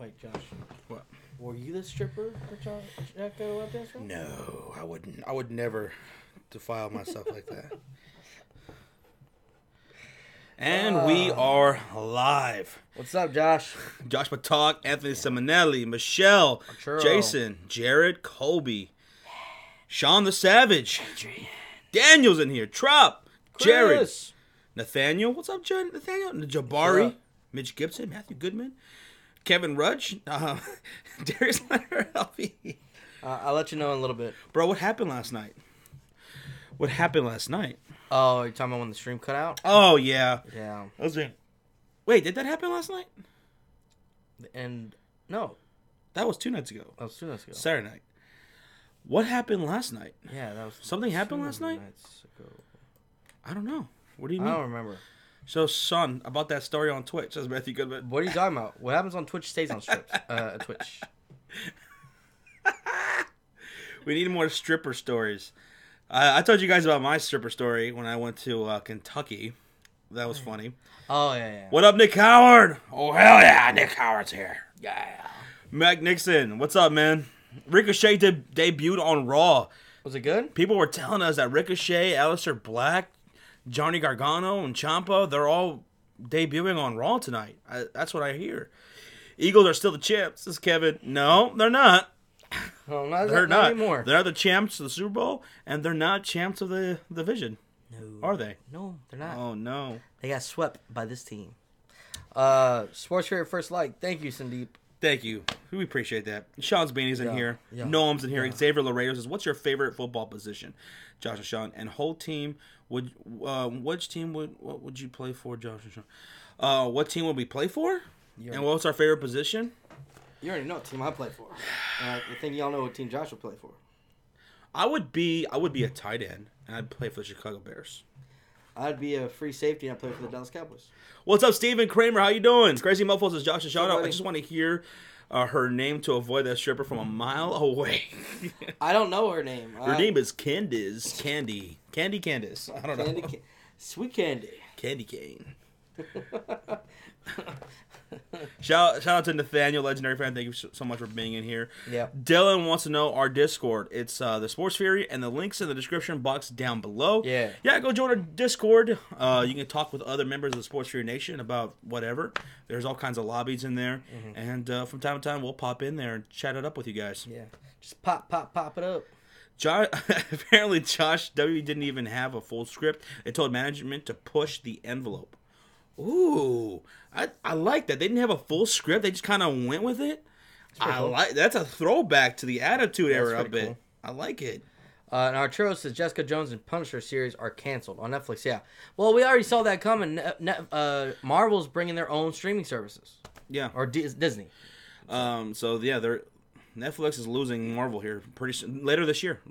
right, Josh. What? Were you the stripper that Jack got a lap dance from? No, I wouldn't. I would never defile myself like that. And we are live. What's up, Josh? Josh Patak, Anthony Simonelli, Michelle, Arturo. Jason, Jared, Colby, Sean the Savage, Daniel's in here, Trop, Jared, Chris. Nathaniel. What's up, Nathaniel? Jabari, What's up? Mitch Gibson, Matthew Goodman, Kevin Rudge, Darius Leonard, LV. I'll let you know in a little bit. Bro, what happened last night? What happened last night? Oh, you're talking about when the stream cut out? Oh, yeah. Yeah. Wait, did that happen last night? And no, That was 2 nights ago. that was 2 nights ago. Saturday night. What happened last night? Yeah, that was Something happened 2 last night? nights ago. I don't know. What do you I mean? don't remember. So, son, about that story on Twitch. Says Matthew Goodman. What are you talking about? What happens on Twitch stays on Twitch. We need more stripper stories. I told you guys about my stripper story when I went to Kentucky. That was funny. Oh, yeah. What up, Nick Howard? Oh, hell yeah, Nick Howard's here. Yeah. Mac Nixon, what's up, man? Ricochet debuted on Raw. Was it good? People were telling us that Ricochet, Aleister Black, Johnny Gargano, and Ciampa, they're all debuting on Raw tonight. That's what I hear. Eagles are still the champs. This is Kevin. No, they're not. No, They're not not. anymore. They're the champs of the Super Bowl, and they're not champs of the division. No. Are they? No, they're not. Oh, no. They got swept by this team. Sports Favorite First Like. Thank you, Sandeep. Thank you. We appreciate that. Sean's Beanie's in Yeah, here. yeah, Noam's in here. yeah. Xavier Laredo says, what's your favorite football position? Josh and Sean. And whole team, what would you play for, Josh and Sean? What team would we play for? And what's our favorite position? You already know what team I play for. I think y'all know what team Josh will play for. I would be a tight end, and I'd play for the Chicago Bears. I'd be a free safety and I'd play for the Dallas Cowboys. What's up, Steven Kramer? How you doing? Crazy Mofos is Josh and Sean. Hey, I buddy. just want to hear her name to avoid that stripper from a mile away. I don't know her name. Her name is Candice. Candice. I don't know. Sweet Candy. Candy cane. Shout out to Nathaniel, legendary fan. Thank you so much for being in here. Yeah. Dylan wants to know our Discord. It's the Sports Fury, and the link's in the description box down below. Yeah. Go join our Discord. You can talk with other members of the Sports Fury Nation about whatever. There's all kinds of lobbies in there, and from time to time we'll pop in there and chat it up with you guys. Yeah. Just pop it up. Apparently Josh W didn't even have a full script. They told management to push the envelope. Ooh, I like that. They didn't have a full script. They just kind of went with it. That's a throwback to the Attitude Era a bit. Cool. I like it. And Arturo says Jessica Jones and Punisher series are canceled on Netflix. Yeah. Well, we already saw that coming. Marvel's bringing their own streaming services. Yeah. Or Disney. Netflix is losing Marvel here pretty soon. Later this year.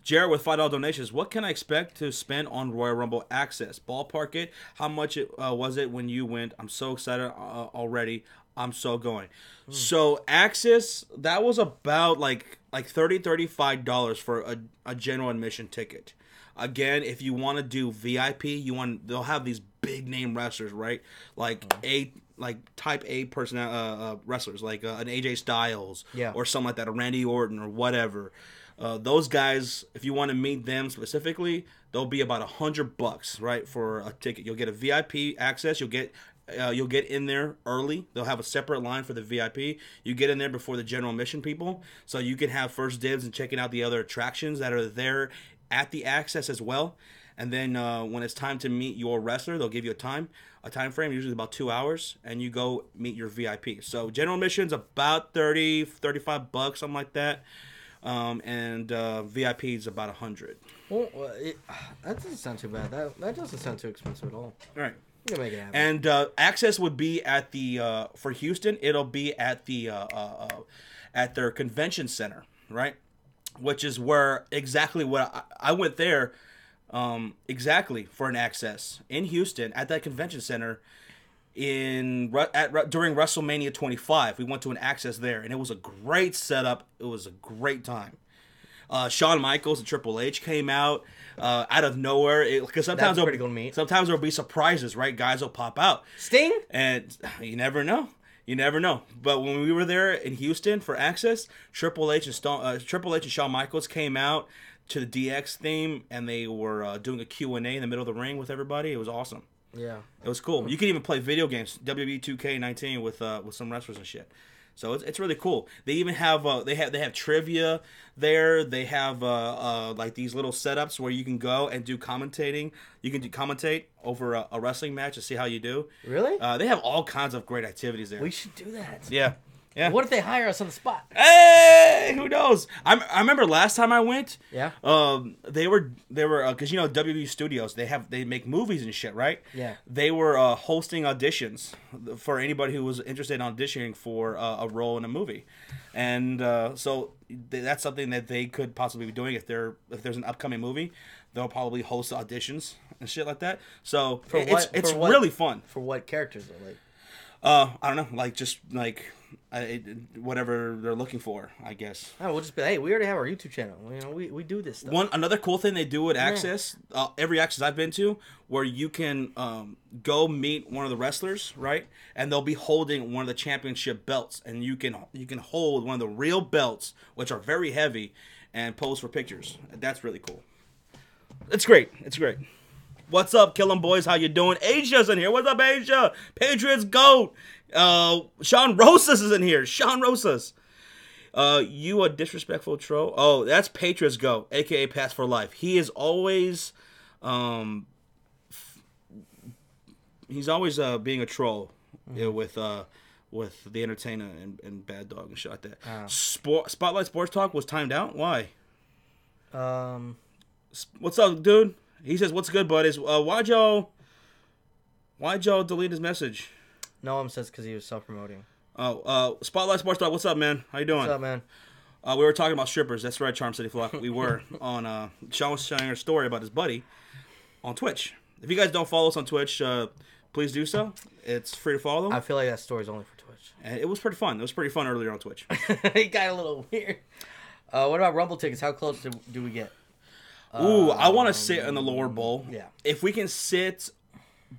Jared with $5 donations. What can I expect to spend on Royal Rumble access? Ballpark it. How much was it when you went? I'm so excited already. I'm so going. So access, that was about like $35 for a general admission ticket. Again, if you want to do VIP, they'll have these big name wrestlers, right? Like type A person wrestlers, like an AJ Styles, or something like that, a Randy Orton or whatever. Those guys, if you want to meet them specifically, they'll be about $100, right, for a ticket. You'll get a VIP access. You'll get in there early. They'll have a separate line for the VIP. You get in there before the general admission people, so you can have first dibs and checking out the other attractions that are there at the access as well. And then when it's time to meet your wrestler, they'll give you a time frame, usually about 2 hours, and you go meet your VIP. So general admission's about $35, something like that. And VIP is about $100. Well, that doesn't sound too bad. That doesn't sound too expensive at all. All right. You can make it happen. And access would be at the for Houston. It'll be at the at their convention center, right? Which is where exactly what I went there exactly for an access in Houston at that convention center. During WrestleMania 25, we went to an access there, and it was a great setup. It was a great time. Shawn Michaels and Triple H came out of nowhere. Because sometimes pretty cool to meet. Sometimes there'll be surprises, right? Guys will pop out. Sting? And you never know. You never know. But when we were there in Houston for Access, Triple H and Shawn Michaels came out to the DX theme, and they were doing a Q&A in the middle of the ring with everybody. It was awesome. Yeah. It was cool. You can even play video games, WWE 2K19 with some wrestlers and shit. So it's really cool. They even have they have trivia there. They have like these little setups where you can go and do commentating. You can commentate over a wrestling match to see how you do. Really? They have all kinds of great activities there. We should do that. Yeah. Yeah. What if they hire us on the spot? Hey, who knows? I remember last time I went. Yeah. They were because WWE Studios they make movies and shit, right? Yeah. They were hosting auditions for anybody who was interested in auditioning for a role in a movie, and so that's something that they could possibly be doing if there's an upcoming movie. They'll probably host auditions and shit like that. So it's really fun. For what characters though? Like, I don't know, like just like. Whatever they're looking for, I guess. Oh, we'll just be, hey, we already have our YouTube channel. You know, we do this stuff. Another cool thing they do at Access, every Access I've been to, where you can go meet one of the wrestlers, right? And they'll be holding one of the championship belts, and you can hold one of the real belts, which are very heavy, and pose for pictures. That's really cool. It's great. It's great. What's up, Kill 'em boys? How you doing? Asia's in here. What's up, Asia? Patriots GOAT. Sean Rosas is in here. Sean Rosas. You a disrespectful troll? Oh, that's Patriots GOAT, aka Pass for Life. He is always, he's always being a troll, with the Entertainer and Bad Dog and shit like that. Spotlight Sports Talk was timed out. Why? What's up, dude? He says, "What's good, buddies? Why'd y'all delete his message?" Noam says because he was self-promoting. Oh, Spotlight Sports Talk. What's up, man? How you doing? What's up, man? We were talking about strippers. That's right, Charm City Flock. We were on. Sean was sharing a story about his buddy on Twitch. If you guys don't follow us on Twitch, please do so. It's free to follow. I feel like that story's only for Twitch. And it was pretty fun. It was pretty fun earlier on Twitch. It got a little weird. What about Rumble tickets? How close do we get? Ooh, I want to sit in the lower bowl. Yeah. If we can sit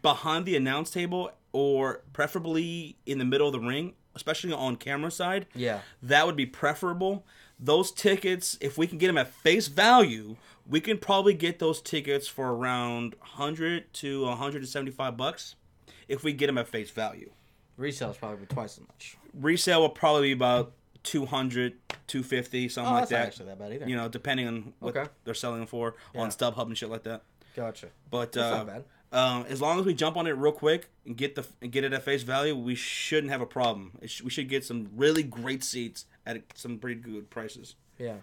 behind the announce table, or preferably in the middle of the ring, especially on camera side, yeah, that would be preferable. Those tickets, if we can get them at face value, we can probably get those tickets for around $100 to $175 if we get them at face value. Resale is probably twice as much. Resale will probably be about $200, $250, something like that. Not actually that bad either. You know, depending on what they're selling them for on StubHub and shit like that. Gotcha. But that's not bad. As long as we jump on it real quick and get it at face value, we shouldn't have a problem. We should get some really great seats at some pretty good prices. Yeah.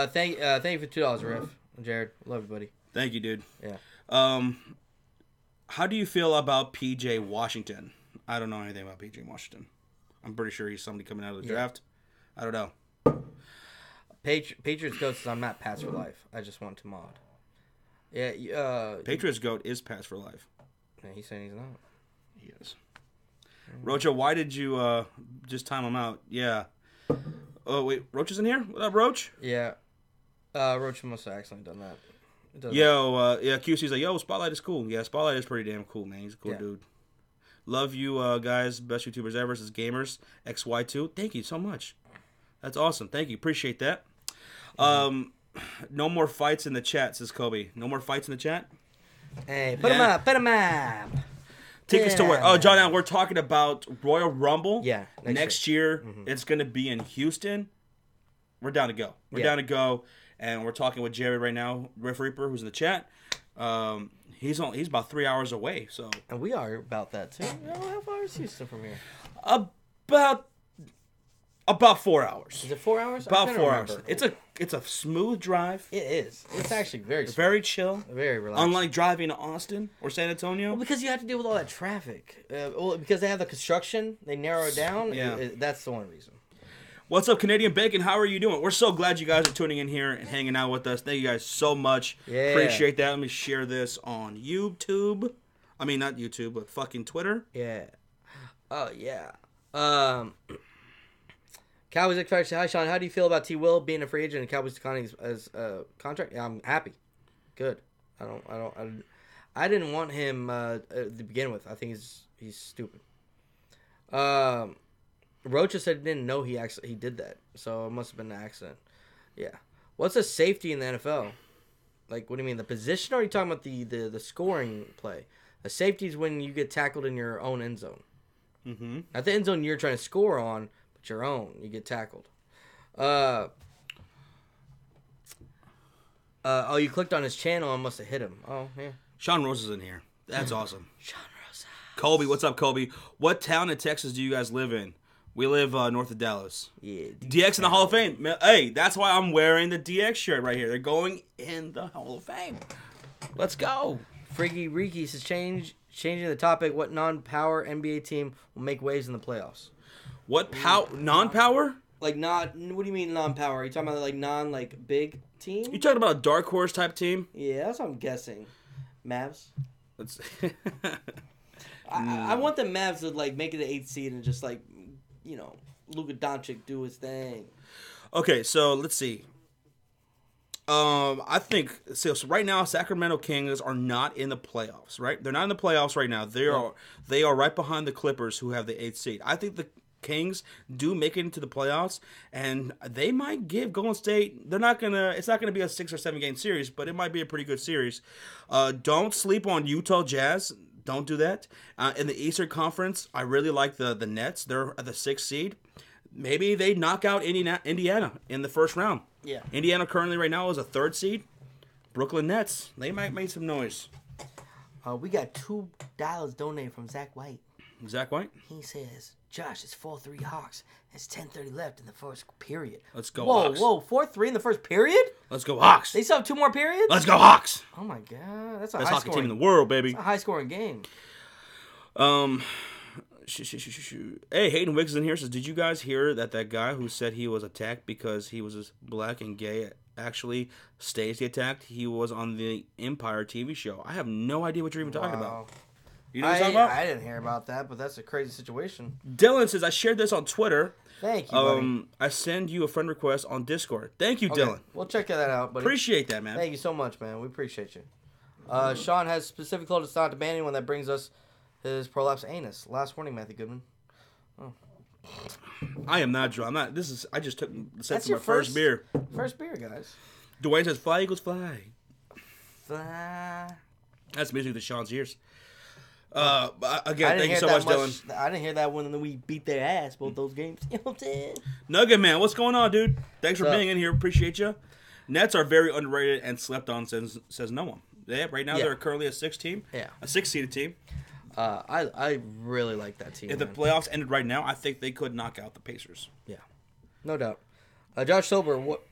Thank you for $2, Riff. Jared, love you, buddy. Thank you, dude. Yeah. How do you feel about PJ Washington? I don't know anything about PJ Washington. I'm pretty sure he's somebody coming out of the draft. I don't know. Patriots GOAT says I'm not Pass for Life. I just want to mod. Yeah. Patriots GOAT is Pass for Life. Yeah, he's saying he's not. He is. Rocha, why did you just time him out? Yeah. Oh wait, Roach is in here. What up, Roach? Yeah. Roach must have accidentally done that. Yeah, QC's like, yo, Spotlight is cool. Yeah, Spotlight is pretty damn cool, man. He's a cool dude. Love you guys, best YouTubers ever. This is Gamers XY2. Thank you so much. That's awesome. Thank you. Appreciate that. No more fights in the chat, says Kobe. No more fights in the chat? Hey, put them up. Put them up. Tickets to where? Oh, John, now we're talking about Royal Rumble. Yeah. Next year. It's going to be in Houston. We're down to go. We're down to go. And we're talking with Jared right now, Riff Reaper, who's in the chat. He's about 3 hours away. So. And we are about that, too. How far is Houston from here? About 4 hours. Is it 4 hours? About 4 hours. It's a smooth drive. It is. It's actually very chill. Very relaxed. Unlike driving to Austin or San Antonio. Well, because you have to deal with all that traffic. Because they have the construction, they narrow it down. Yeah. That's the one reason. What's up, Canadian Bacon? How are you doing? We're so glad you guys are tuning in here and hanging out with us. Thank you guys so much. Yeah. Appreciate that. Let me share this on YouTube. I mean, not YouTube, but fucking Twitter. Yeah. Oh, yeah. Cowboys expired. Hi, Sean. How do you feel about T. Will being a free agent and Cowboys declining his contract? Yeah, I'm happy. Good. I didn't want him to begin with. I think he's stupid. Rocha said he didn't know he did that, so it must have been an accident. Yeah. What's a safety in the NFL? Like, what do you mean, the position, or are you talking about the scoring play? A safety is when you get tackled in your own end zone. Mm-hmm. Not the end zone you're trying to score on, but your own. You get tackled. Oh, you clicked on his channel and must have hit him. Oh, yeah. Sean Rose is in here. That's awesome. Sean Rosa. Colby, what's up, Colby? What town in Texas do you guys live in? We live north of Dallas. Yeah. DX in the Hall of Fame. Man, hey, that's why I'm wearing the DX shirt right here. They're going in the Hall of Fame. Let's go. Freaky Reeky says changing the topic. What non-power NBA team will make waves in the playoffs? What non-power? Like not. What do you mean non-power? Are you talking about like big team? You talking about a dark horse type team? Yeah, that's what I'm guessing. Mavs. Let's. I want the Mavs to like make it the 8th seed and just like, Luka Doncic do his thing. Okay, so let's see. I think so right now Sacramento Kings are not in the playoffs, right? They're not in the playoffs right now. They are right behind the Clippers, who have the 8th seed. I think the Kings do make it into the playoffs, and they might give Golden State. It's not gonna be a 6 or 7 game series, but it might be a pretty good series. Don't sleep on Utah Jazz. Don't do that. In the Eastern Conference, I really like the Nets. They're at the 6th seed. Maybe they knock out Indiana in the first round. Yeah. Indiana currently right now is a 3rd seed. Brooklyn Nets, they might make some noise. We got $2 donated from Zach White. Zach White? He says, Josh, it's 4-3 Hawks. It's 10:30 left in the first period. Let's go Hawks. Whoa, 4-3 in the first period? Let's go Hawks. They still have 2 more periods? Let's go Hawks. Oh my God, that's a best high hockey scoring team in the world, baby. It's a high scoring game. Hey, Hayden Wiggs in here says, did you guys hear that guy who said he was attacked because he was black and gay actually staged the attack? He was on the Empire TV show. I have no idea what you're even talking about. You know what I'm talking about? I didn't hear about that, but that's a crazy situation. Dylan says, I shared this on Twitter. Thank you, buddy. I send you a friend request on Discord. Thank you, Dylan. We'll check that out, buddy. Appreciate that, man. Thank you so much, man. We appreciate you. Sean has specific clothes to not to ban anyone that brings us his prolapsed anus. Last warning, Matthew Goodman. Oh. I am not drunk. I just took the sip That's from your my first beer. First beer, guys. Dwayne says, fly, Eagles, fly. Fly. That's music to Sean's ears. Again, thank you so much, Dylan. I didn't hear that when we beat their ass both those games. You know what I'm saying? Nugget Man, what's going on, dude? Thanks for being in here. Appreciate you. Nets are very underrated and slept on, says no one. Yeah, right now they're currently a 6 team. Yeah. A 6-seeded team. I really like that team. If the playoffs ended right now, I think they could knock out the Pacers. Yeah. No doubt. Josh Sober, what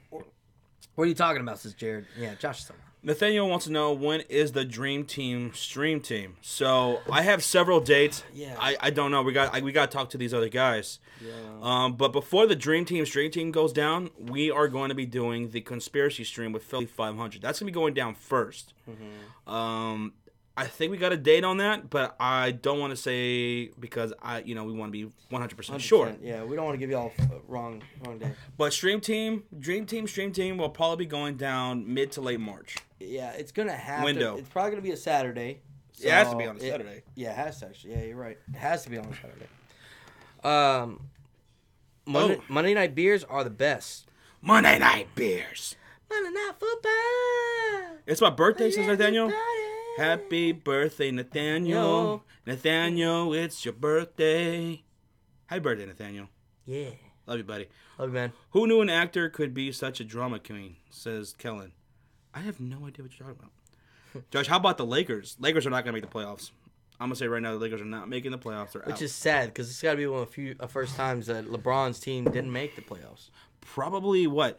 are you talking about, says Jared? Yeah, Josh Sober. Nathaniel wants to know, when is the Dream Team stream team? So I have several dates. Yeah. I don't know. We got to talk to these other guys. Yeah. But before the Dream Team stream team goes down, we are going to be doing the conspiracy stream with Philly 500. That's going to be going down first. Mm-hmm. I think we got a date on that, but I don't want to say because we want to be 100% sure. Yeah, we don't want to give y'all wrong day. But Dream Team will probably be going down mid to late March. Yeah, it's gonna have window. It's probably gonna be a Saturday. So it has to be on a Saturday. Yeah, it has to actually. Yeah, you're right. It has to be on a Saturday. Monday night beers are the best. Monday night beers. Monday night football. It's my birthday, says Nathaniel. Happy birthday, Nathaniel. Nathaniel, it's your birthday. Happy birthday, Nathaniel. Yeah. Love you, buddy. Love you, man. Who knew an actor could be such a drama queen, says Kellen. I have no idea what you're talking about. Josh, how about the Lakers? Lakers are not going to make the playoffs. I'm going to say right now the Lakers are not making the playoffs. They're out. Which is sad because it's got to be one of the first times that LeBron's team didn't make the playoffs. Probably what?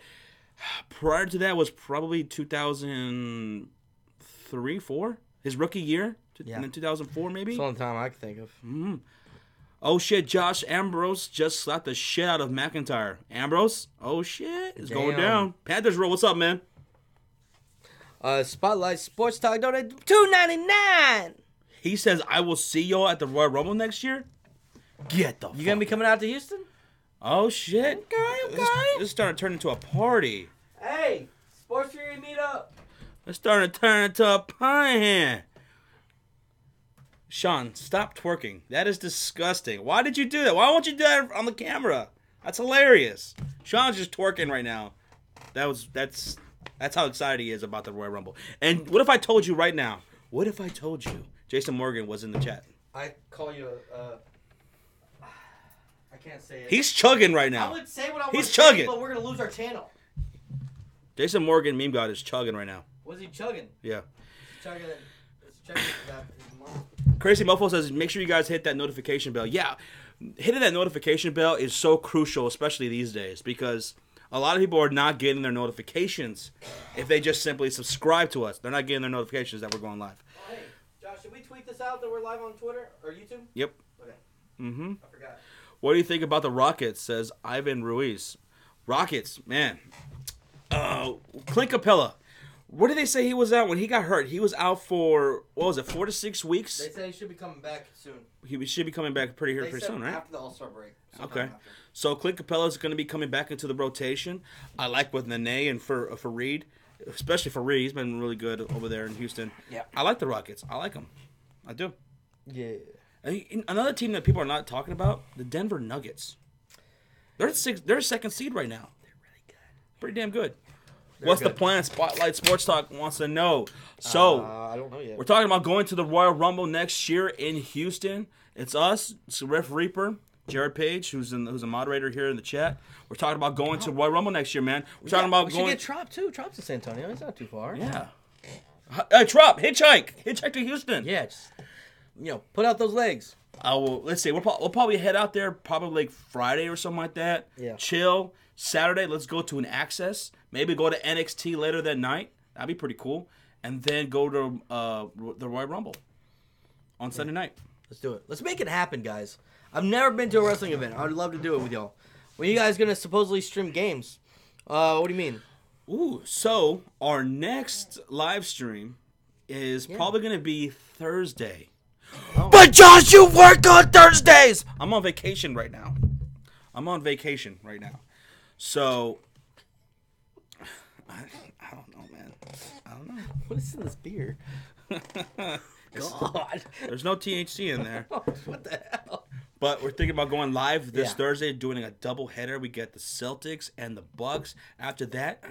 Prior to that was probably 2003, 4? His rookie year? Yeah. And then 2004 maybe? It's the only time I can think of. Mm-hmm. Oh shit, Josh Ambrose just slapped the shit out of McIntyre. Ambrose? Oh shit. It's going down. Panthers roll, what's up, man? Spotlight Sports Talk donated $2.99. He says, I will see y'all at the Royal Rumble next year? Get the fuck. You gonna be coming out to Houston? Oh shit. Okay. This is starting to turn into a party. Hey, Sports Fury meet up. It's starting to turn into a party here. Sean, stop twerking. That is disgusting. Why did you do that? Why won't you do that on the camera? That's hilarious. Sean's just twerking right now. That's how excited he is about the Royal Rumble. And what if I told you right now? What if I told you Jason Morgan was in the chat? I call you I can't say it. He's chugging right now. I would say what I want He's to chugging. say, but we're gonna lose our channel. Jason Morgan, meme god, is chugging right now. Was he chugging? Yeah. He's chugging it. He's chugging that. Crazy Mofo says, make sure you guys hit that notification bell. Yeah, hitting that notification bell is so crucial, especially these days, because a lot of people are not getting their notifications if they just simply subscribe to us. They're not getting their notifications that we're going live. Oh, hey, Josh, should we tweet this out that we're live on Twitter or YouTube? Yep. Okay. Mm-hmm. I forgot. What do you think about the Rockets, says Ivan Ruiz. Rockets, man. Clint Capella. Where did they say he was out when he got hurt? He was out for, 4 to 6 weeks? They say he should be coming back soon. He should be coming back pretty soon, right? After the All-Star break. Okay. So Clint Capella is going to be coming back into the rotation. I like with Nene and for Reed, especially for Reed. He's been really good over there in Houston. Yeah. I like the Rockets. I like them. I do. Yeah. And another team that people are not talking about, the Denver Nuggets. They're second seed right now. They're really good. Pretty damn good. They're What's good. the plan? Spotlight Sports Talk wants to know. So, I don't know yet. we're talking about going to the Royal Rumble next year in Houston. It's us, it's Ref Reaper, Jared Page, who's a moderator here in the chat. We're talking about going to Royal Rumble next year, man. We're talking about we going. should get Trop too. Trop's in San Antonio. It's not too far. Yeah. Trop, hitchhike to Houston. Yeah. Just, put out those legs. Let's see. We'll probably head out there probably like Friday or something like that. Yeah. Chill. Saturday, let's go to an Access. Maybe go to NXT later that night. That'd be pretty cool. And then go to the Royal Rumble on Sunday night. Let's do it. Let's make it happen, guys. I've never been to a wrestling event. I would love to do it with y'all. When you guys gonna supposedly stream games? What do you mean? Ooh, so our next live stream is probably going to be Thursday. Oh. But Josh, you work on Thursdays! I'm on vacation right now. So, I don't know, man. I don't know. What is in this beer? God. There's no THC in there. What the hell? But we're thinking about going live this Thursday, doing a double header. We get the Celtics and the Bucks. After that,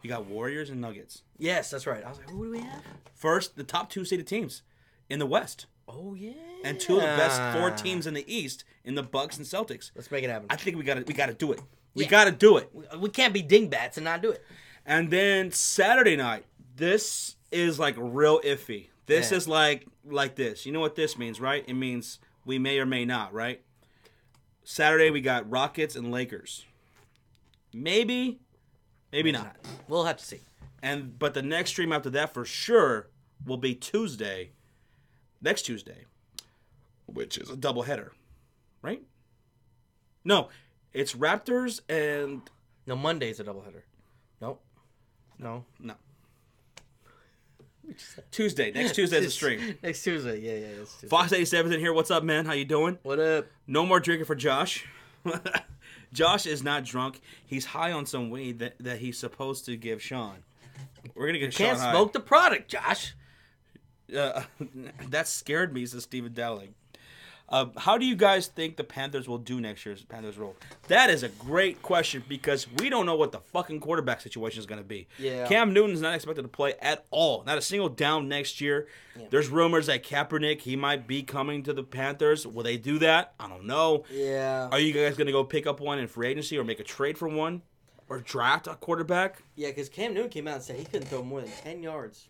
we got Warriors and Nuggets. Yes, that's right. I was like, who do we have? First, the top 2 seeded teams in the West. Oh yeah. And 2 of the best 4 teams in the East in the Bucks and Celtics. Let's make it happen. I think we got to do it. We got to do it. We can't be dingbats and not do it. And then Saturday night, this is like real iffy. This is like this. You know what this means, right? It means we may or may not, right? Saturday we got Rockets and Lakers. Maybe not. We'll have to see. But the next stream after that for sure will be next Tuesday, which is a doubleheader, right? No, it's Raptors and... No, Monday's a doubleheader. Nope. No. Tuesday. Next Tuesday is a stream. Next Tuesday. Yeah. It's Tuesday. Fox 87's in here. What's up, man? How you doing? What up? No more drinking for Josh. Josh is not drunk. He's high on some weed that he's supposed to give Sean. We're going to get Sean high. Can't smoke the product, Josh. That scared me, says Steven Dowling. How do you guys think the Panthers will do next year's Panthers role? That is a great question because we don't know what the fucking quarterback situation is going to be. Yeah. Cam Newton's not expected to play at all. Not a single down next year. Yeah. There's rumors that Kaepernick, he might be coming to the Panthers. Will they do that? I don't know. Yeah. Are you guys going to go pick up one in free agency or make a trade for one? Or draft a quarterback? Yeah, because Cam Newton came out and said he couldn't throw more than 10 yards.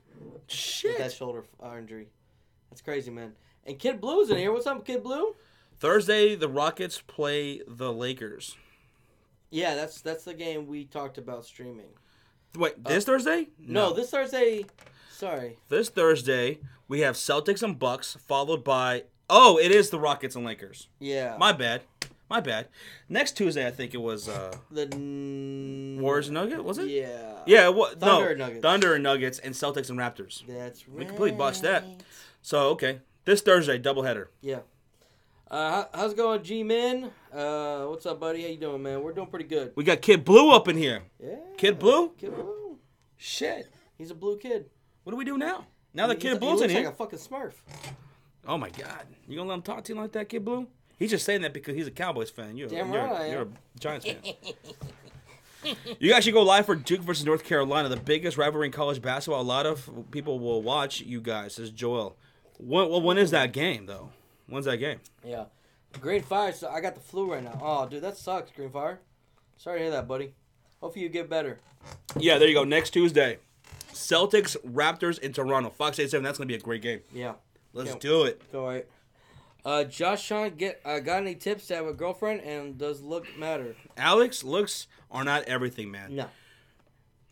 Shit. With that shoulder injury. That's crazy, man. And Kid Blue's in here. What's up, Kid Blue? Thursday, the Rockets play the Lakers. Yeah, that's the game we talked about streaming. Wait, this Thursday? No, this Thursday. Sorry. This Thursday, we have Celtics and Bucks, followed by... Oh, it is the Rockets and Lakers. Yeah. My bad. Next Tuesday, I think it was... the Warriors and Nuggets, was it? Yeah. Yeah, Thunder and Nuggets. Thunder and Nuggets and Celtics and Raptors. That's right. We completely botched that. So, okay. This Thursday, doubleheader. Yeah. How's it going, G-Men? What's up, buddy? How you doing, man? We're doing pretty good. We got Kid Blue up in here. Yeah. Kid Blue? Kid Blue. Shit. He's a blue kid. What do we do now? Now that Kid Blue's he in looks here. like a fucking Smurf. Oh my God, you gonna let him talk to you like that, Kid Blue? He's just saying that because he's a Cowboys fan. You're a Giants fan. You guys should go live for Duke versus North Carolina, the biggest rivalry in college basketball. A lot of people will watch you guys, says Joel. When is that game, though? When's that game? Yeah. Green Fire, so I got the flu right now. Oh, dude, that sucks, Green Fire. Sorry to hear that, buddy. Hopefully you get better. Yeah, there you go. Next Tuesday. Celtics, Raptors in Toronto. Fox 87, that's going to be a great game. Yeah. Let's do it. All right. Josh Sean, got any tips to have a girlfriend, and does look matter? Alex, looks are not everything, man. No.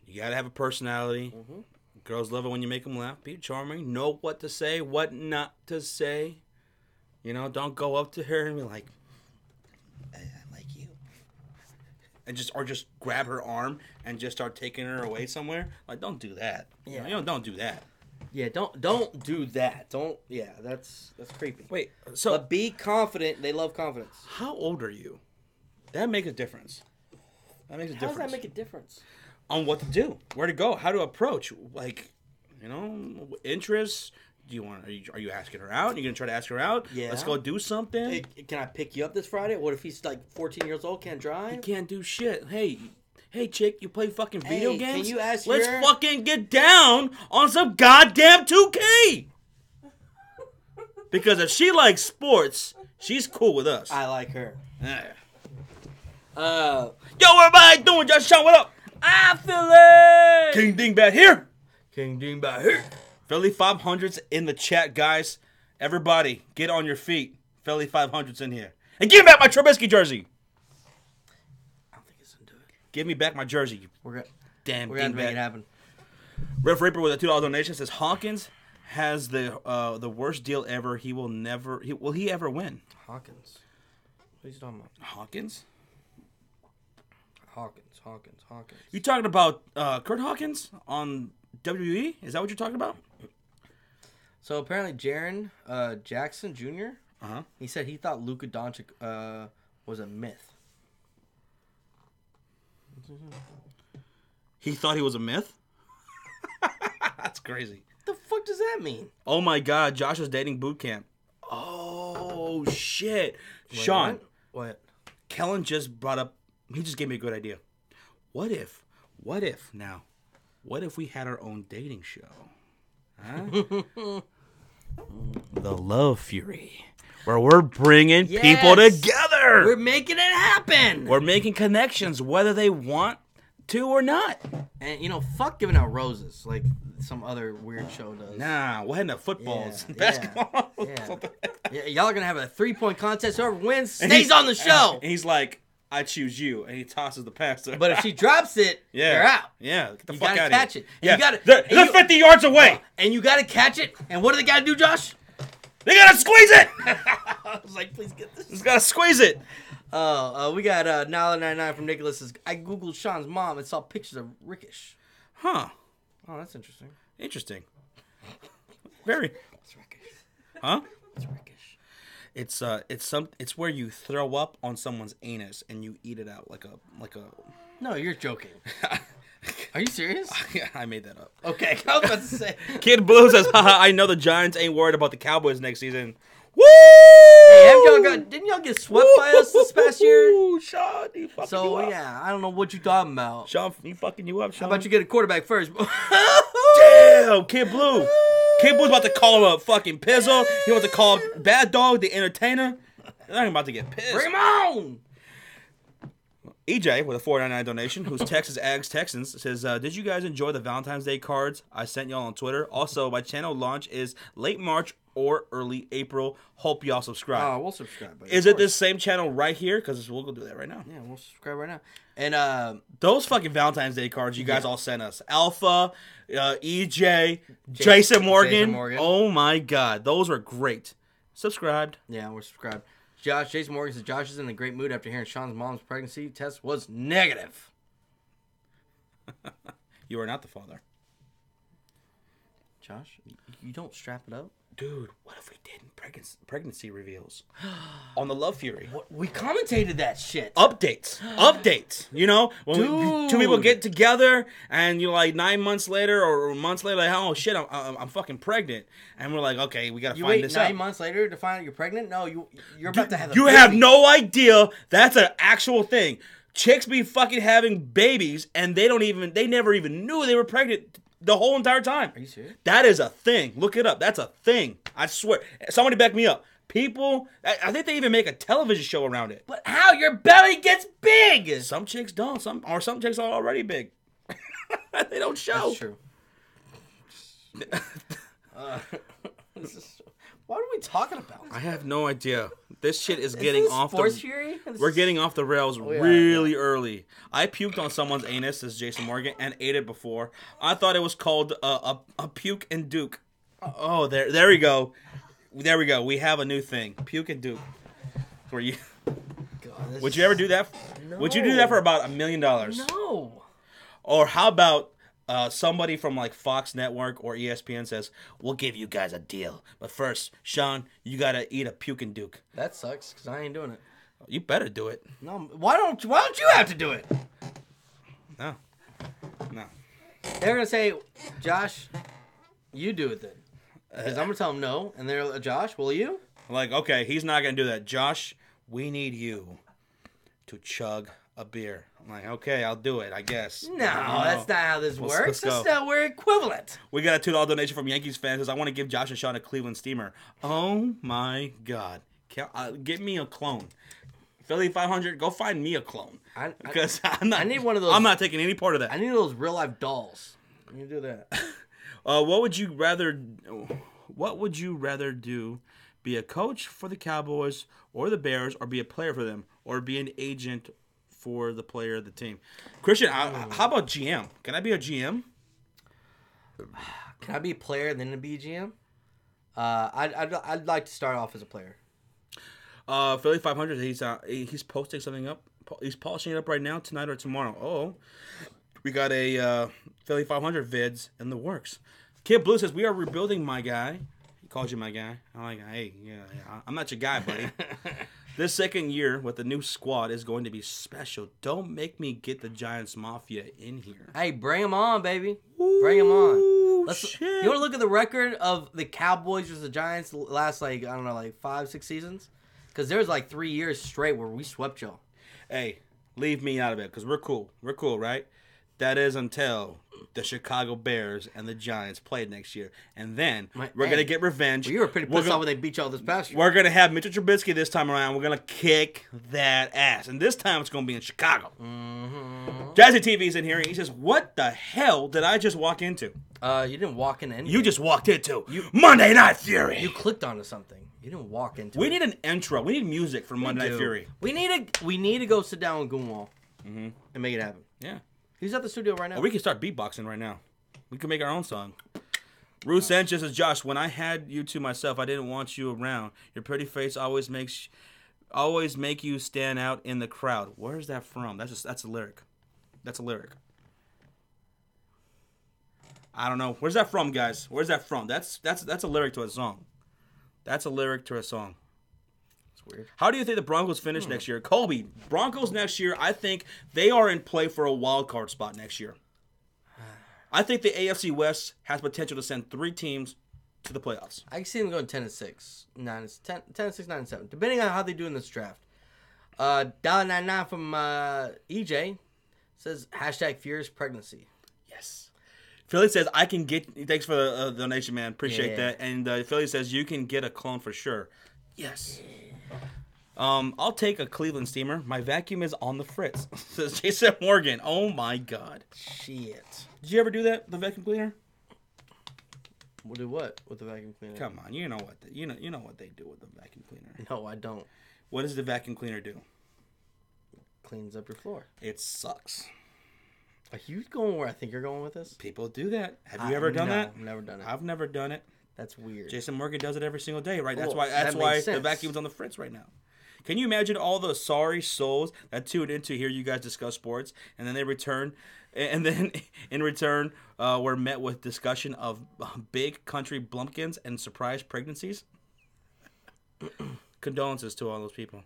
You got to have a personality. Mm-hmm. Girls love it when you make them laugh. Be charming. Know what to say, what not to say. You know, don't go up to her and be like, I like you. And just grab her arm and just start taking her away somewhere. Like, don't do that. Yeah. You know, don't do that. Yeah, don't do that. That's creepy. Wait, so but be confident. They love confidence. How old are you? That makes a difference. How does that make a difference? On what to do, where to go, how to approach, like, you know, interests. Do you want? Are you asking her out? Are you gonna try to ask her out? Yeah. Let's go do something. Hey, can I pick you up this Friday? What if he's like 14 years old, can't drive? He can't do shit. Hey, chick, you play fucking video games? Can you ask Let's fucking get down on some goddamn 2K. Because if she likes sports, she's cool with us. I like her. Yeah. Yo, what everybody doing? Just shout what up. I feel it. King Dingbat here. King Dingbat here. Philly 500's in the chat, guys. Everybody, get on your feet. Philly 500's in here. And give me back my Trubisky jersey. I don't think it's gonna do it. Give me back my jersey. We're Damn, gonna make it happen. Ref Reaper with a $2 donation says Hawkins has the worst deal ever. He will never. Will he ever win? Hawkins. What are you talking about? Hawkins. Hawkins. You talking about Kurt Hawkins on WWE? Is that what you're talking about? So apparently, Jaren Jackson Jr. He said he thought Luka Doncic was a myth. He thought he was a myth? That's crazy. What the fuck does that mean? Oh my God, Josh is dating boot camp. Oh shit, Wait, Sean. What? Kellen just brought up. He just gave me a good idea. What if we had our own dating show? Huh? The Love Fury. Where we're bringing people together. We're making it happen. We're making connections whether they want to or not. And, fuck giving out roses like some other weird show does. Nah, we're heading to footballs. Basketball. Yeah, y'all are going to have a 3-point contest. Whoever wins stays on the show. And he's like, I choose you. And he tosses the pass to her. But if she drops it, you're out. Yeah, get the you fuck out of here. You got to catch it. Yeah. They're 50 yards away. And you got to catch it. And what do they got to do, Josh? They got to squeeze it. I was like, please get this. Just got to squeeze it. We got $1.99 from Nicholas. Says, I Googled Sean's mom and saw pictures of Rickish. Huh. Oh, that's interesting. Interesting. Very. What's Rickish? Huh? What's Rickish? It's where you throw up on someone's anus and you eat it out like a. No, you're joking. Are you serious? Yeah, I made that up. Okay, I was about to say. Kid Blue says, haha, I know the Giants ain't worried about the Cowboys next season. Woo! Hey, didn't y'all get swept by us this past year? Sean, you fucking so, you up. Yeah, I don't know what you talking about. Sean, you fucking you up, Sean? How about you get a quarterback first? Damn, Kid Blue. Kid Blue's about to call him a fucking pizzle. He wants to call Bad Dog the Entertainer. I'm about to get pissed. Bring him on! EJ with a $4.99 donation, who's Texas Ags Texans, says, did you guys enjoy the Valentine's Day cards I sent y'all on Twitter? Also, my channel launch is late March or early April. Hope y'all subscribe. Oh, we'll subscribe. Is it this same channel right here? Because we'll go do that right now. Yeah, we'll subscribe right now. And those fucking Valentine's Day cards you guys all sent us. Alpha, EJ, Jason Morgan. Oh my God. Those were great. Subscribed. Yeah, we're subscribed. Jason Morgan says Josh is in a great mood after hearing Sean's mom's pregnancy test was negative. You are not the father. Josh, you don't strap it up? dude, what if we did pregnancy reveals on the Love Fury? We commentated that shit. Updates. You know, when two people get together and you're like 9 months later or months later, like, oh shit, I'm fucking pregnant, and we're like, okay, we gotta find this out. 9 months later to find out you're pregnant? No, you're about to have. You have no idea that's an actual thing. Chicks be fucking having babies and they never even knew they were pregnant the whole entire time. Are you serious? That is a thing. Look it up. That's a thing. I swear. Somebody back me up. People, I think they even make a television show around it. But how? Your belly gets big. Some chicks don't. Some chicks are already big. They don't show. That's true. What are we talking about? I have no idea. This shit is getting off sports fury? We're getting off the rails really early. I puked on someone's anus, says Jason Morgan, and ate it before. I thought it was called a puke and duke. Oh, there we go. There we go. We have a new thing. Puke and duke. Were you? God, would you ever do that? No. Would you do that for about $1 million? No. Or how about somebody from like Fox Network or ESPN says, we'll give you guys a deal. But first, Sean, you got to eat a puke and duke. That sucks because I ain't doing it. You better do it. No, why don't you have to do it? No. They're going to say, Josh, you do it then. Because I'm going to tell them no. And they're like, Josh, will you? Like, okay, he's not going to do that. Josh, we need you to chug a beer. I'm like, okay, I'll do it, I guess. No, that's not how this works. That's not, we're equivalent. We got a $2 donation from Yankees fans because I want to give Josh and Sean a Cleveland steamer. Oh, my God. Get me a clone. Philly 500, go find me a clone. Because I need one of those. I'm not taking any part of that. I need those real-life dolls. You do that. What would you rather do? Be a coach for the Cowboys or the Bears, or be a player for them, or be an agent for the player of the team? Christian, how about GM? Can I be a GM? Can I be a player and then be a GM? I'd like to start off as a player. Philly 500. He's posting something up. He's polishing it up right now, tonight or tomorrow. Oh, we got a Philly 500 vids in the works. Kid Blue says we are rebuilding, my guy. He calls you my guy. I'm like, hey, yeah, I'm not your guy, buddy. This second year with the new squad is going to be special. Don't make me get the Giants Mafia in here. Hey, bring them on, baby. Bring them on. You want to look at the record of the Cowboys versus the Giants last, 5-6 seasons? Because there's 3 years straight where we swept y'all. Hey, leave me out of it because we're cool. We're cool, right? That is until the Chicago Bears and the Giants played next year. And then we're going to get revenge. Well, you were pretty pissed off when they beat y'all this past year. We're going to have Mitchell Trubisky this time around. We're going to kick that ass. And this time it's going to be in Chicago. Mm-hmm. Jazzy TV's in here, and he says, what the hell did I just walk into? You didn't walk into anything. You just walked into Monday Night Fury. You clicked onto something. You didn't walk into it. We need an intro. We need music for Monday Night Fury. We need to go sit down with Goonwall and make it happen. Yeah. He's at the studio right now. Or we can start beatboxing right now. We can make our own song. Ruth Sanchez says, Josh, when I had you to myself, I didn't want you around. Your pretty face always make you stand out in the crowd. Where is that from? That's a lyric. That's a lyric. I don't know. Where's that from, guys? Where's that from? That's a lyric to a song. That's a lyric to a song. It's weird. How do you think the Broncos finish next year? Colby, Broncos next year, I think they are in play for a wild card spot next year. I think the AFC West has potential to send 3 teams to the playoffs. I can see them going 10-6, 10-6, 9-7, depending on how they do in this draft. $1.99 from EJ says #Furious pregnancy. Yes. Philly says, I can get... Thanks for the donation, man. Appreciate that. And Philly says, you can get a clone for sure. Yes. I'll take a Cleveland steamer. My vacuum is on the fritz. Says Jason Morgan. Oh, my God. Shit. Did you ever do that, the vacuum cleaner? We'll do what with the vacuum cleaner? Come on. You know what you know what they do with the vacuum cleaner. No, I don't. What does the vacuum cleaner do? Cleans up your floor. It sucks. Are you going where I think you're going with this? People do that. Have you ever done that? I've never done it. I've never done it. That's weird. Jason Morgan does it every single day, right? That's why the vacuum's on the fritz right now. Can you imagine all the sorry souls that tune in to hear you guys discuss sports, and then they return, and then in return, we're met with discussion of big country blumpkins and surprise pregnancies? Condolences to all those people.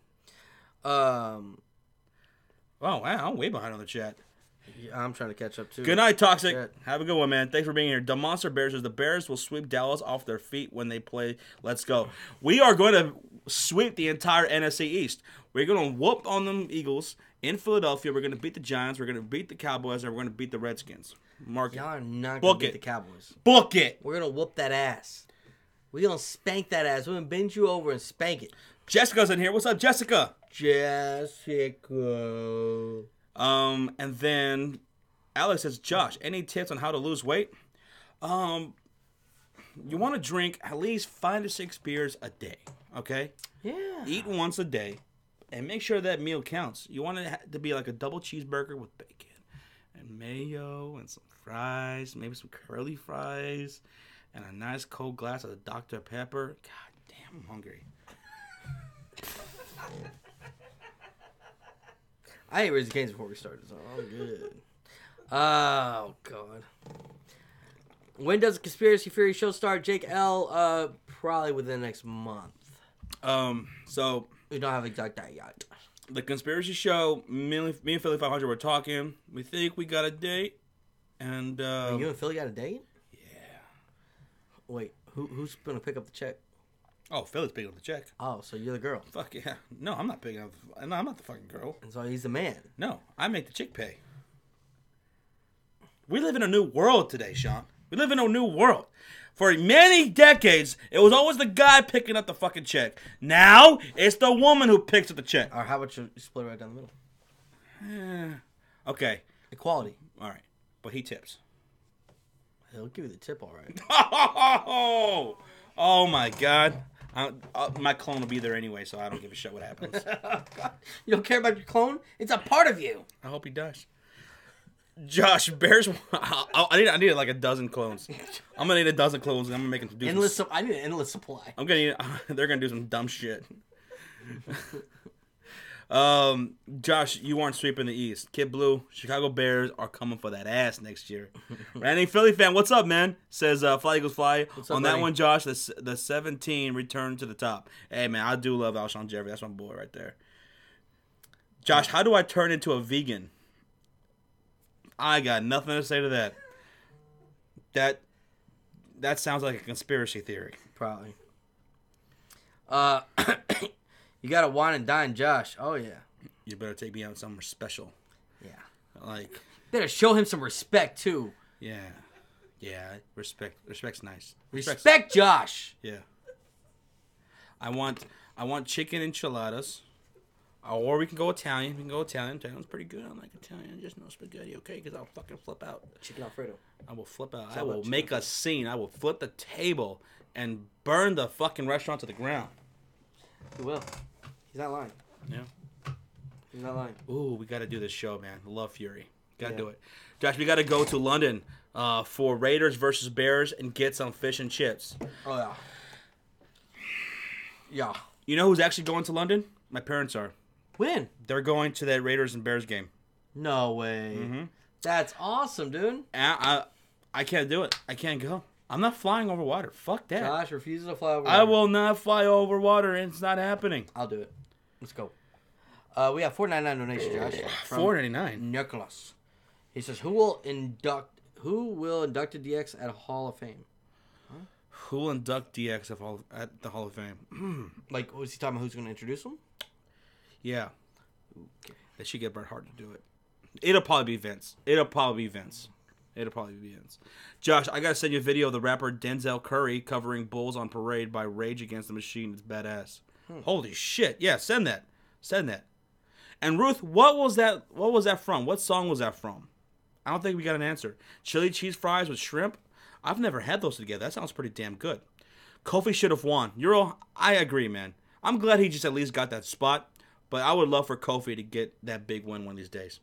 Oh, wow, I'm way behind on the chat. Yeah, I'm trying to catch up, too. Good night, Toxic. Shit. Have a good one, man. Thanks for being here. The Monster Bears says the Bears will sweep Dallas off their feet when they play. Let's go. We are going to sweep the entire NFC East. We're going to whoop on them Eagles in Philadelphia. We're going to beat the Giants. We're going to beat the Cowboys. And we're going to beat the Redskins. Mark it. Y'all are not going to beat the Cowboys. Book it. We're going to whoop that ass. We're going to spank that ass. We're going to bend you over and spank it. Jessica's in here. What's up, Jessica? Jessica. And then Alex says, Josh, any tips on how to lose weight? You want to drink at least 5 to 6 beers a day, okay? Yeah. Eat once a day, and make sure that meal counts. You want it to be like a double cheeseburger with bacon and mayo and some fries, maybe some curly fries, and a nice cold glass of Dr. Pepper. God damn, I'm hungry. I ate Raising Cane's before we started, so I'm good. Oh, God. When does the Conspiracy Theory show start, Jake L? Probably within the next month. So... We don't have exact date yet. The Conspiracy Show, me and Philly 500 were talking. We think we got a date. And, you and Philly got a date? Yeah. Wait, who's going to pick up the check? Oh, Philly's picking up the check. Oh, so you're the girl. Fuck yeah. No, I'm not picking up. No, I'm not the fucking girl. And so he's the man. No, I make the chick pay. We live in a new world today, Sean. We live in a new world. For many decades, it was always the guy picking up the fucking check. Now, it's the woman who picks up the check. Or how about you split it right down the middle? Okay. Equality. All right. But he tips. He'll give you the tip, all right. Oh my God. My clone will be there anyway, so I don't give a shit what happens. You don't care about your clone? It's a part of you. I hope he does. Josh, Bears. I need like a dozen clones. I'm gonna need a dozen clones. And I'm gonna make them do I need an endless supply. They're gonna do some dumb shit. Josh, you aren't sweeping the East. Kid Blue, Chicago Bears are coming for that ass next year. Randy, Philly fan, what's up, man? Says Fly Eagles Fly. What's up, on that buddy? one, Josh, the 17 returned to the top. Hey, man, I do love Alshon Jeffrey. That's my boy right there. Josh, how do I turn into a vegan? I got nothing to say to that. That sounds like a conspiracy theory. Probably. You gotta wine and dine, Josh. Oh yeah. You better take me out somewhere special. Yeah. Like. Better show him some respect too. Yeah. Yeah. Respect's nice. Respect Josh. Yeah. I want chicken enchiladas. Or we can go Italian. Italian's pretty good. I like Italian. Just no spaghetti, okay? Because I'll fucking flip out. Chicken Alfredo. I will flip out. I will make a scene. I will flip the table and burn the fucking restaurant to the ground. He will. He's not lying. Yeah. He's not lying. Ooh, we got to do this show, man. Love Fury. Got to do it. Josh, we got to go to London for Raiders versus Bears and get some fish and chips. Oh, yeah. Yeah. You know who's actually going to London? My parents are. When? They're going to that Raiders and Bears game. No way. Mm-hmm. That's awesome, dude. I can't do it. I can't go. I'm not flying over water. Fuck that. Josh refuses to fly over water. I will not fly over water. It's not happening. I'll do it. Let's go. We have $4.99 donation, Josh. $4.99. Nicholas. He says, who will induct a DX at a Hall of Fame? Huh? Who will induct DX at the Hall of Fame? Like, was he talking about who's going to introduce him? Yeah. Okay. They should get Bret Hart to do it. It'll probably be Vince. Josh, I gotta send you a video of the rapper Denzel Curry covering Bulls on Parade by Rage Against the Machine. It's badass. Holy shit. Yeah, send that. And Ruth, what was that from? What song was that from? I don't think we got an answer. Chili cheese fries with shrimp? I've never had those together. That sounds pretty damn good. Kofi should have won. I agree, man. I'm glad he just at least got that spot. But I would love for Kofi to get that big win one of these days.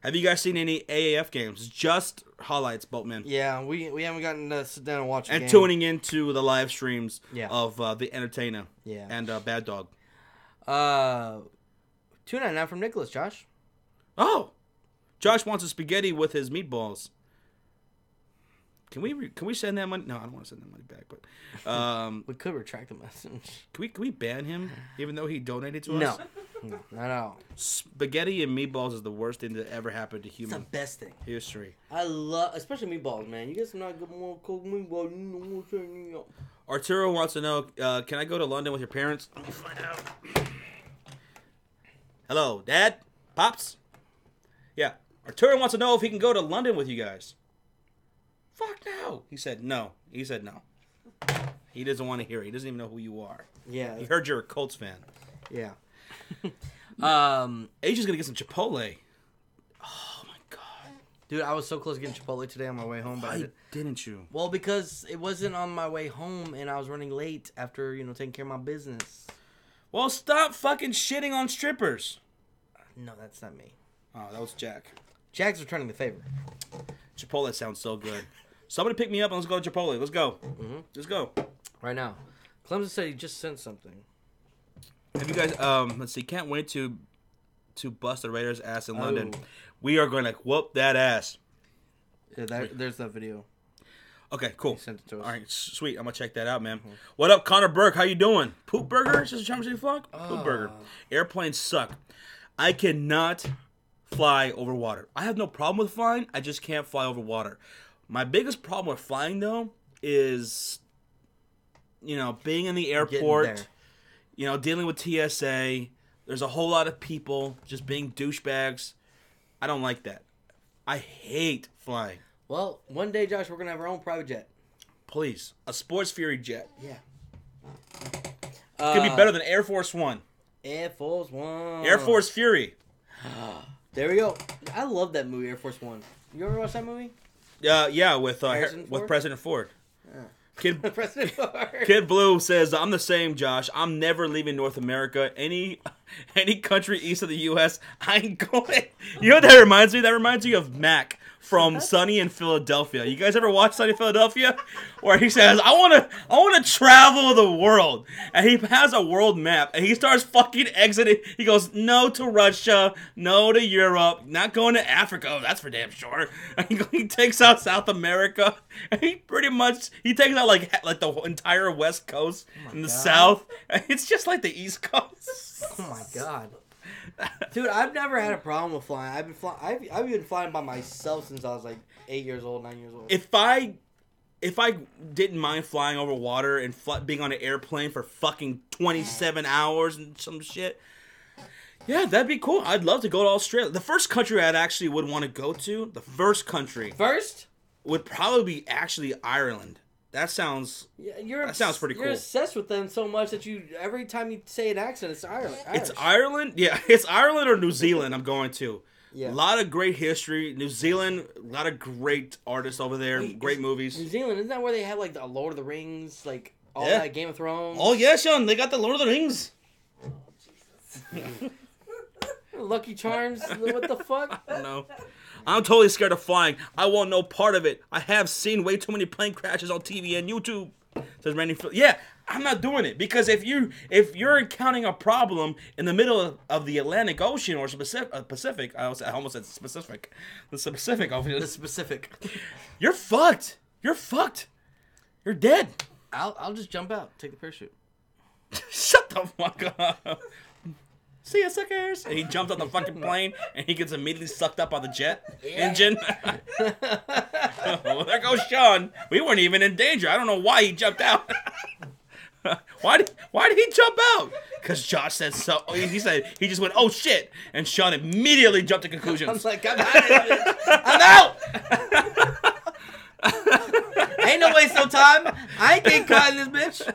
Have you guys seen any AAF games? Just highlights, Boatman. Yeah, we haven't gotten to sit down and watch a game. Tuning into the live streams of The Entertainer and Bad Dog. $2.99 from Nicholas, Josh. Oh, Josh wants a spaghetti with his meatballs. Can we send that money? No, I don't want to send that money back. But we could retract the message. Can we ban him even though he donated to us? No, not at all. Spaghetti and meatballs is the worst thing that ever happened to human. It's the best thing. History. I love, especially meatballs, man. You get some not good more cold meatballs. Arturo wants to know, can I go to London with your parents? Let me find out. Hello, Dad? Pops? Yeah. Arturo wants to know if he can go to London with you guys. Fuck no. He said no. He said no. He doesn't want to hear it. He doesn't even know who you are. Yeah. He heard you're a Colts fan. Yeah. Asia's gonna get some Chipotle. Oh my god. Dude, I was so close to getting Chipotle today on my way home. Why didn't you? Well, because it wasn't on my way home and I was running late after, taking care of my business. Well, stop fucking shitting on strippers. No, that's not me. Oh, that was Jack. Jack's returning the favor. Chipotle sounds so good. Somebody pick me up and let's go to Chipotle. Let's go. Mm-hmm. Let's go. Right now. Clemson said he just sent something. Have you guys, let's see, can't wait to bust the Raiders' ass in London. Oh. We are going to whoop that ass. Yeah, there's that video. Okay, cool. He sent it to us. All right, sweet. I'm going to check that out, man. Mm-hmm. What up, Connor Burke? How you doing? Poop Burger? Is this a Charm City vlog? Poop Burger. Airplanes suck. I cannot fly over water. I have no problem with flying. I just can't fly over water. My biggest problem with flying, though, is, being in the airport, dealing with TSA. There's a whole lot of people just being douchebags. I don't like that. I hate flying. Well, one day, Josh, we're going to have our own private jet. Please. A Sports Fury jet. Yeah. Could be better than Air Force One. Air Force One. Air Force Fury. There we go. I love that movie, Air Force One. You ever watch that movie? Yeah, with President Ford. President Ford. Kid Blue says, I'm the same, Josh. I'm never leaving North America. Any country east of the U.S., I ain't going. You know what that reminds me? That reminds me of Mac from Sunny in Philadelphia. You guys ever watch Sunny in Philadelphia? Where he says, I wanna travel the world. And he has a world map. And he starts fucking exiting. He goes, no to Russia, no to Europe, not going to Africa. Oh, that's for damn sure. And he takes out South America. And he takes out like the entire West Coast and the South. It's just like the East Coast. Oh my god. Dude, I've never had a problem with flying. I've been flying by myself since I was like 8 years old, 9 years old. If I didn't mind flying over water and being on an airplane for fucking 27 hours and some shit, yeah, that'd be cool. I'd love to go to Australia. The first country I'd actually would want to go to, would probably be actually Ireland. That sounds pretty cool. You're obsessed with them so much that every time you say an accent, it's Ireland. It's Ireland? Yeah, it's Ireland or New Zealand I'm going to. Yeah. A lot of great history. New Zealand, a lot of great artists over there, great movies. New Zealand, isn't that where they have like the Lord of the Rings, like all that Game of Thrones? Oh yeah, Sean, they got the Lord of the Rings. Lucky Charms, what the fuck? I don't know. I'm totally scared of flying. I want no part of it. I have seen way too many plane crashes on TV and YouTube. Says Randy. Yeah, I'm not doing it because if you're encountering a problem in the middle of the Atlantic Ocean or Pacific, I almost said specific. The Pacific Ocean. The specific. You're fucked. You're fucked. You're dead. I'll just jump out, take the parachute. Shut the fuck up. See ya, suckers! And he jumps on the fucking plane, and he gets immediately sucked up by the jet engine. Well, there goes Sean. We weren't even in danger. I don't know why he jumped out. Why did he jump out? Because Josh said so. He said he just went, oh shit, and Sean immediately jumped to conclusions. I was like, I'm out of here. I'm out. Ain't no waste no time. I ain't getting caught in this bitch.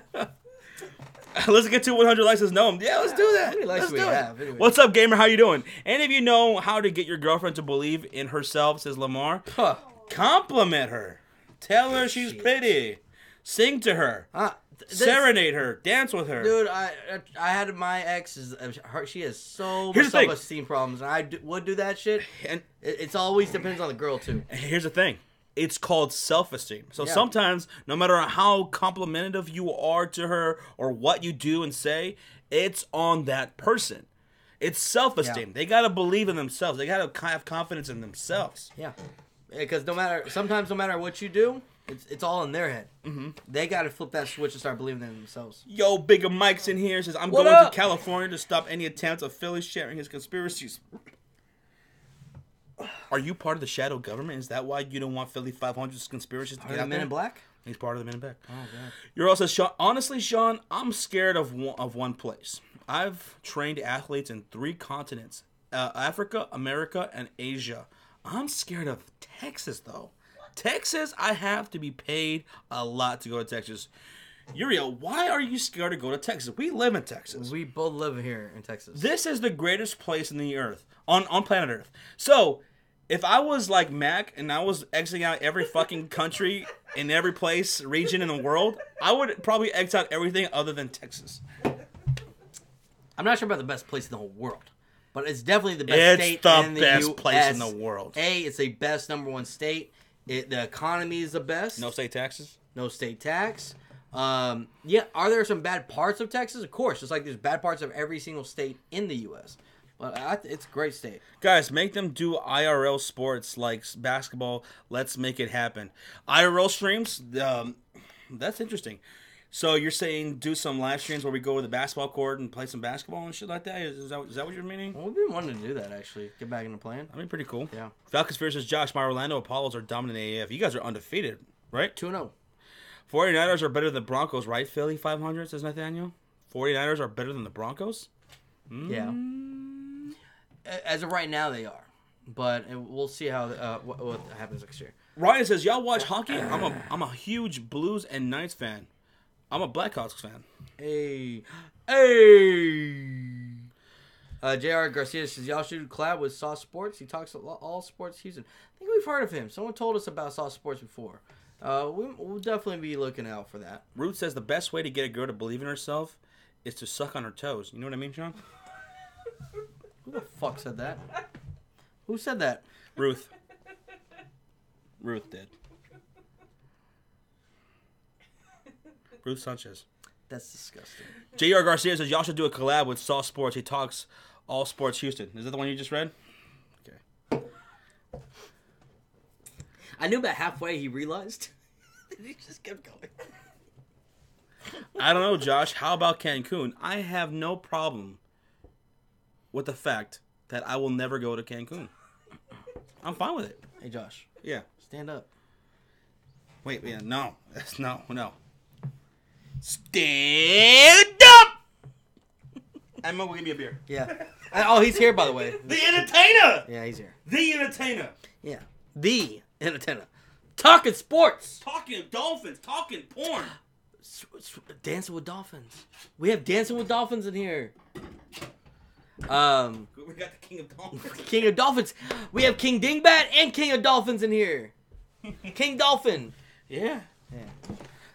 Let's get to 100 likes as known. Yeah, let's do that. How many likes let's do we have? Anyway. What's up, gamer? How you doing? Any of you know how to get your girlfriend to believe in herself, says Lamar? Huh. Compliment her. Tell her she's pretty. Sing to her. Serenade her. Dance with her. Dude, I had my ex. She has so much self-esteem problems, and I would do that shit. And it always depends on the girl too. Here's the thing. It's called self-esteem. So Yeah. sometimes, no matter how complimentary you are to her or what you do and say, it's on that person. It's self-esteem. Yeah. They got to believe in themselves. They got to have confidence in themselves. Yeah, because sometimes no matter what you do, it's all in their head. Mm-hmm. They got to flip that switch and start believing in themselves. Yo, Bigger Mike's in here. Says, I'm What going up? to California to stop any attempts of Philly sharing his conspiracies. Are you part of the shadow government? Is that why you don't want Philly 500's conspiracies to get out Men there? in Black? He's part of the Men in Black. Oh, God. You're also Sean. Honestly, Sean, I'm scared of one place. I've trained athletes in 3 continents: Africa, America, and Asia. I'm scared of Texas, though. Texas, I have to be paid a lot to go to Texas. Uriel, why are you scared to go to Texas? We live in Texas. We both live here in Texas. This is the greatest place in the earth, on planet Earth. So, if I was like Mac and I was exiting out every fucking country in every place, region in the world, I would probably exit out everything other than Texas. I'm not sure about the best place in the whole world, but it's definitely the best state in the best US. place in the world. It's the best #1 state. The economy is the best. No state taxes? No state tax. Yeah, are there some bad parts of Texas? Of course, just like there's bad parts of every single state in the U.S. But it's a great state. Guys, make them do IRL sports like basketball. Let's make it happen. IRL streams, that's interesting. So you're saying do some live streams where we go to the basketball court and play some basketball and shit like that? Is that what you're meaning? Well, we've been wanting to do that, actually. Get back into playing. I mean, pretty cool. Yeah. Falcons versus Josh. My Orlando Apollos are dominant AF. You guys are undefeated, right? 2-0. 49ers are better than the Broncos, right? Philly 500, says Nathaniel. 49ers are better than the Broncos? Yeah. As of right now, they are. But we'll see how what happens next year. Ryan says, y'all watch hockey? I'm a huge Blues and Knights fan. I'm a Blackhawks fan. Hey. J.R. Garcia says, y'all should collab with Sauce Sports. He talks all sports Houston. I think we've heard of him. Someone told us about Sauce Sports before. We'll definitely be looking out for that. Ruth says the best way to get a girl to believe in herself is to suck on her toes. You know what I mean, Sean? Who the fuck said that? Who said that? Ruth. Ruth did. Ruth Sanchez. That's disgusting. J.R. Garcia says y'all should do a collab with Sauce Sports. He talks all sports Houston. Is that the one you just read? Okay. I knew about halfway he realized. He just kept going. I don't know, Josh. How about Cancun? I have no problem with the fact that I will never go to Cancun. I'm fine with it. Hey, Josh. Yeah. Stand up. Wait, no. No. Stand up! Emma will give me a beer. Yeah. Oh, he's here, by the way. The entertainer! Yeah, he's here. The entertainer. Yeah. The entertainer. Talking sports. Talking dolphins. Talking porn. Dancing with Dolphins. We have Dancing with Dolphins in here. We got the King of Dolphins. King of Dolphins. We have King Dingbat and King of Dolphins in here. King Dolphin. Yeah. Yeah.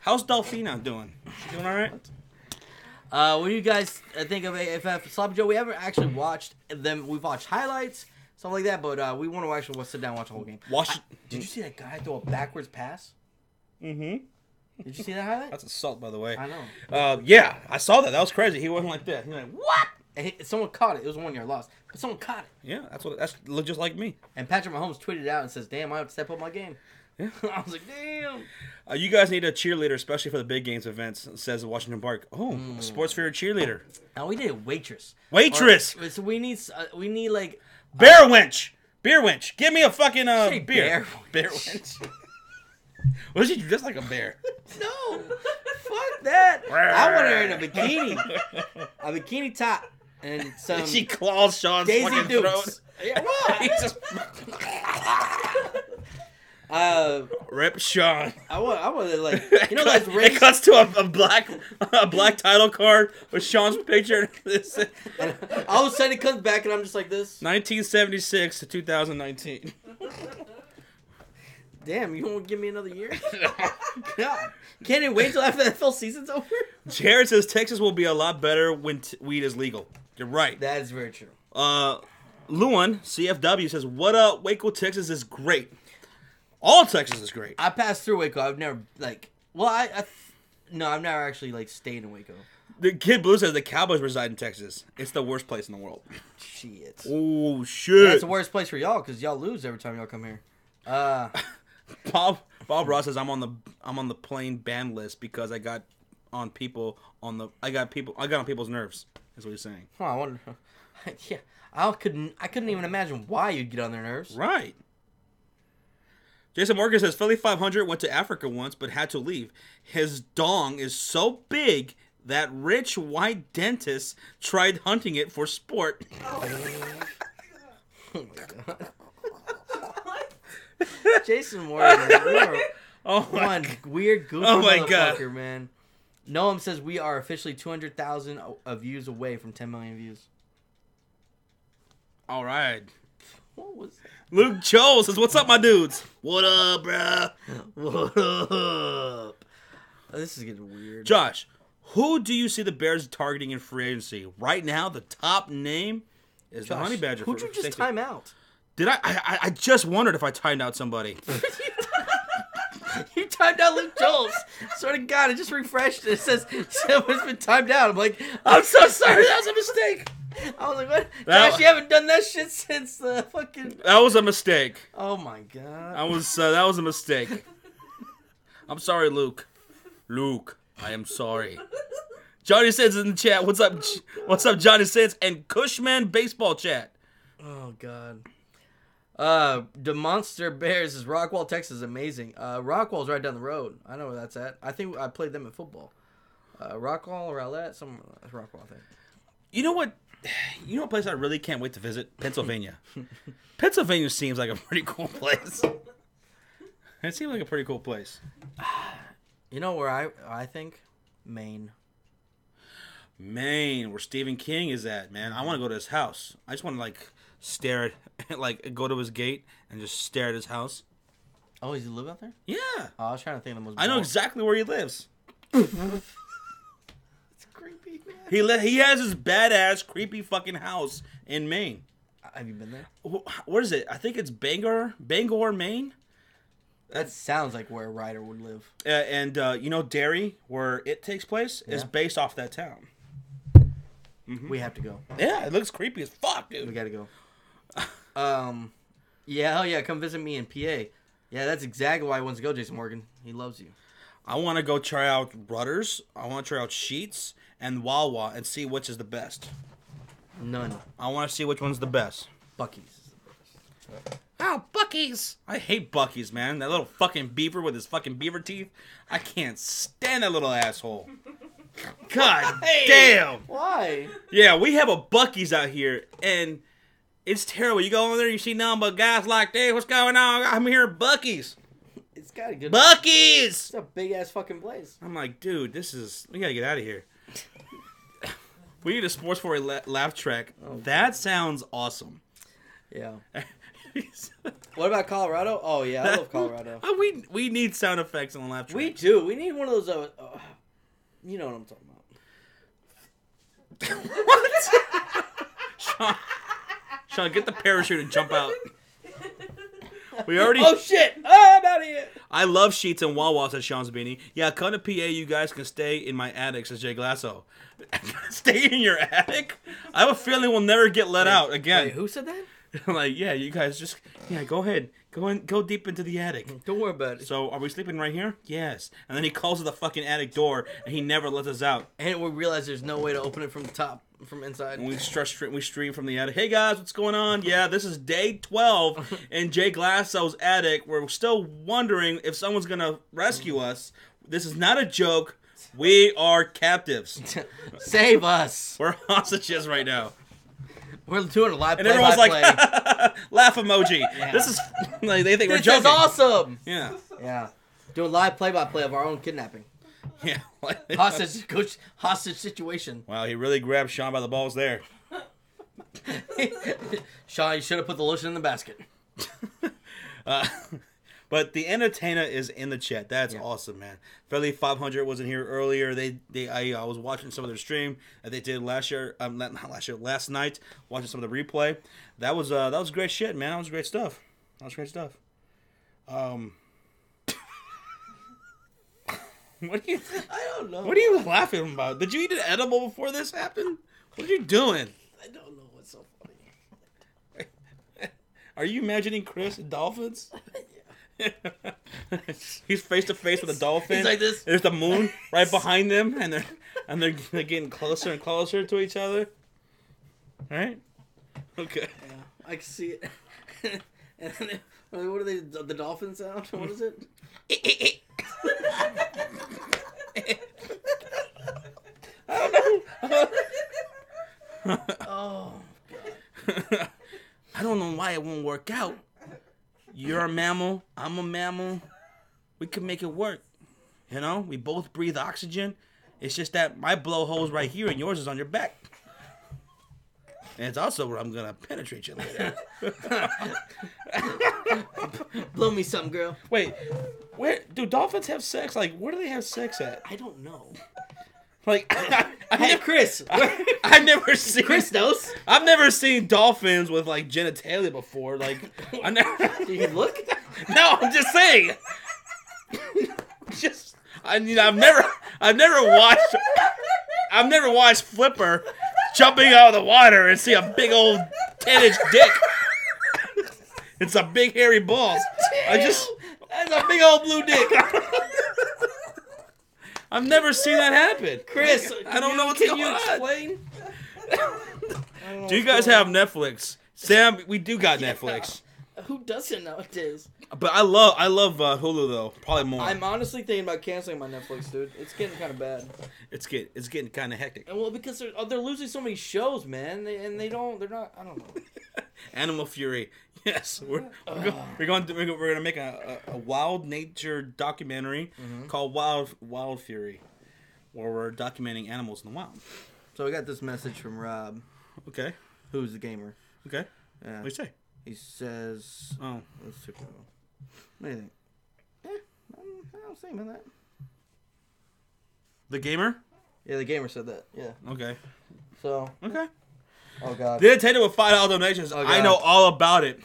How's Delphina doing? She doing all right? What do you guys think of AFF Sloppy Joe? We haven't actually watched them. We've watched highlights, stuff like that, but we want to actually sit down and watch the whole game. Did you see that guy throw a backwards pass? Mm-hmm. Did you see that highlight? That's assault, by the way. I know. Yeah, I saw that. That was crazy. He wasn't like that. He was like, what? And someone caught it. It was a 1-yard loss, but someone caught it. Yeah, that's looked just like me. And Patrick Mahomes tweeted out and says, "Damn, I have to step up my game." Yeah. I was like, "Damn." You guys need a cheerleader, especially for the big games events, says Washington Park. Oh, a sports fair cheerleader. Now we need a waitress. Waitress! So we need like... Bear wench! Beer wench! Give me a fucking beer. Bear wench. What is she dressed like a bear? No! Fuck that! I want her in a bikini. A bikini top. And some... She claws Sean's Daisy fucking Dukes. throat. Yeah, what? Rip Sean. I want to like those rings. It cuts to a black title card with Sean's picture. And all of a sudden it comes back and I'm just like this. 1976 to 2019. Damn, you won't give me another year? God. Can't it wait till after the NFL season's over? Jared says Texas will be a lot better when weed is legal. You're right. That is very true. Luan, CFW, says, what up? Waco, Texas is great. All Texas is great. I passed through Waco. I've never no, I've never actually stayed in Waco. The Kid Blue says the Cowboys reside in Texas. It's the worst place in the world. Shit. Oh shit. That's the worst place for y'all because y'all lose every time y'all come here. Bob Ross says I'm on the plane ban list because I got on people's nerves. That's what he's saying. Huh, I wonder. Yeah, I couldn't even imagine why you'd get on their nerves. Right. Jason Morgan says Philly 500 went to Africa once but had to leave. His dong is so big that rich white dentist tried hunting it for sport. Oh my god. Jason Morgan, one weird goofy motherfucker, man. Noam says we are officially 200,000 views away from 10 million views. All right. What was that? Luke Joel says, "What's up, my dudes? What up, bruh? What up?" Oh, this is getting weird. Josh, who do you see the Bears targeting in free agency? Right now, the top name is the Honey Badger. Who'd you just time out? Did I just wondered if I timed out somebody. You timed out Luke Jones. Swear to God, I just refreshed it. It says someone's been timed out. I'm like, I'm so sorry. That was a mistake. I was like, what? Josh, you haven't done that shit since the fucking... That was a mistake. Oh, my God. That was a mistake. I'm sorry, Luke. Luke, I am sorry. Johnny Sins in the chat. What's up? What's up, Johnny Sins and Cushman Baseball Chat? Oh, God. The Monster Bears is Rockwall, Texas. Amazing. Rockwall's right down the road. I know where that's at. I think I played them in football. Rockwall or Rowlett? Rockwall, I think. You know what? You know what place I really can't wait to visit? Pennsylvania. Pennsylvania seems like a pretty cool place. It seems like a pretty cool place. You know where I think? Maine. Maine, where Stephen King is at, man. I want to go to his house. I just want to stare at, go to his gate and just stare at his house. Oh, does he live out there? Yeah. Oh, I was trying to think of the most. I know exactly where he lives. It's creepy, man. He has his badass, creepy fucking house in Maine. Have you been there? What is it? I think it's Bangor, Maine. That sounds like where a writer would live. And Derry, where it takes place, is based off that town. Mm-hmm. We have to go. Yeah, it looks creepy as fuck, dude. We gotta go. Yeah, hell yeah, come visit me in PA. Yeah, that's exactly why he wants to go, Jason Morgan. He loves you. I want to go try out Rudders. I want to try out Sheets and Wawa and see which is the best. None. I want to see which one's the best. Buc-ee's. Oh, Buc-ee's. I hate Buc-ee's, man. That little fucking beaver with his fucking beaver teeth. I can't stand that little asshole. God damn. Why? Yeah, we have a Buc-ee's out here, and it's terrible. You go in there, you see nothing but guys like, hey, what's going on? I'm here at Buc-ee's. It's got a good... Buc-ee's! It's a big-ass fucking place. I'm like, dude, we gotta get out of here. We need a Sports 4 laugh track. Oh, that sounds awesome. Yeah. What about Colorado? Oh, yeah, I love Colorado. We need sound effects on the laugh track. We do. We need one of those... you know what I'm talking about. What? Sean, get the parachute and jump out. We already... Oh, shit! Oh, I'm out of here! I love Sheets and Wawa, said Sean Zabini. Yeah, come to PA, you guys can stay in my attic, says Jay Glasso. Stay in your attic? I have a feeling we'll never get let out again. Wait, who said that? I'm like, yeah, you guys just... Yeah, go ahead. Go deep into the attic. Don't worry about it. So, are we sleeping right here? Yes. And then he calls at the fucking attic door, and he never lets us out. And we realize there's no way to open it from the top, from inside. And we stream from the attic. Hey, guys, what's going on? Yeah, this is day 12 in Jay Glasso's attic. We're still wondering if someone's going to rescue us. This is not a joke. We are captives. Save us. We're hostages right now. We're doing a live and play. And everyone's like, laugh emoji. Yeah. This is, they think we're joking. This is awesome. Yeah. Yeah. Doing live play-by-play of our own kidnapping. Yeah. Hostage situation. Wow, he really grabbed Sean by the balls there. Sean, you should have put the lotion in the basket. But the entertainer is in the chat. That's awesome, man. Philly 500 wasn't here earlier. I was watching some of their stream that they did last night. Watching some of the replay. That was great shit, man. That was great stuff. What do you? I don't know. What are you laughing about? Did you eat an edible before this happened? What are you doing? I don't know what's so funny. Are you imagining Chris and dolphins? He's face to face with a dolphin. He's like this. There's the moon right behind them, and they're getting closer and closer to each other. Right? Okay. Yeah, I can see it. And then, what are they? The dolphin sound? What is it? Oh God. I don't know why it won't work out. You're a mammal. I'm a mammal. We can make it work. You know, we both breathe oxygen. It's just that my blowhole's right here and yours is on your back. And it's also where I'm gonna penetrate you later. Blow me something, girl. Wait, where do dolphins have sex? Like, where do they have sex at? I don't know. Like, Hey, Chris. I've never seen. Chris knows. I've never seen dolphins with like genitalia before. Like, I never. You can look. No, I'm just saying. I've never watched Flipper jumping out of the water and see a big old 10-inch dick. It's a big hairy balls. That's a big old blue dick. I've never seen that happen. Chris, I don't know what's going on. Explain? Do you guys have Netflix? Sam, we do got Netflix. Who doesn't nowadays? But I love Hulu though. Probably more. I'm honestly thinking about canceling my Netflix, dude. It's getting kind of bad. It's getting kind of hectic. And well, because they're losing so many shows, man. They're not. I don't know. Animal Fury. Yes, we're gonna make a wild nature documentary called Wild Fury, where we're documenting animals in the wild. So we got this message from Rob. Okay. Who's the gamer? Okay. Yeah. What do you say? He says, Oh. Let's check it out. What do you think? I don't say about that. The gamer? Yeah, the gamer said that. Yeah. Okay. So. Okay. Oh, God. The entertainment with $5 donations. Oh, I know all about it.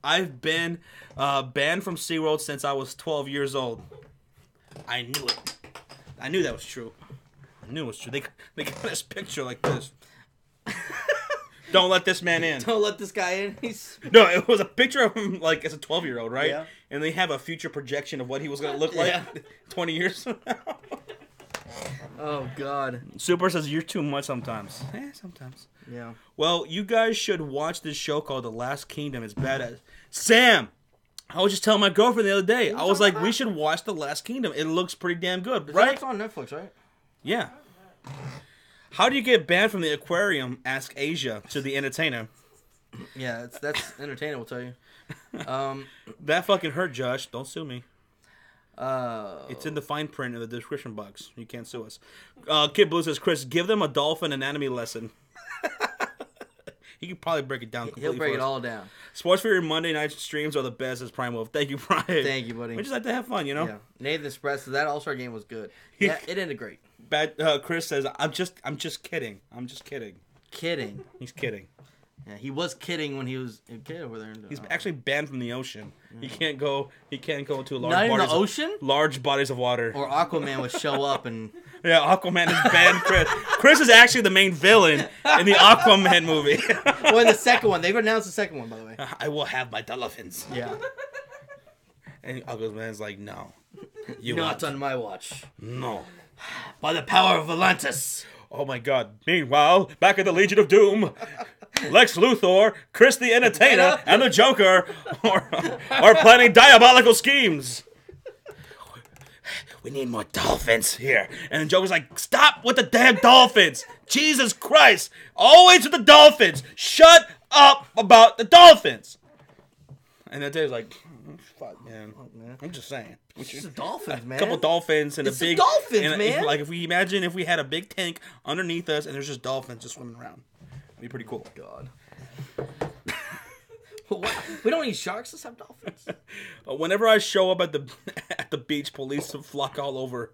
I've been banned from SeaWorld since I was 12 years old. I knew it. I knew that was true. I knew it was true. They got this picture like this. Don't let this man in. Don't let this guy in. No, it was a picture of him like as a 12-year-old, right? Yeah. And they have a future projection of what he was going to look like 20 years from now. Oh, God. Super says, you're too much sometimes. Sometimes. Yeah. Well, you guys should watch this show called The Last Kingdom. It's badass. Sam! I was just telling my girlfriend the other day. I was like, we should watch The Last Kingdom. It looks pretty damn good, right? It's on Netflix, right? Yeah. How do you get banned from the aquarium? Ask Asia to the entertainer. Yeah, that's entertaining, we'll tell you. That fucking hurt, Josh. Don't sue me. Uh, It's in the fine print in the description box. You can't sue us. Kid Blue says, Chris, give them a dolphin anatomy lesson. He could probably break it down completely. He'll break for it us. all down. Sports Fury Monday night streams are the best as Prime Wolf. Thank you, Brian. Thank you, buddy. We just like to have fun, you know? Yeah. Nathan expressed that All-Star game was good. Yeah, it ended great. Chris says, I'm just kidding. I'm just kidding. Kidding. He's kidding. Yeah, he was kidding when he was a kid over there. He's actually banned from the ocean. He can't go to large Not in the bodies ocean? large bodies of water. Or Aquaman would show up and... Yeah, Aquaman is banned. Chris is actually the main villain in the Aquaman movie. Well, in the second one. They've announced the second one, by the way. I will have my dolphins. Yeah. And Aquaman's like, no. Not on my watch. No. By the power of Atlantis. Oh my god. Meanwhile, back at the Legion of Doom, Lex Luthor, Chris the Entertainer, and the Joker are planning diabolical schemes. We need more dolphins here. And the Joker's like, stop with the damn dolphins. Jesus Christ. Always with the dolphins. Shut up about the dolphins. And the Dave's like, fuck, man. I'm just saying. It's just dolphins, man. A couple dolphins and it's a big... dolphins, man. Like, if we had a big tank underneath us and there's just dolphins just swimming around. It'd be pretty cool. God. What? We don't need sharks. Let's have dolphins. Whenever I show up at the beach, police flock all over.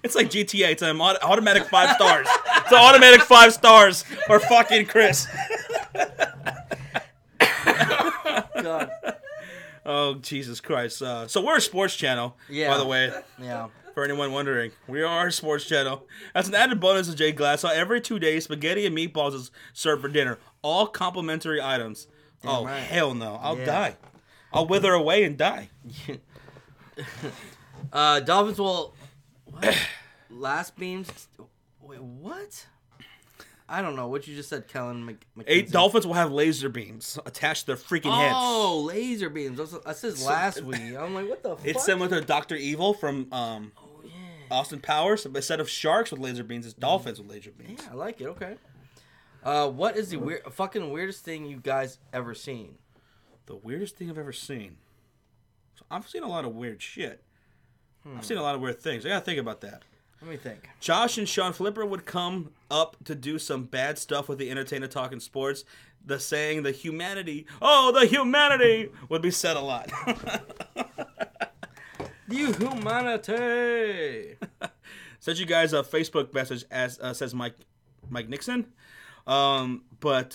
It's like GTA. It's an automatic 5 stars. It's an automatic 5 stars for fucking Chris. God. Oh, Jesus Christ. So we're a sports channel, by the way. Yeah. For anyone wondering, we are a sports channel. That's an added bonus of Jay Glass. So every 2 days, spaghetti and meatballs is served for dinner. All complimentary items. Damn right. Hell no. I'll die. I'll wither away and die. Dolphins will... What? Last beams... Wait, what? I don't know. What you just said, Kellen McKenzie. Dolphins will have laser beams attached to their freaking heads. Oh, laser beams. That says last week. I'm like, what the fuck? It's similar to Dr. Evil from Austin Powers. Instead of sharks with laser beams, it's dolphins with laser beams. Yeah, I like it. Okay. What is the fucking weirdest thing you guys ever seen? The weirdest thing I've ever seen? So I've seen a lot of weird shit. I've seen a lot of weird things. I gotta think about that. Let me think. Josh and Sean Flipper would come up to do some bad stuff with the entertainer talking sports. The saying, the humanity would be said a lot. The humanity. Sent you guys a Facebook message as says Mike Nixon. But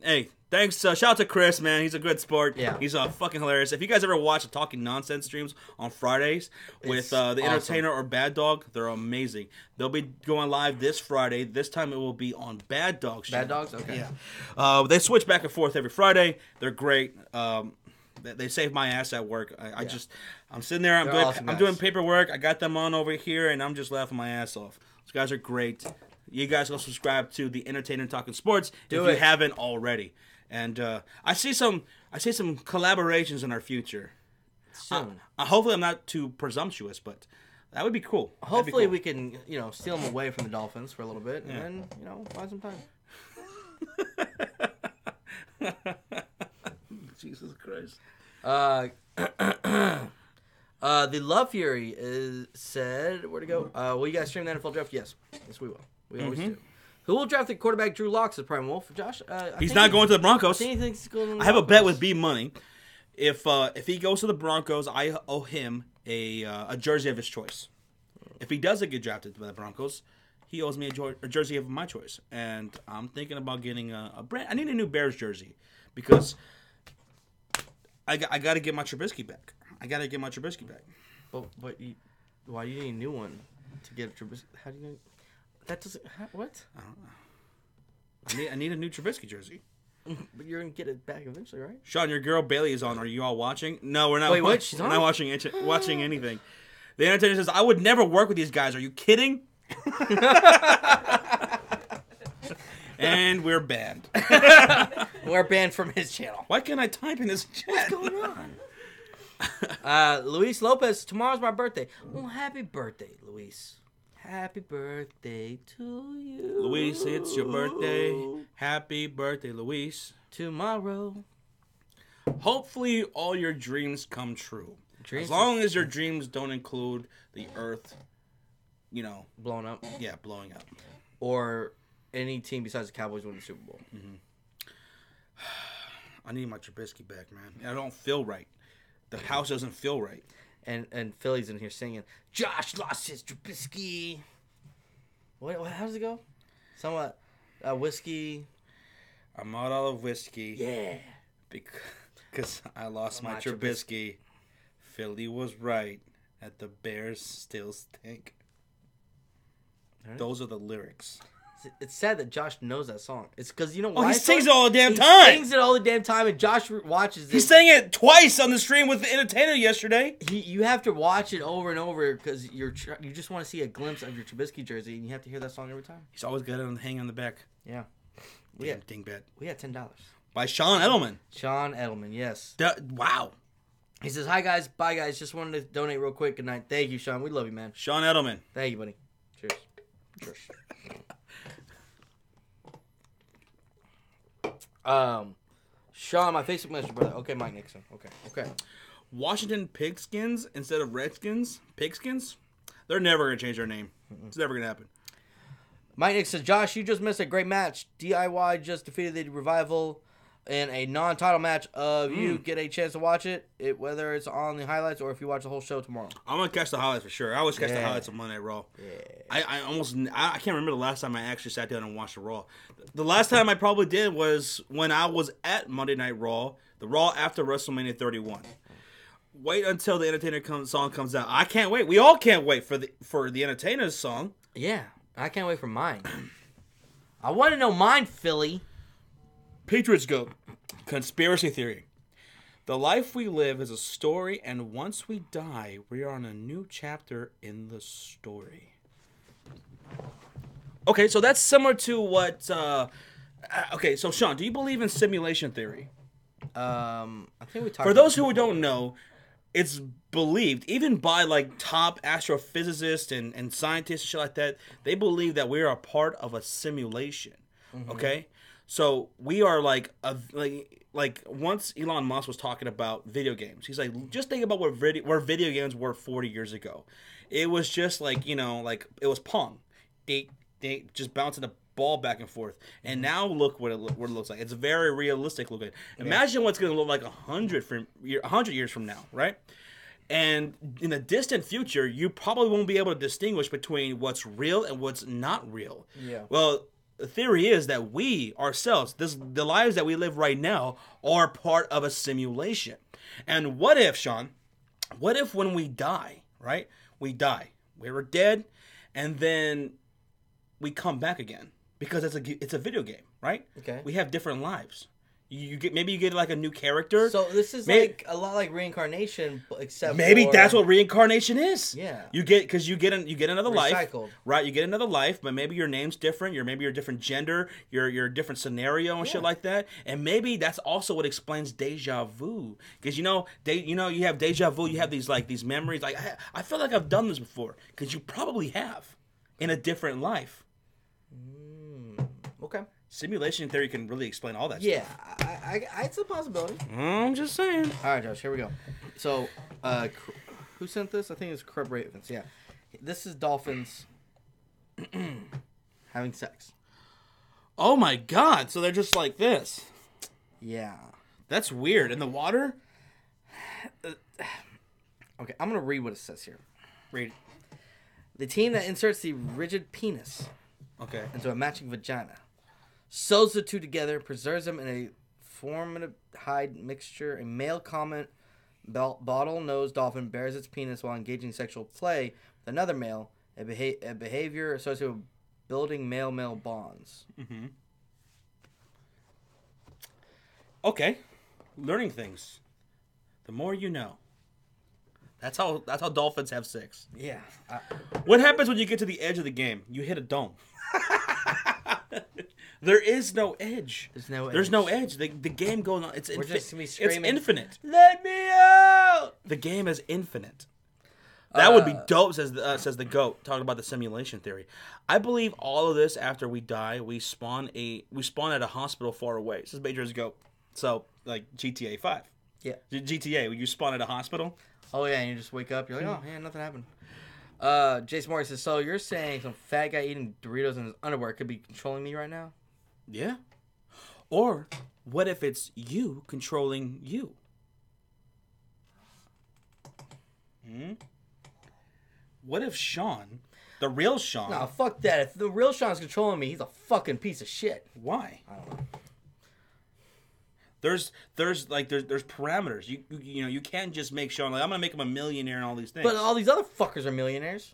hey, thanks. Shout out to Chris, man. He's a good sport. Yeah. He's fucking hilarious. If you guys ever watch the Talking Nonsense streams on Fridays with the Entertainer or Bad Dog, they're amazing. They'll be going live this Friday. This time it will be on Bad Dog's channel. Bad Dogs? Okay. Yeah. They switch back and forth every Friday. They're great. They save my ass at work. I'm sitting there. I'm doing paperwork. I got them on over here, and I'm just laughing my ass off. Those guys are great. You guys go subscribe to the Entertainer Talking Sports if you haven't already. And I see some collaborations in our future. Soon. Hopefully, I'm not too presumptuous, but that would be cool. Hopefully, we can steal them away from the Dolphins for a little bit, and then find some time. Jesus Christ. The Love Fury said, where to go? Will you guys stream the NFL draft? Yes, we will. We always do. Who will draft the quarterback Drew Lock, says Prime Wolf? Josh? He's not going to the Broncos. I have a bet with B Money. If he goes to the Broncos, I owe him a jersey of his choice. If he doesn't get drafted by the Broncos, he owes me a jersey of my choice. And I'm thinking about getting a brand. I need a new Bears jersey because I got to get my Trubisky back. But why do you need a new one to get a Trubisky? How do you know? That doesn't... What? I don't know. I need a new Trubisky jersey. But you're going to get it back eventually, right? Sean, your girl Bailey is on. Are you all watching? No, we're not. Wait, what? She's on? We're not watching anything. The entertainer says, I would never work with these guys. Are you kidding? And we're banned. We're banned from his channel. Why can't I type in his chat? What's going on? Luis Lopez, tomorrow's my birthday. Well, happy birthday, Luis. Happy birthday to you. Luis, it's your birthday. Happy birthday, Luis. Tomorrow. Hopefully all your dreams come true. As long as your dreams don't include the earth, blowing up. Yeah, blowing up. Or any team besides the Cowboys winning the Super Bowl. Mm-hmm. I need my Trubisky back, man. I don't feel right. The house doesn't feel right. And Philly's in here singing, Josh lost his Trubisky. What? How does it go? Somewhat whiskey. I'm out of whiskey. Yeah. Because I lost my Trubisky. Philly was right. That the Bears still stink. Right. Those are the lyrics. It's sad that Josh knows that song. It's because why? Oh, he sings it all the damn time. He sings it all the damn time, and Josh watches it. He sang it twice on the stream with the entertainer yesterday. You have to watch it over and over because you just want to see a glimpse of your Trubisky jersey, and you have to hear that song every time. He's always got it hanging on the back. Yeah. Damn dingbat. We had $10. By Sean Edelman. Sean Edelman, yes. Wow. He says, hi, guys. Bye, guys. Just wanted to donate real quick. Good night. Thank you, Sean. We love you, man. Sean Edelman. Thank you, buddy. Cheers. Cheers. Sean, my Facebook message, brother. Okay, Mike Nixon. Okay. Washington Pigskins instead of Redskins. Pigskins? They're never going to change their name. It's never going to happen. Mike Nixon says, Josh, you just missed a great match. DIY just defeated the Revival in a non-title match of you get a chance to watch it, whether it's on the highlights or if you watch the whole show tomorrow. I'm gonna catch the highlights for sure. I always catch the highlights of Monday Night Raw. Yeah. I can't remember the last time I actually sat down and watched the Raw. The last time I probably did was when I was at Monday Night Raw, the Raw after WrestleMania 31. Wait until the Entertainer song comes out. I can't wait. We all can't wait for the Entertainer's song. Yeah, I can't wait for mine. I want to know mine, Philly. Patriots GOAT. Conspiracy theory. The life we live is a story, and once we die, we are on a new chapter in the story. Okay, so that's similar to what... okay, so Sean, do you believe in simulation theory? I think we talked. For those who don't know, it's believed, even by like top astrophysicists and scientists and shit like that, they believe that we are a part of a simulation. Mm-hmm. Okay? So we are like once Elon Musk was talking about video games, he's like, just think about where video games were 40 years ago. It was just like, like it was Pong. They just bouncing the ball back and forth. And now look what it looks like. It's very realistic looking. Imagine what's going to look like 100 years from now, right? And in the distant future, you probably won't be able to distinguish between what's real and what's not real. Yeah. Well, the theory is that we ourselves, the lives that we live right now, are part of a simulation. And what if, Sean? What if when we die, right? We die. We were dead, and then we come back again because it's a video game, right? Okay. We have different lives. You get like a new character. So this is like a lot like reincarnation, except that's what reincarnation is. Yeah. You get another life. Recycled. Right. You get another life, but maybe your name's different. Maybe you're a different gender. You're a different scenario and shit like that. And maybe that's also what explains deja vu. Because you have deja vu. You have these memories. Like I feel like I've done this before. Because you probably have in a different life. Okay. Simulation theory can really explain all that stuff. Yeah, it's a possibility. I'm just saying. All right, Josh, here we go. So, who sent this? I think it's Crab Ravens. Yeah. This is dolphins having sex. Oh my god, so they're just like this. Yeah. That's weird. In the water? Okay, I'm going to read what it says here. Read. The team that inserts the rigid penis into a matching vagina sews the two together, preserves them in a formaldehyde mixture. A male common bottle-nosed dolphin bears its penis while engaging sexual play with another male, a behavior associated with building male-male bonds. Mm-hmm. Okay. Learning things. The more you know. That's how dolphins have sex. Yeah. What happens when you get to the edge of the game? You hit a dome. There is no edge. There's no edge. The game goes on. It's It's infinite. Let me out! The game is infinite. That would be dope, says the GOAT, talking about the simulation theory. I believe all of this after we die, we spawn at a hospital far away. This is Major's GOAT. So, like GTA 5. Yeah. GTA, when you spawn at a hospital. Oh, yeah, and you just wake up, you're like, oh, yeah, nothing happened. Jason Morris says, so you're saying some fat guy eating Doritos in his underwear could be controlling me right now? Yeah. Or what if it's you controlling you? What if Sean, the real Sean... No, fuck that. If the real Sean's controlling me, he's a fucking piece of shit. Why? I don't know. There's parameters. You can't just make Sean like I'm gonna make him a millionaire and all these things. But all these other fuckers are millionaires.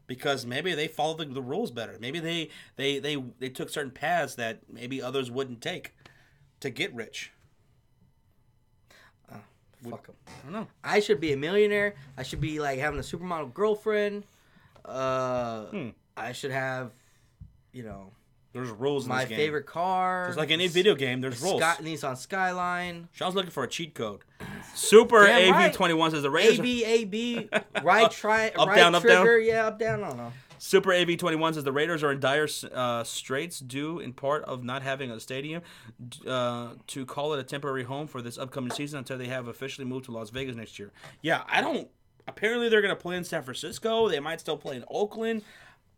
Because maybe they follow the rules better. Maybe they took certain paths that maybe others wouldn't take to get rich. Fuck them. I don't know. I should be a millionaire. I should be like having a supermodel girlfriend. I should have, There's rules in my this game. favorite car. Just like any video game, there's rules. Nissan Skyline. Sean's looking for a cheat code. Super AV21 says the Raiders. AB, right up, right down, up, trigger, down. Yeah, up, down, I don't know. Super AV21 says the Raiders are in dire straits due in part of not having a stadium to call it a temporary home for this upcoming season until they have officially moved to Las Vegas next year. Yeah, apparently they're going to play in San Francisco. They might still play in Oakland.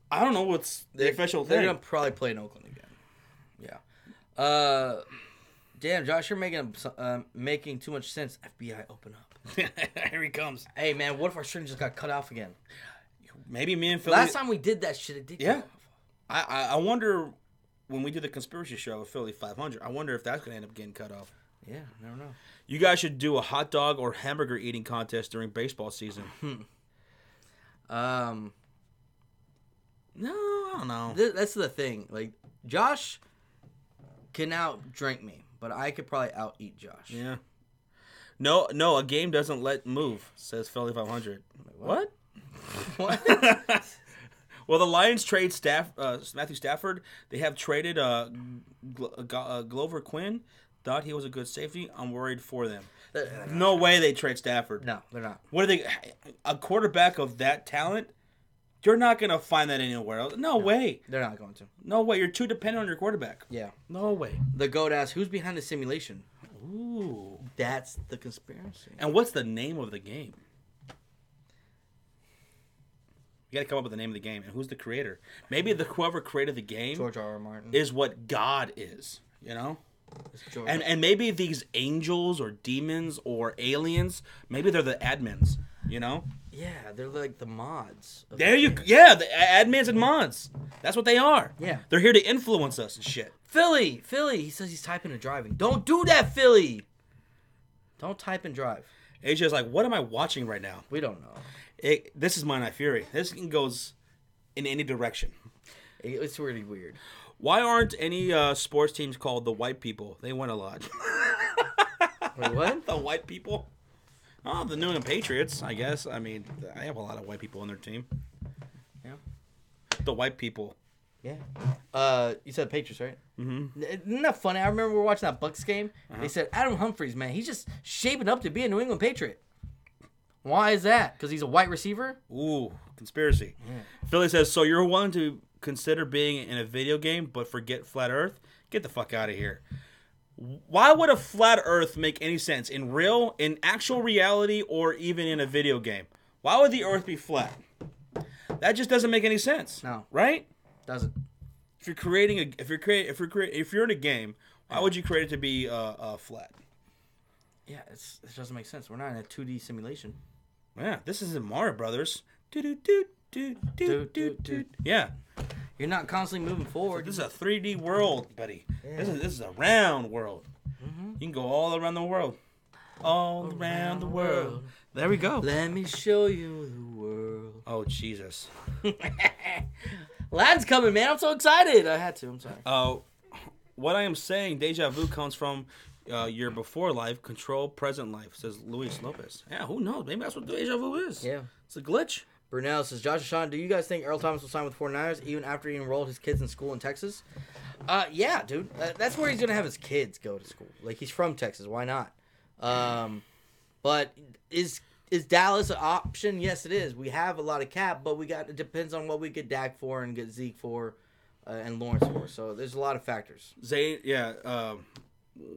I don't know what's the official thing. They're going to probably play in Oakland again. Yeah. Damn, Josh, you're making too much sense. FBI, open up. Here he comes. Hey, man, what if our string just got cut off again? Maybe me and Philly. Last time we did that shit, it did cut off. I wonder when we did the conspiracy show with Philly 500, I wonder if that's going to end up getting cut off. Yeah, I don't know. You guys should do a hot dog or hamburger eating contest during baseball season. No, I don't know. That's the thing. Like, Josh can out-drink me, but I could probably out-eat Josh. Yeah. No, a game doesn't let move, says Philly 500. What? What? Well, the Lions trade Matthew Stafford. They have traded Glover Quinn. Thought he was a good safety. I'm worried for them. No way they trade Stafford. No, they're not. What are they? A quarterback of that talent? You're not going to find that anywhere else. No way. They're not going to. No way. You're too dependent on your quarterback. Yeah. No way. The GOAT asks, who's behind the simulation? Ooh. That's the conspiracy. And what's the name of the game? You got to come up with the name of the game. And who's the creator? Maybe whoever created the game George R. R. Martin is what God is, you know? And maybe these angels or demons or aliens, maybe they're the admins, you know? Yeah, they're like the mods. There you go. Yeah, the admins and mods. That's what they are. Yeah. They're here to influence us and shit. Philly. He says he's typing and driving. Don't do that, Philly. Don't type and drive. AJ's like, what am I watching right now? We don't know. This is My Night Fury. This goes in any direction. It's really weird. Why aren't any sports teams called the White People? They win a lot. Wait, what? The White People? Oh, the New England Patriots, I guess. I mean, I have a lot of white people on their team. Yeah. The White People. Yeah. You said Patriots, right? Mm-hmm. Isn't that funny? I remember we were watching that Bucks game. They said, Adam Humphries, man, he's just shaping up to be a New England Patriot. Why is that? Because he's a white receiver? Ooh, conspiracy. Yeah. Philly says, so you're willing to consider being in a video game but forget Flat Earth? Get the fuck out of here. Why would a flat Earth make any sense? In actual reality, or even in a video game? Why would the Earth be flat? That just doesn't make any sense. No. Right? Doesn't. If you're in a game, why would you create it to be flat? Yeah, it doesn't make sense. We're not in a 2D simulation. Yeah, this isn't Mario Brothers. Yeah. You're not constantly moving forward. So this is a 3D world, buddy. Yeah. This is a round world. Mm-hmm. You can go all around the world. All around the world. There we go. Let me show you the world. Oh, Jesus. Lad's coming, man. I'm so excited. I had to. I'm sorry. What I am saying, deja vu comes from your before life, control present life, says Luis Lopez. Yeah, who knows? Maybe that's what deja vu is. Yeah. It's a glitch. Brunel says, Josh and Sean, do you guys think Earl Thomas will sign with 49ers even after he enrolled his kids in school in Texas? Yeah, dude. That's where he's going to have his kids go to school. Like, he's from Texas. Why not? But is Dallas an option? Yes, it is. We have a lot of cap, but it depends on what we get Dak for and get Zeke for and Lawrence for. So there's a lot of factors. Zay, yeah.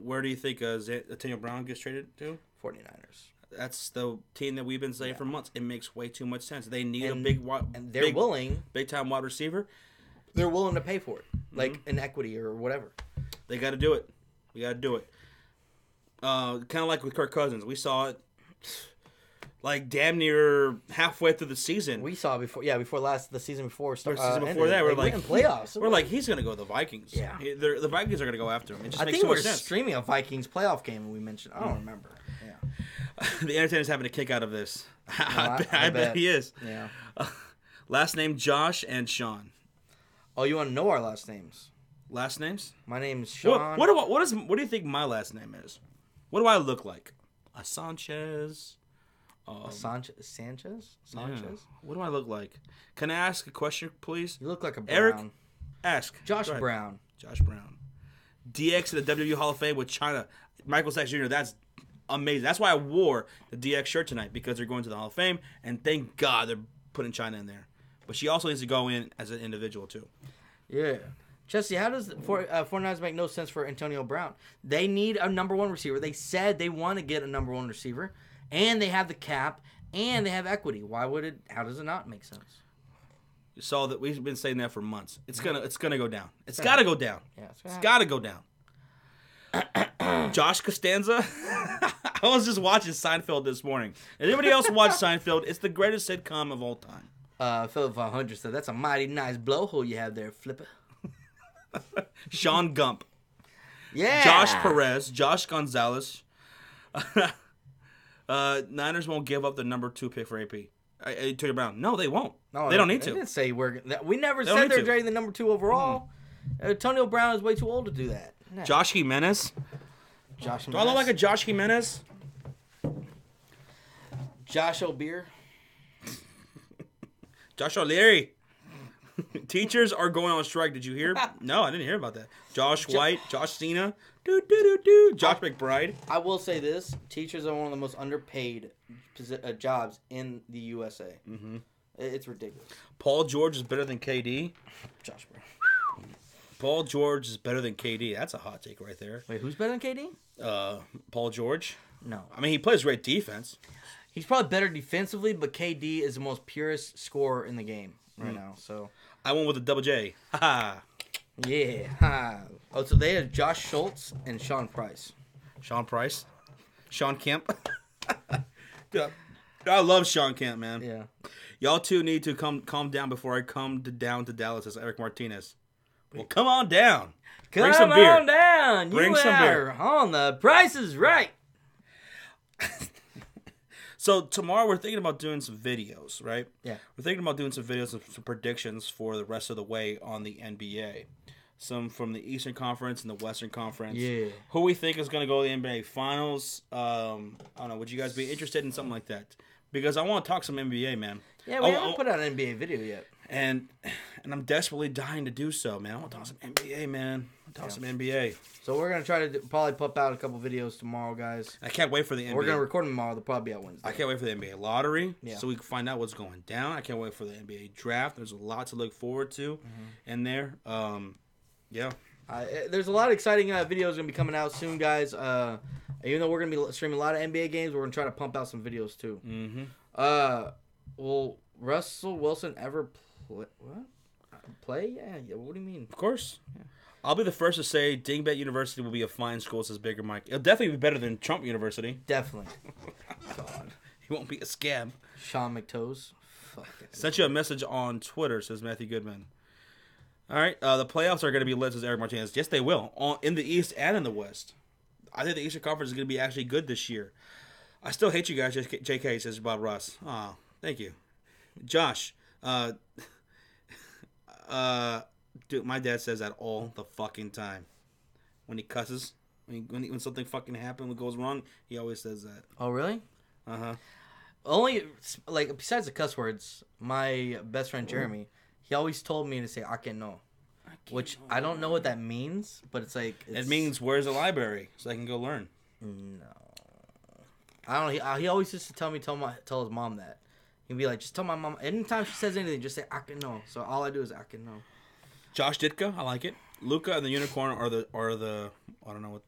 Where do you think Antonio Brown gets traded to? 49ers. That's the team that we've been saying for months. It makes way too much sense. They need and they're willing, big time wide receiver. They're willing to pay for it, like an equity or whatever. They got to do it. We got to do it. Kind of like with Kirk Cousins, we saw it like damn near halfway through the season. We saw before the season before. We're like in playoffs. We're like he's gonna go to the Vikings. Yeah, the Vikings are gonna go after him. It just I makes think so we're much sense. streaming a Vikings playoff game and we mentioned. I don't remember. The entertainer's having a kick out of this. I bet he is. Yeah. Last name Josh and Sean. Oh, you want to know our last names? Last names? My name is Sean. What do you think my last name is? What do I look like? A Sanchez. Sanchez? Yeah. What do I look like? Can I ask a question, please? You look like a Brown. Eric, ask. Josh Brown. Josh Brown. DX to the WWE Hall of Fame with China. Michael Sachs Jr. That's amazing. That's why I wore the DX shirt tonight, because they're going to the Hall of Fame, and thank God they're putting China in there. But she also needs to go in as an individual too. Yeah. Jesse, how does 49ers make no sense for Antonio Brown? They need a number one receiver. They said they want to get a number one receiver, and they have the cap, and they have equity. How does it not make sense? You saw that we've been saying that for months. It's gonna go down. It's gotta go down. Yeah, it's gotta go down. Josh Costanza. I was just watching Seinfeld this morning. Anybody else watch Seinfeld? It's the greatest sitcom of all time. Philip 500 said, "That's a mighty nice blowhole you have there, Flipper." Sean Gump. Yeah. Josh Perez. Josh Gonzalez. Niners won't give up the number 2 pick for AP. Tony Brown. No, they won't. No, they don't need to. Didn't say we never said they're trading the number 2 overall. Antonio Brown is way too old to do that. No. Josh Jimenez. Do I look like a Josh Jimenez? Josh O'Beer. Josh O'Leary. Teachers are going on strike. Did you hear? No, I didn't hear about that. Josh White. Josh Cena. Josh McBride. I will say this. Teachers are one of the most underpaid jobs in the USA. Mm-hmm. It's ridiculous. Paul George is better than KD. Josh Brown. Paul George is better than KD. That's a hot take right there. Wait, who's better than KD? Paul George. No. I mean, he plays great defense. He's probably better defensively, but KD is the most purest scorer in the game right now. So I went with a double J. Ha. Yeah. Ha. Oh, so they have Josh Schultz and Sean Price. Sean Price. Sean Kemp. Dude, I love Sean Kemp, man. Yeah. Y'all two need to calm down before I come down to Dallas, as Eric Martinez. Well, come on down. Bring some beer. Come on down. Bring some beer. On the Price is Right. So tomorrow we're thinking about doing some videos, right? Yeah. We're thinking about doing some videos and some predictions for the rest of the way on the NBA. Some from the Eastern Conference and the Western Conference. Yeah. Who we think is going to go to the NBA Finals. I don't know. Would you guys be interested in something like that? Because I want to talk some NBA, man. Yeah, we haven't put out an NBA video yet. And I'm desperately dying to do so, man. I want to talk some NBA, man. I want to talk some NBA. So we're going to try to probably pump out a couple videos tomorrow, guys. I can't wait for the NBA. We're going to record them tomorrow. They'll probably be out Wednesday. I can't wait for the NBA lottery so we can find out what's going down. I can't wait for the NBA draft. There's a lot to look forward to in there. Yeah. There's a lot of exciting videos going to be coming out soon, guys. Even though we're going to be streaming a lot of NBA games, we're going to try to pump out some videos, too. Mm-hmm. Will Russell Wilson ever play? Yeah. What do you mean? Of course. Yeah. I'll be the first to say Dingbat University will be a fine school, says Bigger Mike. It'll definitely be better than Trump University. Definitely. God. He won't be a scam. Sean McToes. Fuck. Sent you a message on Twitter, says Matthew Goodman. All right. The playoffs are going to be lit, says Eric Martinez. Yes, they will. In the East and in the West. I think the Eastern Conference is going to be actually good this year. I still hate you guys, JK, says Bob Ross. Oh, thank you. Josh. Dude, my dad says that all the fucking time. When he cusses, when something fucking happens, what goes wrong, he always says that. Oh, really? Uh-huh. Only, like, besides the cuss words, my best friend Jeremy, he always told me to say, I can know. Which, I don't know what that means, but it's like... It means, where's the library? So I can go learn. No. I don't know. He always used to tell his mom that. He'd be like, just tell my mom. Anytime she says anything, just say, I can know. So all I do is, I can know. Josh Ditka, I like it. Luca and the Unicorn are the I don't know what.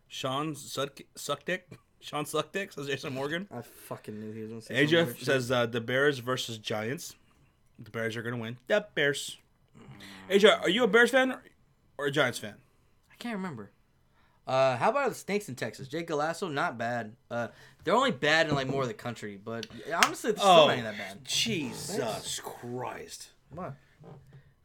Sean Suckdick, says Jason Morgan. I fucking knew he was going to say AJ says the Bears versus Giants. The Bears are going to win. The Bears. AJ, are you a Bears fan or a Giants fan? I can't remember. How about the Snakes in Texas? Jake Galasso, not bad. They're only bad in like more of the country, but honestly, it's still not that bad. Jesus Christ! What?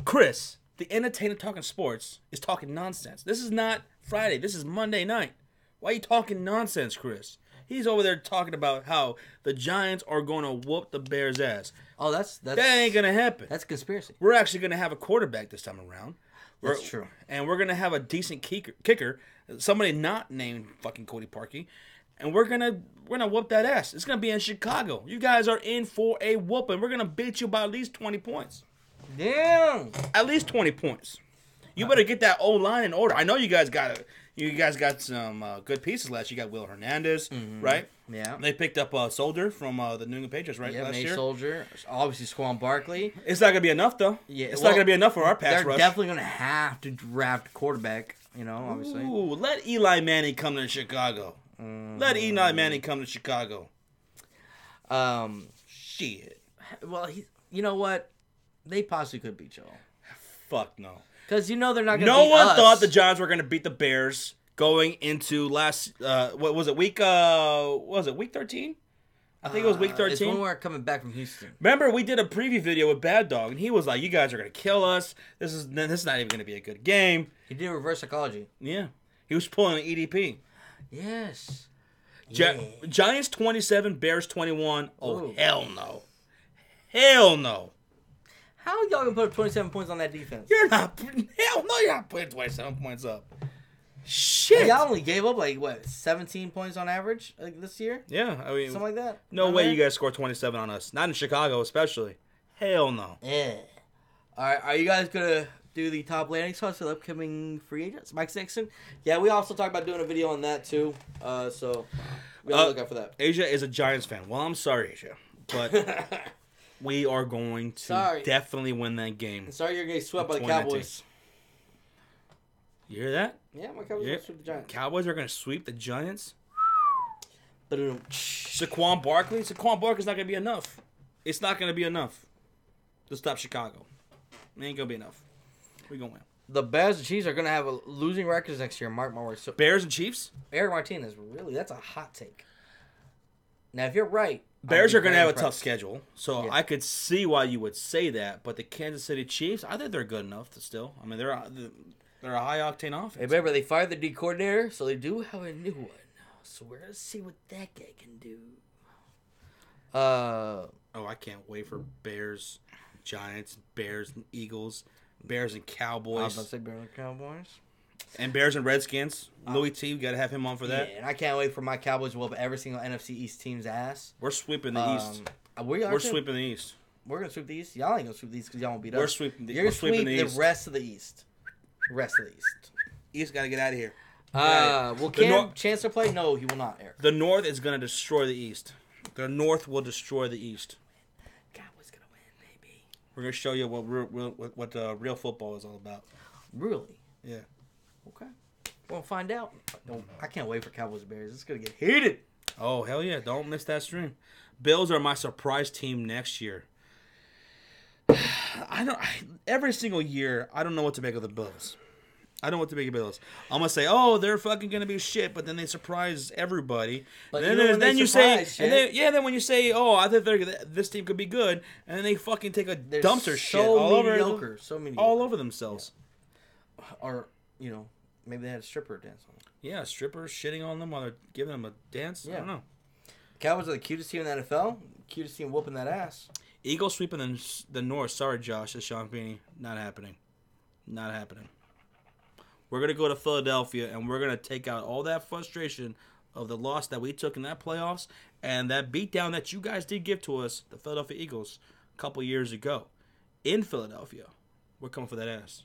Chris, the entertainer talking sports, is talking nonsense. This is not Friday. This is Monday night. Why are you talking nonsense, Chris? He's over there talking about how the Giants are going to whoop the Bears' ass. Oh, that's that ain't gonna happen. That's conspiracy. We're actually gonna have a quarterback this time around. That's true. And we're gonna have a decent kicker, somebody not named fucking Cody Parkey, and we're gonna whoop that ass. It's gonna be in Chicago. You guys are in for a whooping. We're gonna beat you by at least 20 points. Damn. At least 20 points. You better get that O-line in order. I know you guys got some good pieces last year. You got Will Hernandez, right? Yeah. They picked up a Soldier from the New England Patriots, right? Yeah, last year. Soldier. Obviously, Squan Barkley. It's not going to be enough, though. Yeah, it's not going to be enough for our pass rush. They're definitely going to have to draft a quarterback, obviously. Ooh, let Eli Manning come to Chicago. Let Eli Manning come to Chicago. Shit. Well, you know what? They possibly could beat y'all. Fuck no. Because they're not going to beat us. No one thought the Giants were going to beat the Bears. going into last what was it week 13? I think it was week 13. It's when we're coming back from Houston. Remember, we did a preview video with Bad Dog, and he was like, "You guys are gonna kill us. This is not even gonna be a good game." He did reverse psychology. Yeah, he was pulling an EDP. Yes. Giants 27, Bears 21. Oh, Ooh. hell no. Hell no. How y'all gonna put up 27 points on that defense? You're not putting 27 points up. Shit. Y'all only gave up 17 points on average this year? Yeah, I mean, something like that. No way you guys score 27 on us. Not in Chicago, especially. Hell no. Yeah. All right, are you guys gonna do the top landing spots for the upcoming free agents? Mike Sexton? Yeah, we also talked about doing a video on that too. So we gotta look out for that. Asia is a Giants fan. Well, I'm sorry, Asia, but we are going to definitely win that game. Sorry, you're getting swept by the Cowboys. You hear that? Yeah, my Cowboys are going to sweep the Giants. Cowboys are going to sweep the Giants? Boom. Saquon Barkley's not going to be enough. It's not going to be enough to stop Chicago. It ain't going to be enough. We're going to win. The Bears and Chiefs are going to have losing records next year. Mark my words. So Bears and Chiefs? Eric Martinez, that's a hot take. Now, if you're right, Bears are going to have a tough schedule, so yeah. I could see why you would say that. But the Kansas City Chiefs, I think they're good enough to still. I mean, they're a high-octane offense. Hey, remember, they fired the D coordinator, so they do have a new one. So we're going to see what that guy can do. I can't wait for Bears, Giants, Bears and Eagles, Bears and Cowboys. I was about to say Bears and Cowboys. And Bears and Redskins. Louis T, we got to have him on for that. Yeah, and I can't wait for my Cowboys to whoop every single NFC East team's ass. We're sweeping the East. We're sweeping the East. We're going to sweep the East? Y'all ain't going to sweep the East because y'all won't beat us. We're sweeping the East. You're going to sweep the rest of the East. East got to get out of here. Will Cam Chancellor play? No, he will not, Eric. The North is going to destroy the East. The North will destroy the East. Cowboys going to win, baby. We're going to show you what real football is all about. Really? Yeah. Okay. We'll find out. I can't wait for Cowboys Bears. It's going to get heated. Oh, hell yeah. Don't miss that stream. Bills are my surprise team next year. Every single year, I don't know what to make of the Bills. I'm going to say, they're fucking going to be shit, but then they surprise everybody. But then when you say, then when you say, I think this team could be good, and then they fucking take a dumpster shit all over themselves. Yeah. Or, maybe they had a stripper dance on them. Yeah, strippers shitting on them while they're giving them a dance. Yeah. I don't know. Cowboys are the cutest team in the NFL. Cutest team whooping that ass. Eagles sweeping the North. Sorry, Josh. Says Sean Feeney. Not happening. We're going to go to Philadelphia, and we're going to take out all that frustration of the loss that we took in that playoffs and that beatdown that you guys did give to us, the Philadelphia Eagles, a couple years ago. In Philadelphia. We're coming for that ass.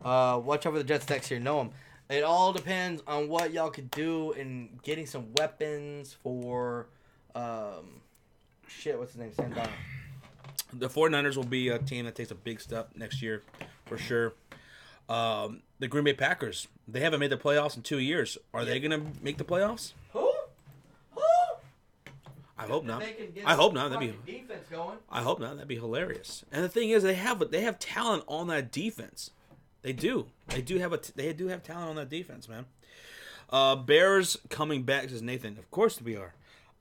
Watch out for the Jets next year. Know them. It all depends on what y'all could do in getting some weapons for, what's his name? Sam Darnold. The 49ers will be a team that takes a big step next year, for sure. The Green Bay Packers, they haven't made the playoffs in 2 years. Are they going to make the playoffs? Who? I hope not. That'd be defense going. I hope not. That'd be hilarious. And the thing is, they have talent on that defense. They do. They do have talent on that defense, man. Bears coming back, says Nathan. Of course we are.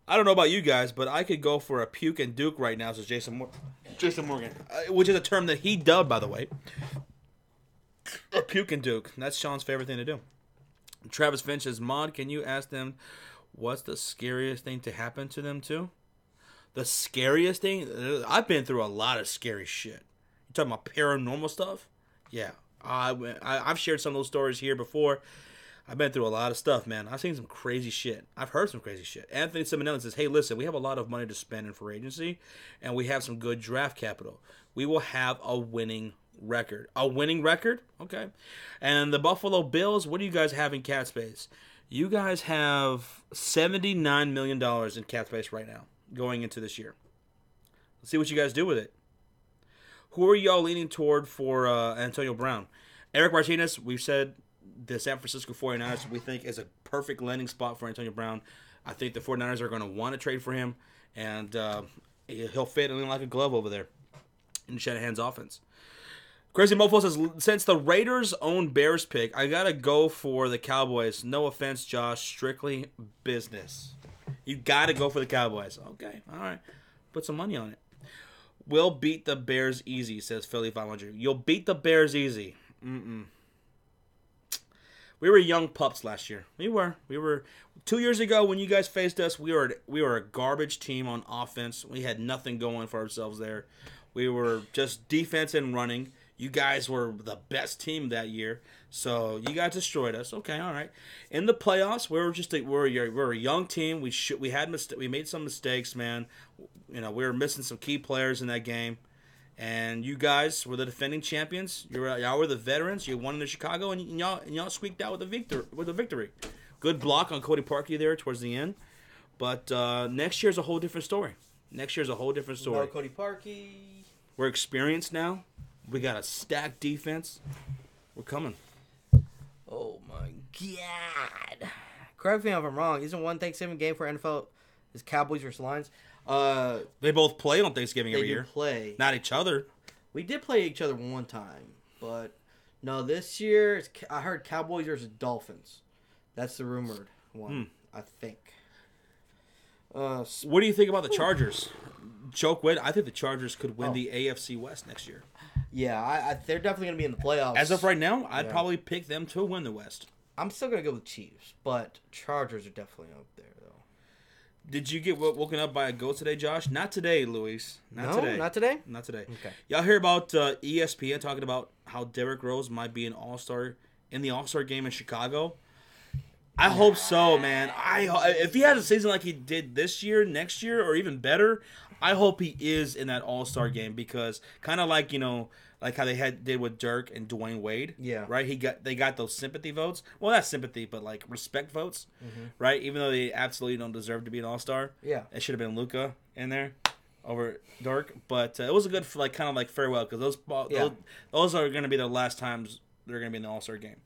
I don't know about you guys, but I could go for a puke and duke right now, says Jason Morgan, which is a term that he dubbed, by the way. A puke and duke. That's Sean's favorite thing to do. Travis Finch says, Mod, can you ask them what's the scariest thing to happen to them too? The scariest thing? I've been through a lot of scary shit. You talking about paranormal stuff? Yeah. I've shared some of those stories here before. I've been through a lot of stuff, man. I've seen some crazy shit. I've heard some crazy shit. Anthony Simonelli says, hey, listen, we have a lot of money to spend in free agency, and we have some good draft capital. We will have a winning record. A winning record? Okay. And the Buffalo Bills, what do you guys have in cap space? You guys have $79 million in cap space right now going into this year. Let's see what you guys do with it. Who are y'all leaning toward for Antonio Brown? Eric Martinez, we've said the San Francisco 49ers, we think, is a perfect landing spot for Antonio Brown. I think the 49ers are going to want to trade for him, and he'll fit in like a glove over there in Shanahan's offense. Crazy Mofo says, since the Raiders own Bears pick, I gotta go for the Cowboys. No offense, Josh. Strictly business. You gotta go for the Cowboys. Okay, all right. Put some money on it. We'll beat the Bears easy, says Philly 500. You'll beat the Bears easy. We were young pups last year. We were 2 years ago when you guys faced us. We were a garbage team on offense. We had nothing going for ourselves there. We were just defense and running. You guys were the best team that year, so you guys destroyed us. Okay, all right. In the playoffs, we were a young team. We made some mistakes, man. We were missing some key players in that game. And you guys were the defending champions. Y'all were the veterans. You won in Chicago, and y'all squeaked out with a victory. Good block on Cody Parkey there towards the end. But next year's a whole different story. No Cody Parkey. We're experienced now. We got a stacked defense. We're coming. Oh my God! Correct me if I'm wrong. Isn't one Thanksgiving game for NFL is Cowboys versus Lions? They both play on Thanksgiving every year. They play. Not each other. We did play each other one time, but no, this year I heard Cowboys versus Dolphins. That's the rumored one, I think. What do you think about the Chargers? Choke win. I think the Chargers could win the AFC West next year. Yeah, they're definitely going to be in the playoffs. As of right now, I'd probably pick them to win the West. I'm still going to go with Chiefs, but Chargers are definitely up there, though. Did you get woken up by a ghost today, Josh? Not today, Luis. Not today. Not today? Not today. Okay. Y'all hear about ESPN talking about how Derrick Rose might be an All-Star in the All-Star game in Chicago? I hope so, man. If he has a season like he did this year, next year, or even better, I hope he is in that All-Star game because kind of like, like how they did with Dirk and Dwayne Wade. Yeah. Right? They got those sympathy votes. Well, not sympathy, but like respect votes. Mm-hmm. Right? Even though they absolutely don't deserve to be an All-Star. Yeah. It should have been Luka in there over Dirk. But it was a good kind of like farewell because those are going to be the last times they're going to be in the All-Star game.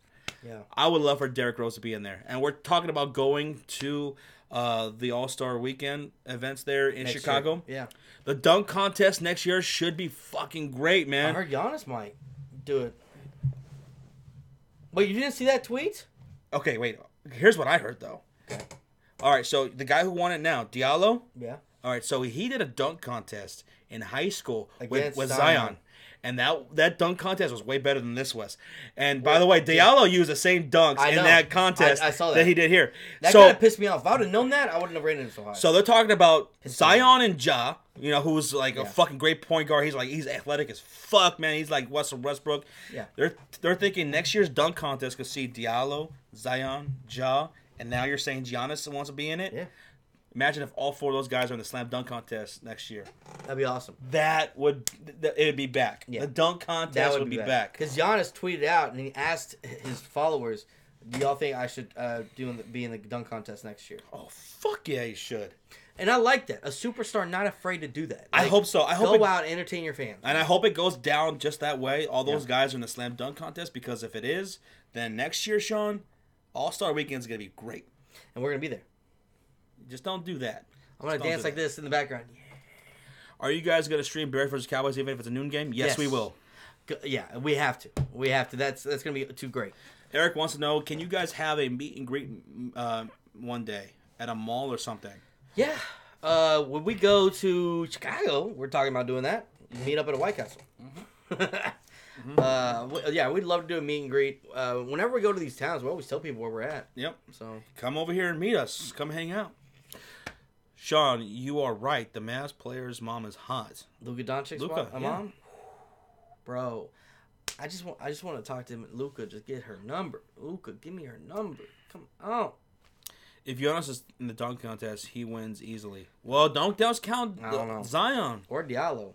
Yeah. I would love for Derrick Rose to be in there. And we're talking about going to the All-Star Weekend events there in Chicago. Year. Yeah. The dunk contest next year should be fucking great, man. I heard Giannis might do it. Wait, you didn't see that tweet? Okay, wait. Here's what I heard, though. Okay. All right, so the guy who won it now, Diallo? Yeah. All right, so he did a dunk contest in high school with Zion. Zion. And that dunk contest was way better than this was. And by the way, Diallo used the same dunks in that contest I saw that he did here. That kind of pissed me off. If I would have known that, I wouldn't have rated him so high. So they're talking about Zion and Ja, who's like a fucking great point guard. He's athletic as fuck, man. He's like Russell Westbrook. Yeah. They're thinking next year's dunk contest could see Diallo, Zion, Ja, and now you're saying Giannis wants to be in it? Yeah. Imagine if all four of those guys are in the slam dunk contest next year. That'd be awesome. It'd be back. Yeah. The dunk contest would be back. Because Giannis tweeted out and he asked his followers, "Do y'all think I should be in the dunk contest next year?" Oh fuck yeah, he should. And I like that. A superstar not afraid to do that. I hope so. I hope go out and entertain your fans. And I hope it goes down just that way. All those guys are in the slam dunk contest because if it is, then next year, Sean, All-Star Weekend's gonna be great. And we're gonna be there. Just don't do that. I'm going to dance like this in the background. Yeah. Are you guys going to stream Bears versus Cowboys even if it's a noon game? Yes, we will. Yeah, we have to. We have to. That's going to be too great. Eric wants to know, can you guys have a meet and greet one day at a mall or something? Yeah. When we go to Chicago, we're talking about doing that. Meet up at a White Castle. Mm-hmm. We'd love to do a meet and greet. Whenever we go to these towns, we always tell people where we're at. Yep. So come over here and meet us. Come hang out. Sean, you are right. The Mavs player's mom is hot. Luka Doncic's mom? Bro, I just want to talk to him. Luka, just get her number. Luka, give me her number. Come on. If Giannis is in the dunk contest, he wins easily. Well, don't count Zion. Or Diallo.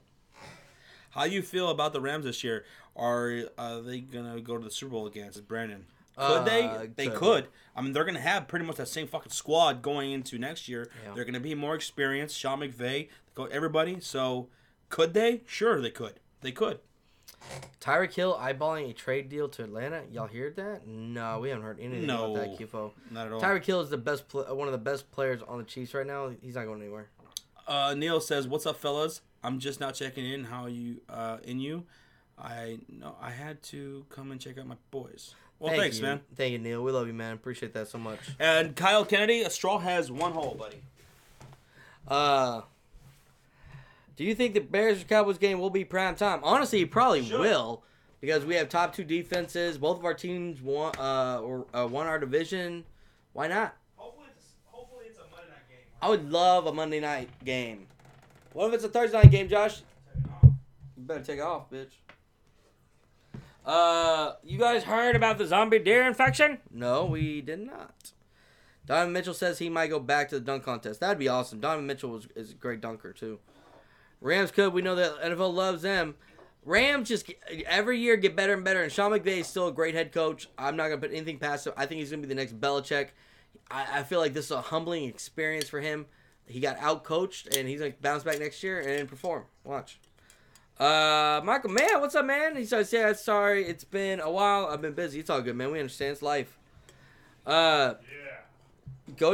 How do you feel about the Rams this year? Are they going to go to the Super Bowl again? It's Brandon. Could they? They could. I mean, they're going to have pretty much that same fucking squad going into next year. Yeah. They're going to be more experienced. Sean McVay, everybody. So, could they? Sure, they could. They could. Tyreek Hill eyeballing a trade deal to Atlanta. Y'all heard that? No, we haven't heard anything about that, QFO. Not at all. Tyreek Hill is the best, one of the best players on the Chiefs right now. He's not going anywhere. Neil says, "What's up, fellas? I'm just not checking in. How you? I know I had to come and check out my boys. Well, Thank thanks, you. man. Thank you, Neil. We love you, man. Appreciate that so much. And Kyle Kennedy, a straw has one hole, buddy. Do you think the Bears Cowboys game will be prime time? Honestly, it probably will, because we have top 2 defenses. Both of our teams won our division. Why not? Hopefully it's a Monday night game. I would love a Monday night game. What if it's a Thursday night game, Josh? You better take it off, bitch. You guys heard about the zombie deer infection? No, we did not. Donovan Mitchell says he might go back to the dunk contest. That'd be awesome. Donovan Mitchell is a great dunker, too. Rams could. We know that NFL loves them. Rams just every year get better and better, and Sean McVay is still a great head coach. I'm not going to put anything past him. I think he's going to be the next Belichick. I feel like this is a humbling experience for him. He got out-coached, and he's going to bounce back next year and perform. Watch. Michael, man, what's up, man? He says, yeah, sorry, it's been a while. I've been busy. It's all good, man. We understand. It's life. Go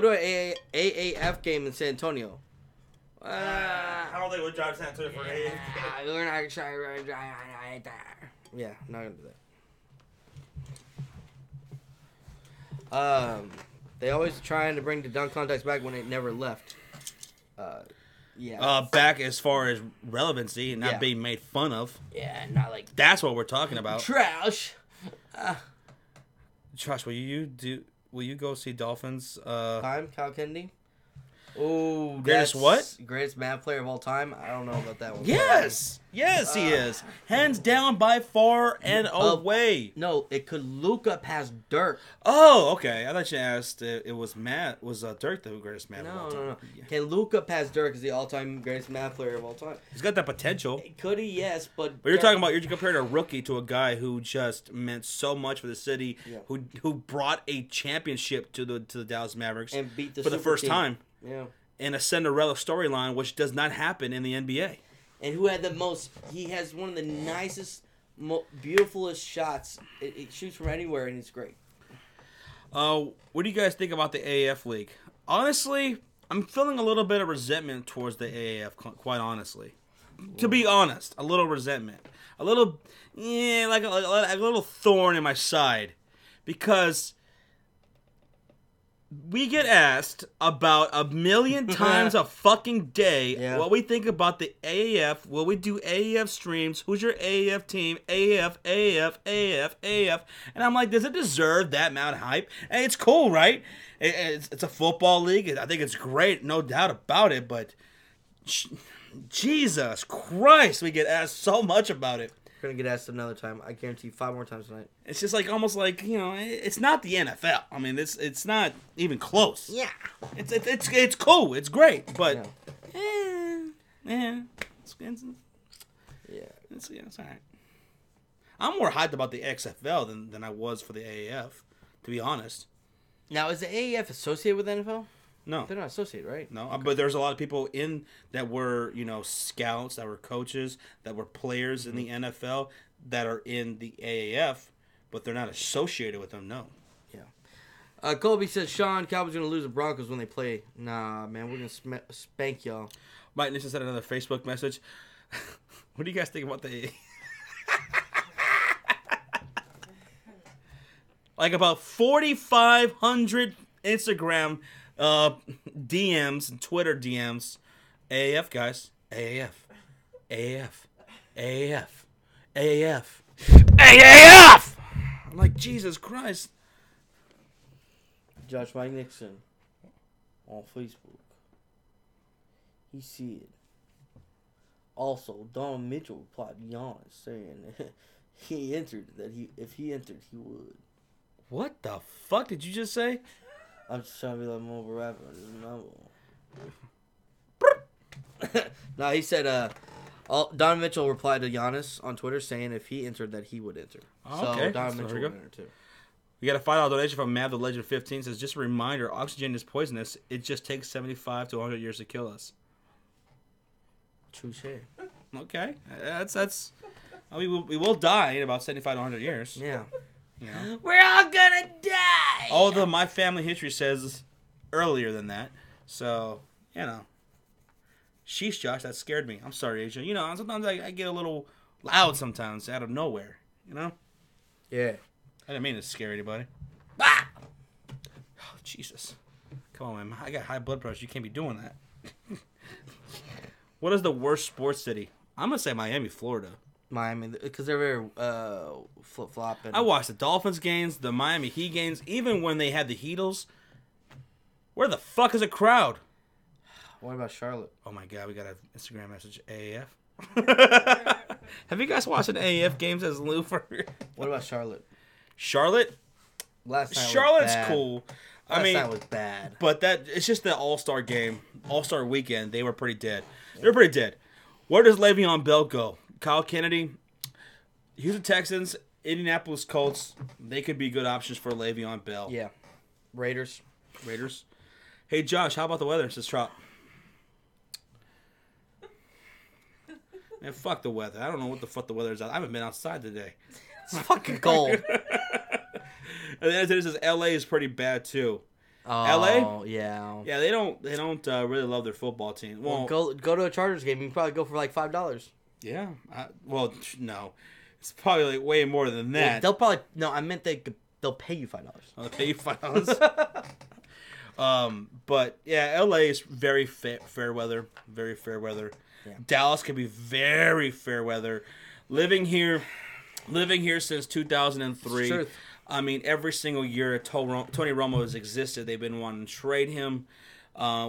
to an AAF game in San Antonio. I don't think we'll drive to San Antonio for an AAF. We're not trying. Yeah, not gonna do that. They always trying to bring the dunk contest back when it never left. Yeah. Back as far as relevancy and not being made fun of. Yeah, not like That's what we're talking about. trash. Josh, will you go see Dolphins? Kyle Kennedy. Oh, Greatest what? Greatest math player of all time. I don't know about that one. Yes, he is hands down by far and away. No, it could Luka past Dirk. Oh, okay. I thought you asked. It was Matt. Was Dirk the greatest man of all time? No. Can Luka pass Dirk as the all-time greatest math player of all time? He's got that potential. Could he? Yes, but you're talking about you're comparing a rookie to a guy who just meant so much for the city, who brought a championship to the Dallas Mavericks and beat for the first team. time. Yeah. In a Cinderella storyline, which does not happen in the NBA. And who had the most? He has one of the nicest, beautifulest shots. It shoots from anywhere, and it's great. What do you guys think about the AAF league? Honestly, I'm feeling a little bit of resentment towards the AAF. Quite honestly, to be honest, a little resentment, a little, like a little thorn in my side, because we get asked about a million times a fucking day what we think about the AAF. Will we do AAF streams? Who's your AAF team? AAF. And I'm like, does it deserve that amount of hype? And it's cool, right? It's a football league. I think it's great, no doubt about it. But Jesus Christ, we get asked so much about it. We're going to get asked another time. I guarantee 5 more times tonight. It's just like almost like, it's not the NFL. I mean, it's not even close. Yeah. It's cool. It's great. But, it's all right. I'm more hyped about the XFL than I was for the AAF, to be honest. Now, is the AAF associated with the NFL? No. They're not associated, right? No, okay. But there's a lot of people in that were, scouts, that were coaches, that were players in the NFL that are in the AAF, but they're not associated with them, no. Yeah. Colby says, Sean, Cowboys going to lose the Broncos when they play. Nah, man, we're going to spank y'all. Mike Nixon sent another Facebook message. What do you guys think about the... like about 4,500 Instagram... DMs and Twitter DMs. AAF, guys. AAF. I'm like, Jesus Christ. Josh Mike Nixon on Facebook. He said. Also, Don Mitchell replied to Giannis saying if he entered, he would. What the fuck did you just say? I'm just trying to be like mobile rapper. No, he said, Don Mitchell replied to Giannis on Twitter saying if he entered that he would enter. Oh, okay. So Don Mitchell would enter too. We got a $5 donation from Mav the Legend 15. Says, just a reminder, oxygen is poisonous. It just takes 75 to 100 years to kill us. Touche. Okay. That's. I mean, we will die in about 75 to 100 years. Yeah. We're all gonna die. Although my family history says earlier than that. So, Sheesh, Josh, that scared me. I'm sorry, Asia. Sometimes I get a little loud sometimes out of nowhere. You know? Yeah. I didn't mean to scare anybody. Ah! Oh, Jesus. Come on, man. I got high blood pressure. You can't be doing that. What is the worst sports city? I'm going to say Miami, Florida. Miami, because they're very flip-flopping. I watched the Dolphins games, the Miami Heat games, even when they had the Heatles. Where the fuck is a crowd? What about Charlotte? Oh, my God. We got an Instagram message. AAF. Have you guys watched an AAF games as Lou for? What about Charlotte? Charlotte? Charlotte's cool. Last night was bad. But it's just the All-Star game, All-Star weekend. They were pretty dead. They're pretty dead. Where does Le'Veon Bell go? Kyle Kennedy, Houston Texans, Indianapolis Colts. They could be good options for Le'Veon Bell. Yeah. Raiders. Hey, Josh, how about the weather? Says Trop. Man, fuck the weather. I don't know what the fuck the weather is. I haven't been outside today. It's fucking cold. And then it says LA is pretty bad too. Oh, LA? Yeah. Yeah, they don't really love their football team. Well, go to a Chargers game. You can probably go for like $5. Yeah. No. It's probably like way more than that. Well, they'll probably I meant they'll pay you $5. Oh, they'll pay you $5. But yeah, LA is very fair weather. Very fair weather. Yeah. Dallas can be very fair weather. Living here since 2003. Truth. I mean, every single year Tony Romo has existed, they've been wanting to trade him,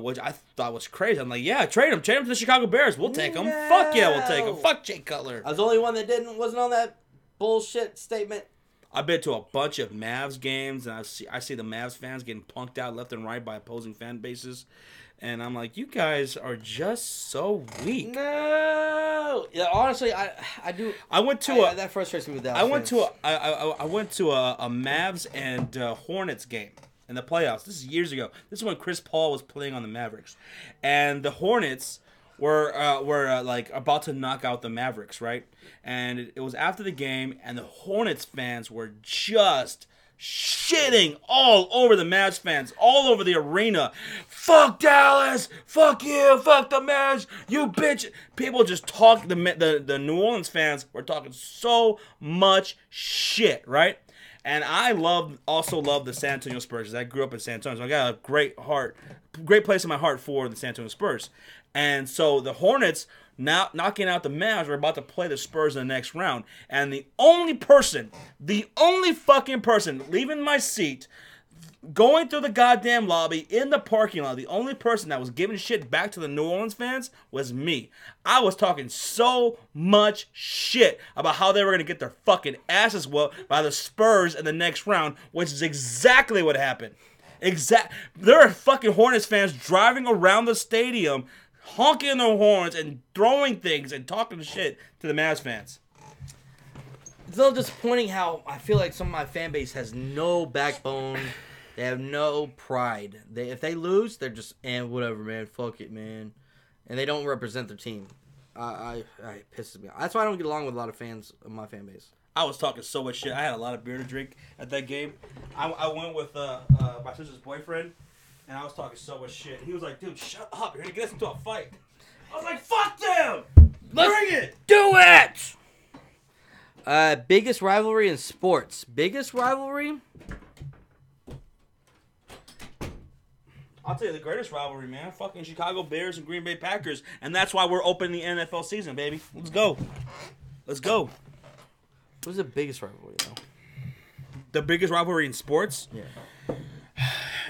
which I thought was crazy. I'm like, yeah, trade him to the Chicago Bears. We'll take him. No. Fuck yeah, we'll take him. Fuck Jay Cutler. I was the only one that wasn't on that bullshit statement. I've been to a bunch of Mavs games, and I see the Mavs fans getting punked out left and right by opposing fan bases. And I'm like, you guys are just so weak. No. Yeah, honestly, I do. That frustrates me with that. I went to a Mavs and Hornets game in the playoffs. This is years ago. This is when Chris Paul was playing on the Mavericks, and the Hornets were like about to knock out the Mavericks, right? And it was after the game, and the Hornets fans were just shitting all over the Mavs fans, all over the arena. Fuck Dallas! Fuck you! Fuck the Mavs! You bitch! People just talk. The New Orleans fans were talking so much shit, right? And I also love the San Antonio Spurs. I grew up in San Antonio, so I got a great place in my heart for the San Antonio Spurs. And so the Hornets, now knocking out the Mavs, are about to play the Spurs in the next round. And the only fucking person leaving my seat, going through the goddamn lobby in the parking lot, the only person that was giving shit back to the New Orleans fans was me. I was talking so much shit about how they were going to get their fucking asses whooped by the Spurs in the next round, which is exactly what happened. There are fucking Hornets fans driving around the stadium, honking their horns and throwing things and talking shit to the Mavs fans. It's a little disappointing how I feel like some of my fan base has no backbone. They have no pride. If they lose, they're just, whatever, man. Fuck it, man. And they don't represent their team. It pisses me off. That's why I don't get along with a lot of fans of my fan base. I was talking so much shit. I had a lot of beer to drink at that game. I went with my sister's boyfriend, and I was talking so much shit. He was like, dude, shut up. You're going to get us into a fight. I was like, fuck them. Bring it. Do it. Biggest rivalry in sports. Biggest rivalry? I'll tell you the greatest rivalry, man. Fucking Chicago Bears and Green Bay Packers. And that's why we're opening the NFL season, baby. Let's go. Let's go. What's the biggest rivalry, though? The biggest rivalry in sports? Yeah.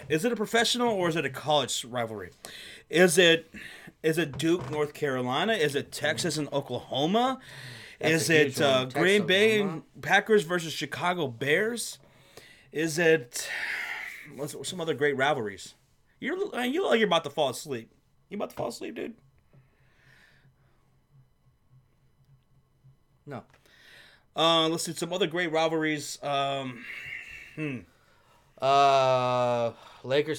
Is it a professional or is it a college rivalry? Is it Duke, North Carolina? Is it Texas and Oklahoma? Is it Green Bay and Packers versus Chicago Bears? Is it what's some other great rivalries? You look like you're about to fall asleep. You about to fall asleep, dude? No. Let's see some other great rivalries. Lakers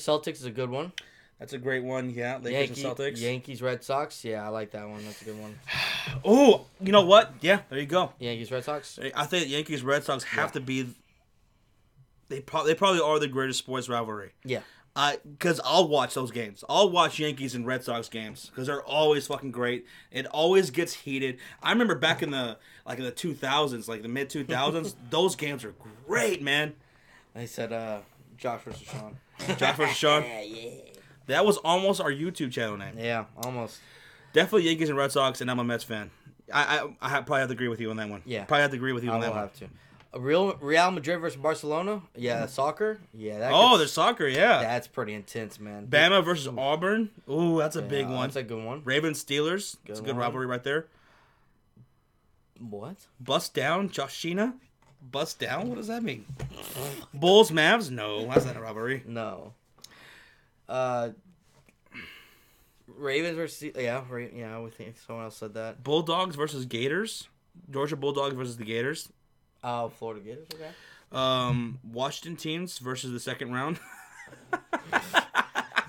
Celtics is a good one. That's a great one. Yeah, Lakers and Celtics. Yankees Red Sox. Yeah, I like that one. That's a good one. Oh, you know what? Yeah, there you go. Yankees Red Sox. I think Yankees Red Sox have to be. They probably are the greatest sports rivalry. Yeah. Because I'll watch those games. I'll watch Yankees and Red Sox games because they're always fucking great. It always gets heated. I remember back in the 2000s, like the mid 2000s, those games are great, man. They said Josh versus Sean. Josh versus Sean. Yeah. That was almost our YouTube channel name. Yeah, almost. Definitely Yankees and Red Sox, and I'm a Mets fan. I probably have to agree with you on that one. Yeah, probably have to agree with you on that one. I will have to. Real Madrid versus Barcelona. Yeah, soccer. Yeah. There's soccer. Yeah, that's pretty intense, man. Bama versus Auburn. Ooh, that's a big one. That's a good one. Ravens Steelers. It's a good rivalry right there. What? Bust down, Joshina. Bust down. What does that mean? Bulls Mavs. No, that's not a rivalry. No. Ravens versus I would think someone else said that. Bulldogs versus Gators. Georgia Bulldogs versus the Gators. Oh, Florida Gators. Okay. Washington teams versus the second round.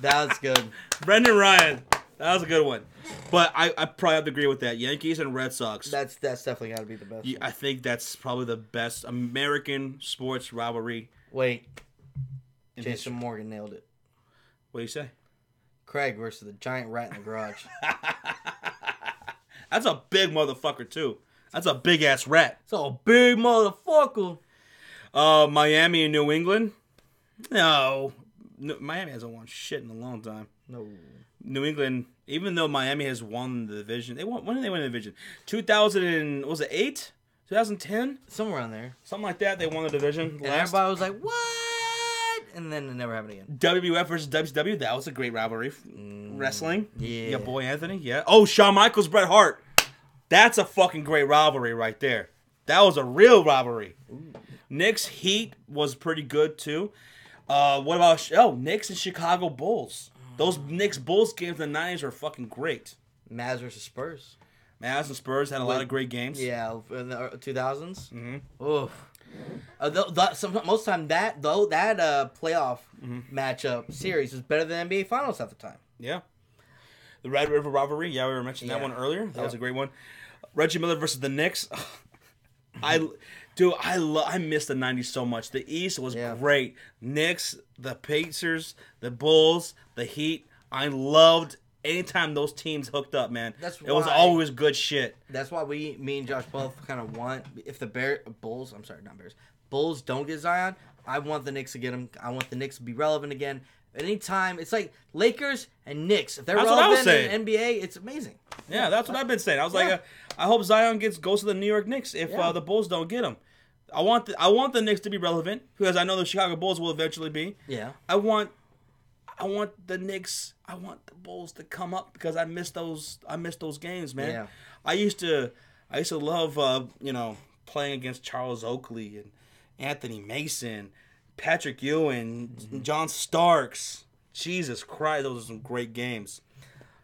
That was good. Brendan Ryan. That was a good one. But I probably have to agree with that. Yankees and Red Sox. That's definitely got to be the best. I think that's probably the best American sports rivalry. Wait. Jason Morgan nailed it. What do you say? Craig versus the giant rat in the garage. That's a big motherfucker, too. That's a big-ass rat. It's a big motherfucker. Miami and New England? No. Miami hasn't won shit in a long time. No. New England, even though Miami has won the division, when did they win the division? 2008? 2010? Somewhere around there. Something like that. They won the division. And everybody was like, what? And then it never happened again. WWF versus WCW. That was a great rivalry. Wrestling. Yeah. Your boy Anthony. Yeah. Oh, Shawn Michaels, Bret Hart. That's a fucking great rivalry right there. That was a real rivalry. Ooh. Knicks Heat was pretty good too. What about Knicks and Chicago Bulls? Those Knicks Bulls games in the 90s are fucking great. Mavs versus Spurs. Mavs and Spurs had a lot of great games. Yeah, in the 2000s. Mm-hmm. Oof. Most time that playoff matchup series was better than NBA Finals at the time. Yeah. The Red River rivalry. Yeah, we were mentioning that one earlier. That was a great one. Reggie Miller versus the Knicks. I miss the 90s so much. The East was great. Knicks, the Pacers, the Bulls, the Heat. I loved anytime those teams hooked up, man. It was always good shit. That's why me and Josh both kind of want, if the Bulls don't get Zion, I want the Knicks to get him. I want the Knicks to be relevant again. Anytime, it's like Lakers and Knicks. If they're relevant in the NBA, it's amazing. Yeah, that's what I've been saying. I was like, I hope Zion goes to the New York Knicks if the Bulls don't get him. I want the Knicks to be relevant because I know the Chicago Bulls will eventually be. Yeah. I want the Knicks. I want the Bulls to come up because I miss those games, man. Yeah. I used to love playing against Charles Oakley and Anthony Mason, Patrick Ewing, John Starks. Jesus Christ, those are some great games.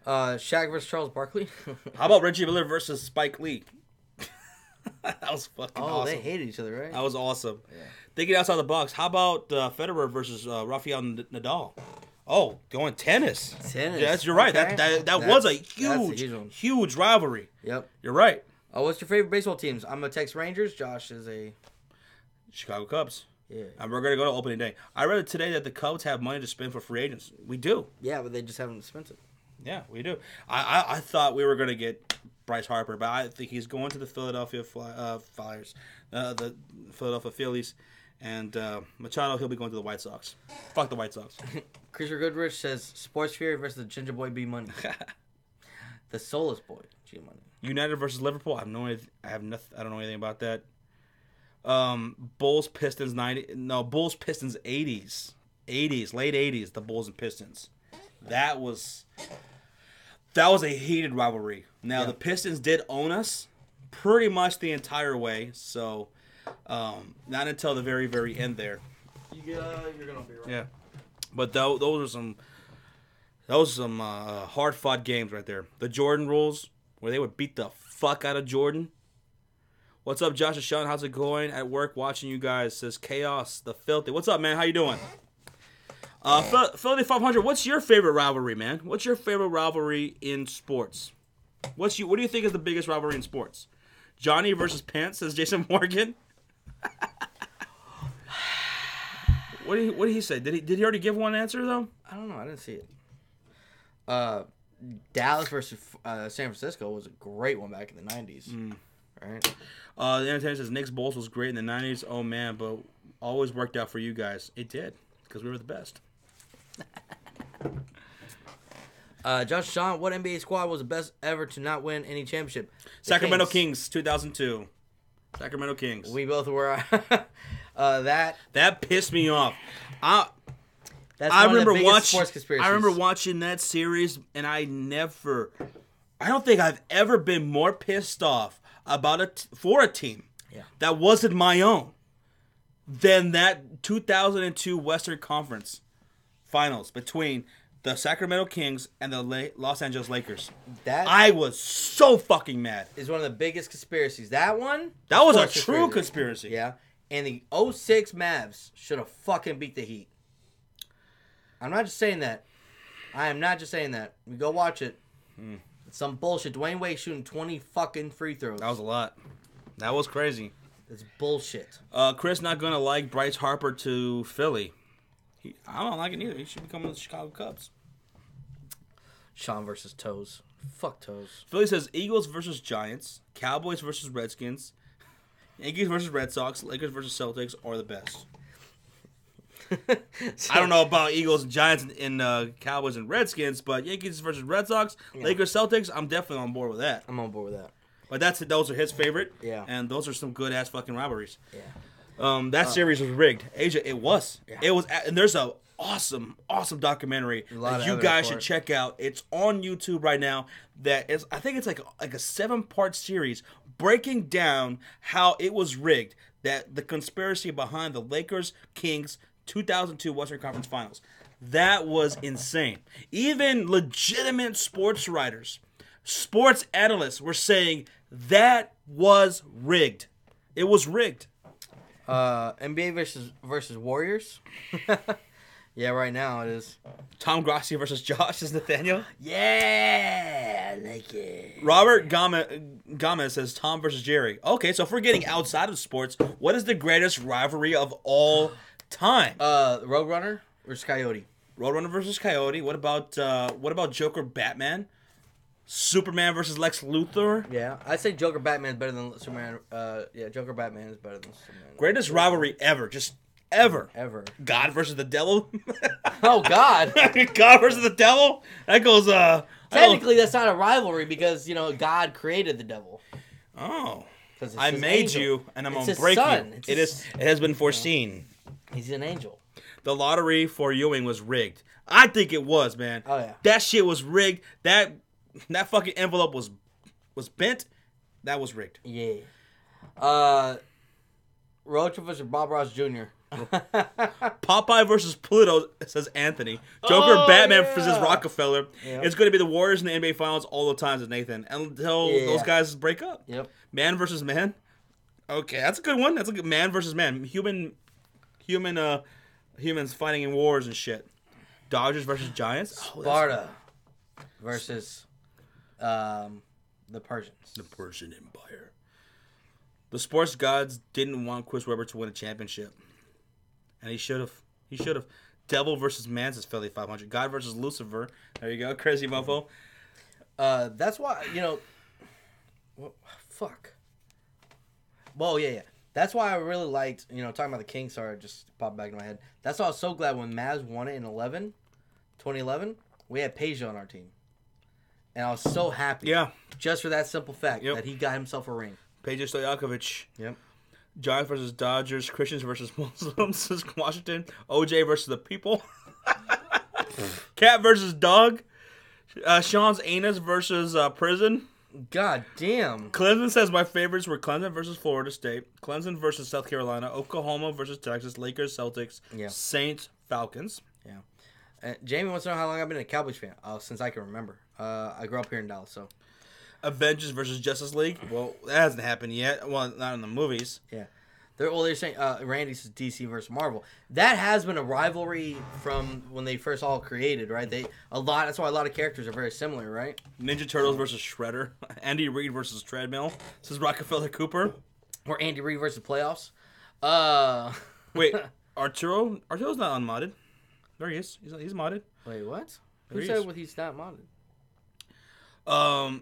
Shaq versus Charles Barkley. How about Reggie Miller versus Spike Lee? That was fucking awesome. Oh, they hated each other, right? That was awesome. Yeah. Thinking outside the box, how about Federer versus Rafael Nadal? Oh, going tennis. Yeah, you're right. Okay. That was a huge rivalry. Yep. You're right. Oh, what's your favorite baseball teams? I'm a Texas Rangers. Josh is a Chicago Cubs. Yeah. And we're going to go to opening day. I read today that the Cubs have money to spend for free agents. We do. Yeah, but they just haven't spent it. Yeah, we do. I thought we were going to get Bryce Harper, but I think he's going to the Philadelphia Flyers, the Philadelphia Phillies. And Machado, he'll be going to the White Sox. Fuck the White Sox. Christopher Goodrich says Sports Fury versus the Ginger Boy B Money. The Soulless Boy G Money. United versus Liverpool. I don't know anything about that. Bulls Pistons 80s, late 80s. The Bulls and Pistons. That was a heated rivalry. Now the Pistons did own us pretty much the entire way. So. Not until the very, very end there. You're gonna be right. Yeah, but those are some hard fought games right there. The Jordan rules, where they would beat the fuck out of Jordan. What's up, Josh and Sean? How's it going at work? Watching you guys, says Chaos the Filthy. What's up, man? How you doing? Filthy 500. What's your favorite rivalry, man? What's your favorite rivalry in sports? What do you think is the biggest rivalry in sports? Johnny versus Pence, says Jason Morgan. What did he say? Did he already give one answer though? I don't know. I didn't see it. Dallas versus San Francisco was a great one back in the 90s. Right? The entertainer says Knicks Bulls was great in the 90s. Oh man, but always worked out for you guys. It did because we were the best. Josh Sean, what NBA squad was the best ever to not win any championship? Sacramento Kings 2002. Sacramento Kings. We both were. That pissed me off. That's I one remember of the biggest watching. sports conspiracies. I remember watching that series, and I don't think I've ever been more pissed off about for a team that wasn't my own than that 2002 Western Conference Finals between the Sacramento Kings and the Los Angeles Lakers. I was so fucking mad. Is one of the biggest conspiracies. That one? That was a true conspiracy. Yeah. And the 06 Mavs should have fucking beat the Heat. I'm not just saying that. I am not just saying that. We go watch it. It's some bullshit. Dwayne Wade shooting 20 fucking free throws. That was a lot. That was crazy. It's bullshit. Chris not gonna like Bryce Harper to Philly. I don't like it either. He should become the Chicago Cubs. Sean versus Toes. Fuck Toes. Philly says Eagles versus Giants, Cowboys versus Redskins, Yankees versus Red Sox, Lakers versus Celtics are the best. I don't know about Eagles and Giants and Cowboys and Redskins, but Yankees versus Red Sox, Lakers, Celtics, I'm definitely on board with that. I'm on board with that. But those are his favorite. Yeah. And those are some good ass fucking rivalries. Yeah. That series was rigged. Asia, it was. Yeah. It was, and there's a awesome documentary that you guys should check out. It's on YouTube right now. I think it's like a 7-part series breaking down how it was rigged. That the conspiracy behind the Lakers Kings 2002 Western Conference Finals. That was insane. Even legitimate sports writers, sports analysts were saying that was rigged. It was rigged. NBA versus Warriors. Yeah, right now it is. Tom Grassi versus Josh is Nathaniel. Yeah, I like it. Robert Gomez says Tom versus Jerry. Okay, so if we're getting outside of sports, what is the greatest rivalry of all time? Roadrunner versus Coyote. Roadrunner versus Coyote. What about Joker Batman? Superman versus Lex Luthor. Yeah, I'd say Joker Batman is better than Superman. Joker Batman is better than Superman. Greatest rivalry ever, just ever. God versus the devil. Oh God. God versus the devil. That goes. Technically, that's not a rivalry because God created the devil. Oh. I made you, and I'm gonna break you. It has been foreseen. He's an angel. The lottery for Ewing was rigged. I think it was, man. Oh yeah. That shit was rigged. That fucking envelope was bent. That was rigged. Yeah. Road trip versus Bob Ross Jr. Popeye versus Pluto, says Anthony. Joker Batman versus Rockefeller. Yep. It's going to be the Warriors in the NBA Finals all the time, says Nathan. Until those guys break up. Yep. Man versus man. Okay, that's a good one. That's a good man versus man. Humans fighting in wars and shit. Dodgers versus Giants. Sparta versus the Persians. The Persian Empire. The sports gods didn't want Chris Webber to win a championship. And he should have. Devil versus man says Philly 500. God versus Lucifer. There you go. Crazy mofo. That's why, fuck. Well, yeah. That's why I really liked, talking about the Kings, sorry, just popped back in my head. That's why I was so glad when Mavs won it in 2011, we had Peja on our team. And I was so happy. Yeah. Just for that simple fact that he got himself a ring. Peja Stojakovic. Yep. Giants versus Dodgers. Christians versus Muslims. Washington. OJ versus the people. Cat versus dog. Sean's anus versus prison. God damn. Clemson says my favorites were Clemson versus Florida State, Clemson versus South Carolina, Oklahoma versus Texas, Lakers, Celtics, Saints, Falcons. Yeah. Jamie wants to know how long I've been a Cowboys fan. Since I can remember. I grew up here in Dallas, so. Avengers versus Justice League. Well, that hasn't happened yet. Well, not in the movies. Yeah. They're saying Randy says DC versus Marvel. That has been a rivalry from when they first all created, right? That's why a lot of characters are very similar, right? Ninja Turtles versus Shredder. Andy Reid versus Treadmill. This is Rockefeller Cooper. Or Andy Reid versus Playoffs. Wait, Arturo's not unmodded. There he is. He's modded. Wait, what? There Who he said is. what he's not modded?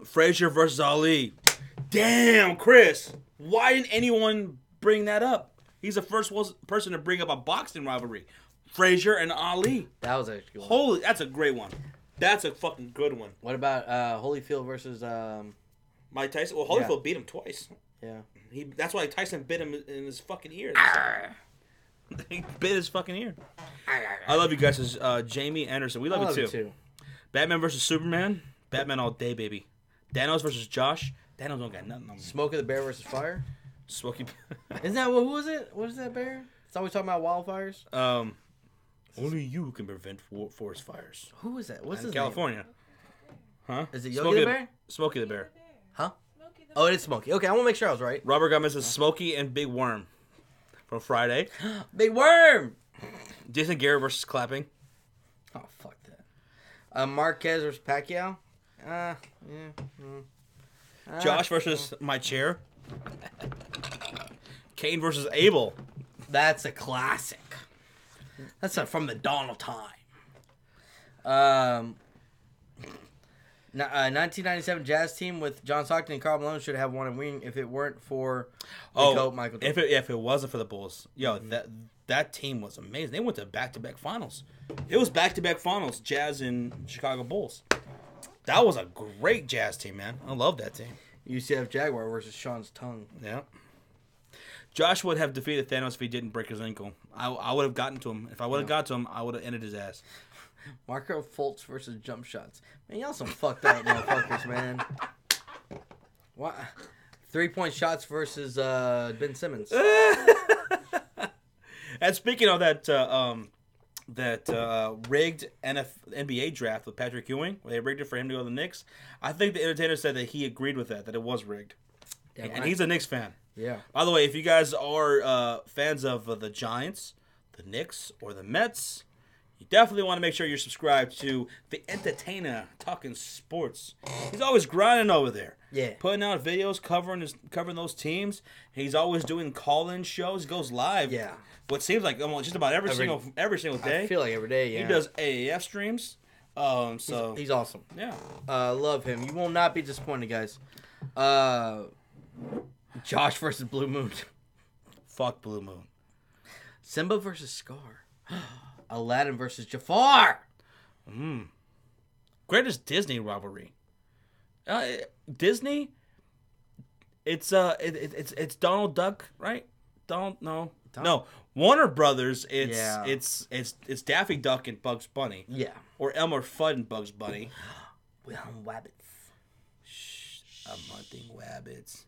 Frazier versus Ali. Damn, Chris. Why didn't anyone bring that up? He's the first person to bring up a boxing rivalry. Frazier and Ali. That was actually good. Holy, that's a great one. That's a fucking good one. What about Holyfield versus Mike Tyson? Well, Holyfield beat him twice. Yeah. That's why Tyson bit him in his fucking ear. He bit his fucking ear. I love you guys. This is, Jamie Anderson. We love you too. Batman versus Superman. Batman all day, baby. Danos versus Josh. Danos don't got nothing on me. Smokey the Bear versus Fire. Smokey. Isn't that who was it? What is that bear? It's always talking about wildfires. Only you can prevent forest fires. Who is that? What's his California. name? Huh? Is it Yogi the Bear? Smokey the Bear. Huh? Oh, it is Smokey. Okay, I want to make sure I was right. Robert Gomez is Smokey and Big Worm from Friday. Big Worm! Jason Garrett versus Clapping. Oh, fuck that. Marquez versus Pacquiao. Josh versus my chair. Kane versus Abel. That's a classic. That's from the dawn of time. 1997 Jazz team with John Stockton and Karl Malone should have won a ring if it weren't for the GOAT Michael Jordan. If it wasn't for the Bulls, that team was amazing. They went to back-to-back finals. It was back-to-back finals, Jazz and Chicago Bulls. That was a great Jazz team, man. I love that team. UCF Jaguar versus Sean's tongue. Yeah. Josh would have defeated Thanos if he didn't break his ankle. I would have gotten to him. If I would have got to him, I would have ended his ass. Marco Fultz versus jump shots. Man, y'all some fucked up motherfuckers, man. What? 3-point shots versus Ben Simmons. And speaking of that rigged NBA draft with Patrick Ewing, where they rigged it for him to go to the Knicks, I think the Entertainer said that he agreed with that it was rigged. Damn and right. he's a Knicks fan. Yeah. By the way, if you guys are fans of the Giants, the Knicks, or the Mets, you definitely want to make sure you're subscribed to the Entertainer talking sports. He's always grinding over there. Yeah. Putting out videos covering those teams. He's always doing call-in shows. He goes live. Yeah. What seems like almost just about every single day. I feel like every day, yeah. He does AAF streams. So he's awesome. Yeah. Love him. You will not be disappointed, guys. Josh versus Blue Moon. Fuck Blue Moon. Simba versus Scar. Aladdin versus Jafar. Greatest Disney rivalry. Disney. It's Donald Duck, right? No. Warner Brothers. It's Daffy Duck and Bugs Bunny. Yeah. Or Elmer Fudd and Bugs Bunny. We're on wabbits. I'm hunting wabbits.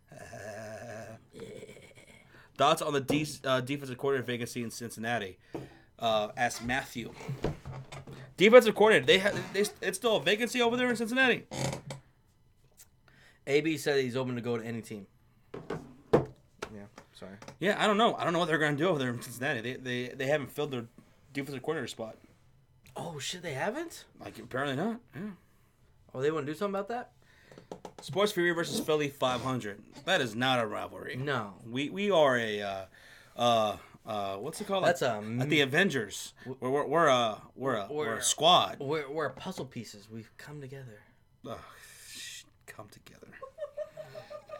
Thoughts on the defensive coordinator vacancy in Cincinnati? Asked Matthew. Defensive coordinator. It's still a vacancy over there in Cincinnati. AB said he's open to go to any team. Yeah, sorry. Yeah, I don't know. I don't know what they're going to do over there in Cincinnati. They haven't filled their defensive coordinator spot. Oh shit, they haven't? Like apparently not. Yeah. Oh, they want to do something about that? Sports Fury versus Philly 500. That is not a rivalry. No. We are a what's it called? That's like the Avengers. We're a squad. We're puzzle pieces. We've come together. Come together.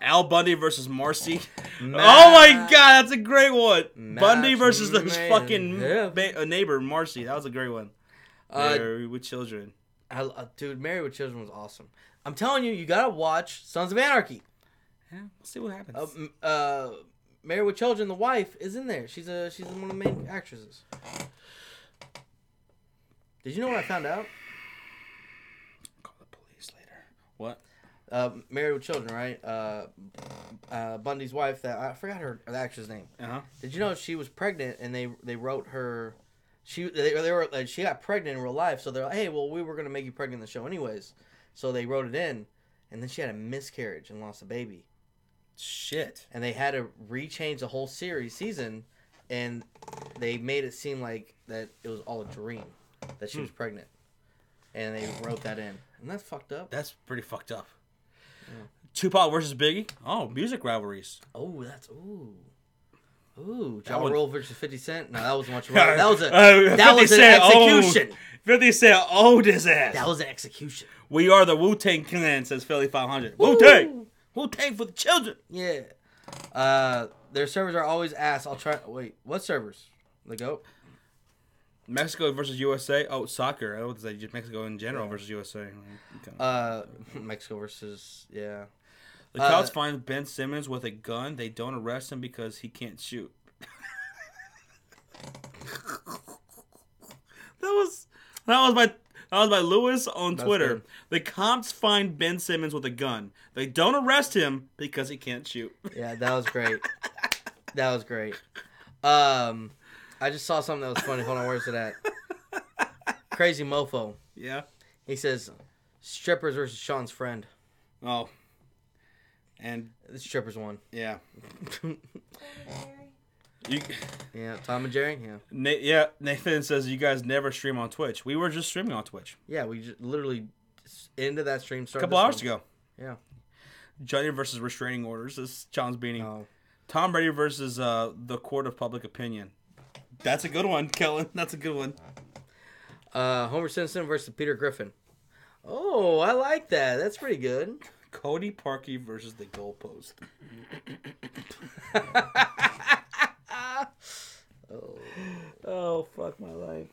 Al Bundy versus Marcy. Match Oh my god, that's a great one. Bundy versus his made fucking in neighbor Marcy. That was a great one. Married with Children. Dude, Married with Children was awesome. I'm telling you, you gotta watch Sons of Anarchy. Yeah, we'll see what happens. Married with Children, the wife is in there. She's one of the main actresses. Did you know what I found out? Call the police later. What? Married with Children, right? Bundy's wife. I forgot the actress name. Did you know she was pregnant and they wrote her? She got pregnant in real life, so they're like, hey, well, we were gonna make you pregnant in the show anyways. So they wrote it in, and then she had a miscarriage and lost a baby. Shit. And they had to rechange the whole season, and they made it seem like that it was all a dream, that she was pregnant. And they wrote that in. And that's fucked up. That's pretty fucked up. Yeah. Tupac versus Biggie. Oh, music rivalries. Oh, that's ooh. Ooh, That Ja one- Rule versus 50 Cent. No, that was much more. That was an 50 Cent, execution. 50 Cent owned his ass. That was an execution. We are the Wu-Tang Clan, says Philly 500. Wu-Tang! Wu-Tang for the children. Yeah. Their servers are always ass. I'll try. Wait, what servers? The GOAT? Mexico versus USA. Oh, soccer. I would say just Mexico in general versus USA. Mexico versus, yeah. The Cubs find Ben Simmons with a gun. They don't arrest him because he can't shoot. That was by Lewis on Twitter. Good. The cops find Ben Simmons with a gun. They don't arrest him because he can't shoot. Yeah, that was great. That was great. I just saw something that was funny. Hold on, where's it at? Crazy Mofo. Yeah. He says, strippers versus Sean's friend. Oh. And The strippers won. yeah. Yeah, Tom and Jerry. Yeah. Nathan says you guys never stream on Twitch. We were just streaming on Twitch Yeah, we just literally into that stream a started couple hours ago. Yeah. Johnny versus restraining orders. This is John's beating. Oh. Tom Brady versus the court of public opinion. That's a good one, Kellen. That's a good one. Homer Simpson versus Peter Griffin. Oh, I like that. That's pretty good. Cody Parkey versus the goalpost. Oh, fuck my life.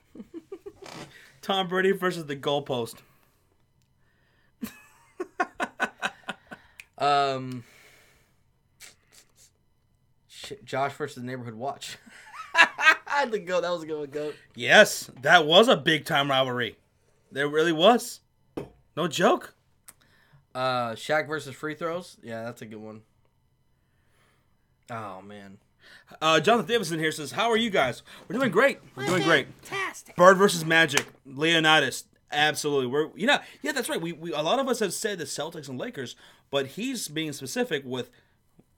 Tom Brady versus the goalpost. Josh versus the Neighborhood Watch. I had to go. That was a good one, Goat. Yes, that was a big time rivalry. There really was. No joke. Shaq versus free throws. Yeah, that's a good one. Oh, man. Jonathan Davidson here says, how are you guys? We're doing great. We're doing great. Fantastic. Bird versus Magic. Leonidas. Absolutely. Yeah, that's right. We a lot of us have said the Celtics and Lakers, but he's being specific with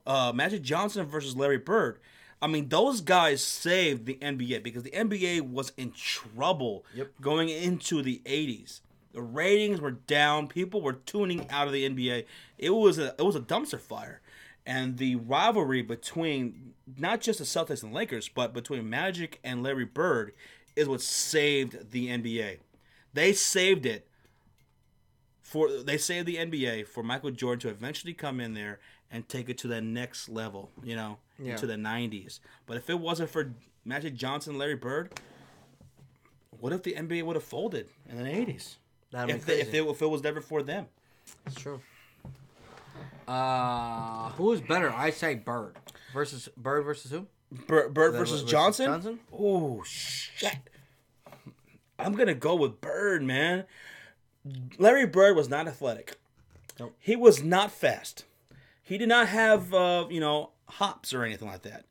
Magic Johnson versus Larry Bird. I mean, those guys saved the NBA because the NBA was in trouble going into the 80s. The ratings were down. People were tuning out of the NBA. It was a dumpster fire. And the rivalry between not just the Celtics and Lakers, but between Magic and Larry Bird is what saved the NBA. They saved it. They saved the NBA for Michael Jordan to eventually come in there and take it to the next level, into the 90s. But if it wasn't for Magic Johnson and Larry Bird, what if the NBA would have folded in the 80s? If it was never for them. That's true. Who is better? I say Bird versus who? Bird versus Johnson? Oh, shit. I'm going to go with Bird, man. Larry Bird was not athletic. Nope. He was not fast. He did not have, hops or anything like that.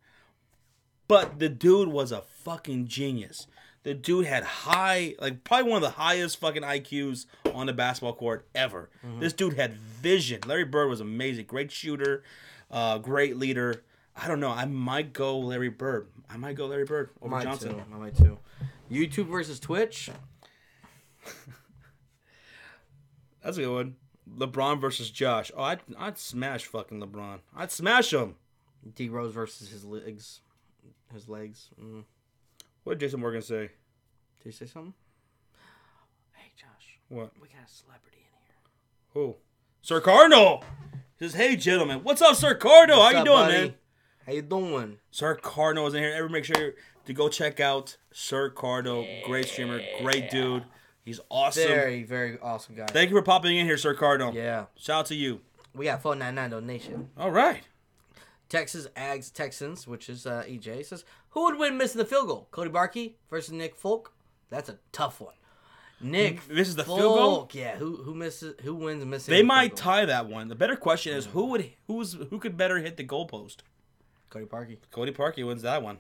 But the dude was a fucking genius. The dude had probably one of the highest fucking IQs on the basketball court ever. Mm-hmm. This dude had vision. Larry Bird was amazing. Great shooter, great leader. I don't know. I might go Larry Bird. Over Johnson. I might too. YouTube versus Twitch. That's a good one. LeBron versus Josh. Oh, I'd smash fucking LeBron. I'd smash him. D Rose versus his legs. What did Jason Morgan say? Did he say something? Hey, Josh. What? We got a celebrity in here. Who? Sir Cardinal. He says, hey, gentlemen. What's up, Sir Cardinal? How you doing, buddy? Man? How you doing? Sir Cardinal is in here. Everyone make sure to go check out Sir Cardinal. Yeah. Great streamer. Great dude. He's awesome. Very, very awesome guy. Thank you for popping in here, Sir Cardinal. Yeah. Shout out to you. We got 499 donation. All right. Texas Ags Texans, which is EJ, says, who would win missing the field goal? Cody Barkey versus Nick Folk? That's a tough one. Nick misses the Folk, field goal? Yeah, who wins missing They the might field goal? tie that one. The better question is who could better hit the goalpost? Cody Parkey. Cody Parkey wins that one.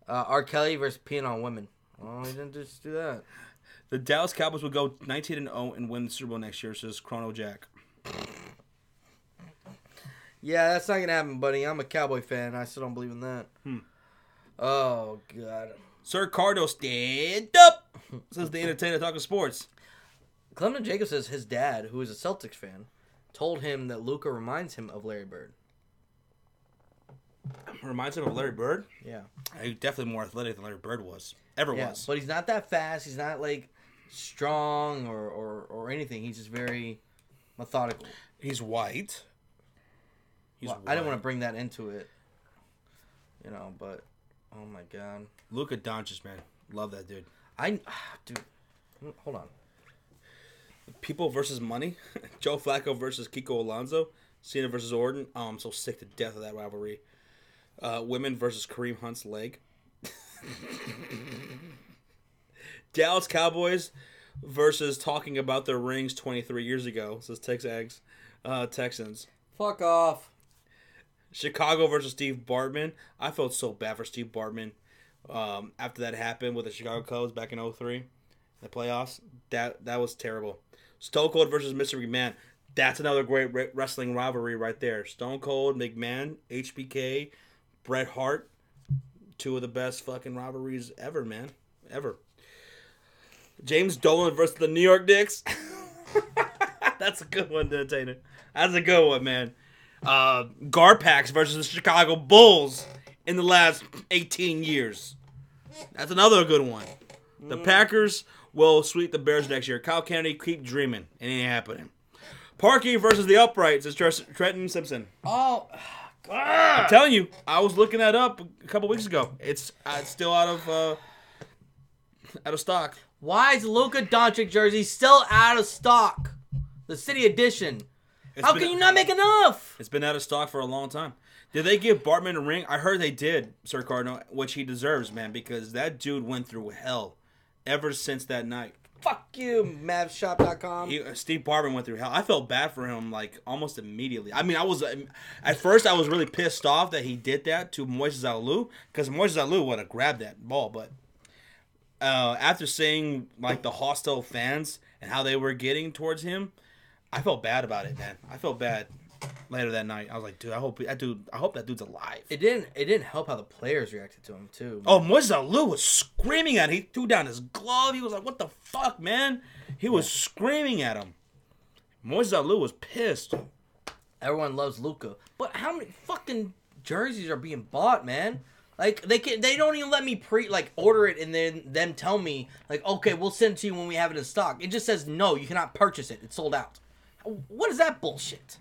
R. Kelly versus peeing on women. Oh, he didn't just do that. The Dallas Cowboys will go 19-0 and win the Super Bowl next year, says Chrono Jack. Yeah, that's not going to happen, buddy. I'm a Cowboy fan. I still don't believe in that. Oh, God. Sir Cardo, stand up, says the entertainer talking sports. Clement Jacobs says his dad, who is a Celtics fan, told him that Luka reminds him of Larry Bird. Reminds him of Larry Bird. Yeah. He's definitely more athletic than Larry Bird was. Was. But he's not that fast. He's not like strong or anything. He's just very methodical. He's white. I didn't want to bring that into it. But oh my god. Luka Doncic, man. Love that dude. Dude, hold on. People versus money. Joe Flacco versus Kiko Alonso. Cena versus Orton. Oh, I'm so sick to death of that rivalry. Women versus Kareem Hunt's leg. Dallas Cowboys versus talking about their rings 23 years ago. Says Texans. Fuck off. Chicago versus Steve Bartman. I felt so bad for Steve Bartman after that happened with the Chicago Cubs back in 2003. The playoffs. That was terrible. Stone Cold versus Mr. McMahon. That's another great wrestling rivalry right there. Stone Cold, McMahon, HBK, Bret Hart. Two of the best fucking rivalries ever, man. Ever. James Dolan versus the New York Knicks. That's a good one, Dana. That's a good one, man. Garpax versus the Chicago Bulls in the last 18 years. That's another good one. The Packers will sweep the Bears next year. Kyle Kennedy, keep dreaming. It ain't happening. Parkey versus the Uprights is Trenton Simpson. Oh, I'm telling you, I was looking that up a couple weeks ago. It's still out of stock. Why is Luka Doncic jersey still out of stock? The City Edition. How can you not make enough? It's been out of stock for a long time. Did they give Bartman a ring? I heard they did, Sir Cardinal, which he deserves, man, because that dude went through hell ever since that night. Fuck you, Mavshop.com. Steve Bartman went through hell. I felt bad for him, like, almost immediately. I mean, at first I was really pissed off that he did that to Moises Alou, because Moises Alou would have grabbed that ball, but after seeing, like, the hostile fans and how they were getting towards him, I felt bad about it, man. I felt bad later that night. I was like, dude, I hope that dude's alive. It didn't help how the players reacted to him too. Oh, Moises Alou was screaming at him. He threw down his glove. He was like, "What the fuck, man?" He was screaming at him. Moises Alou was pissed. Everyone loves Luka, but how many fucking jerseys are being bought, man? Like they don't even let me order it and then them tell me like, okay, we'll send it to you when we have it in stock. It just says no, you cannot purchase it. It's sold out. What is that bullshit?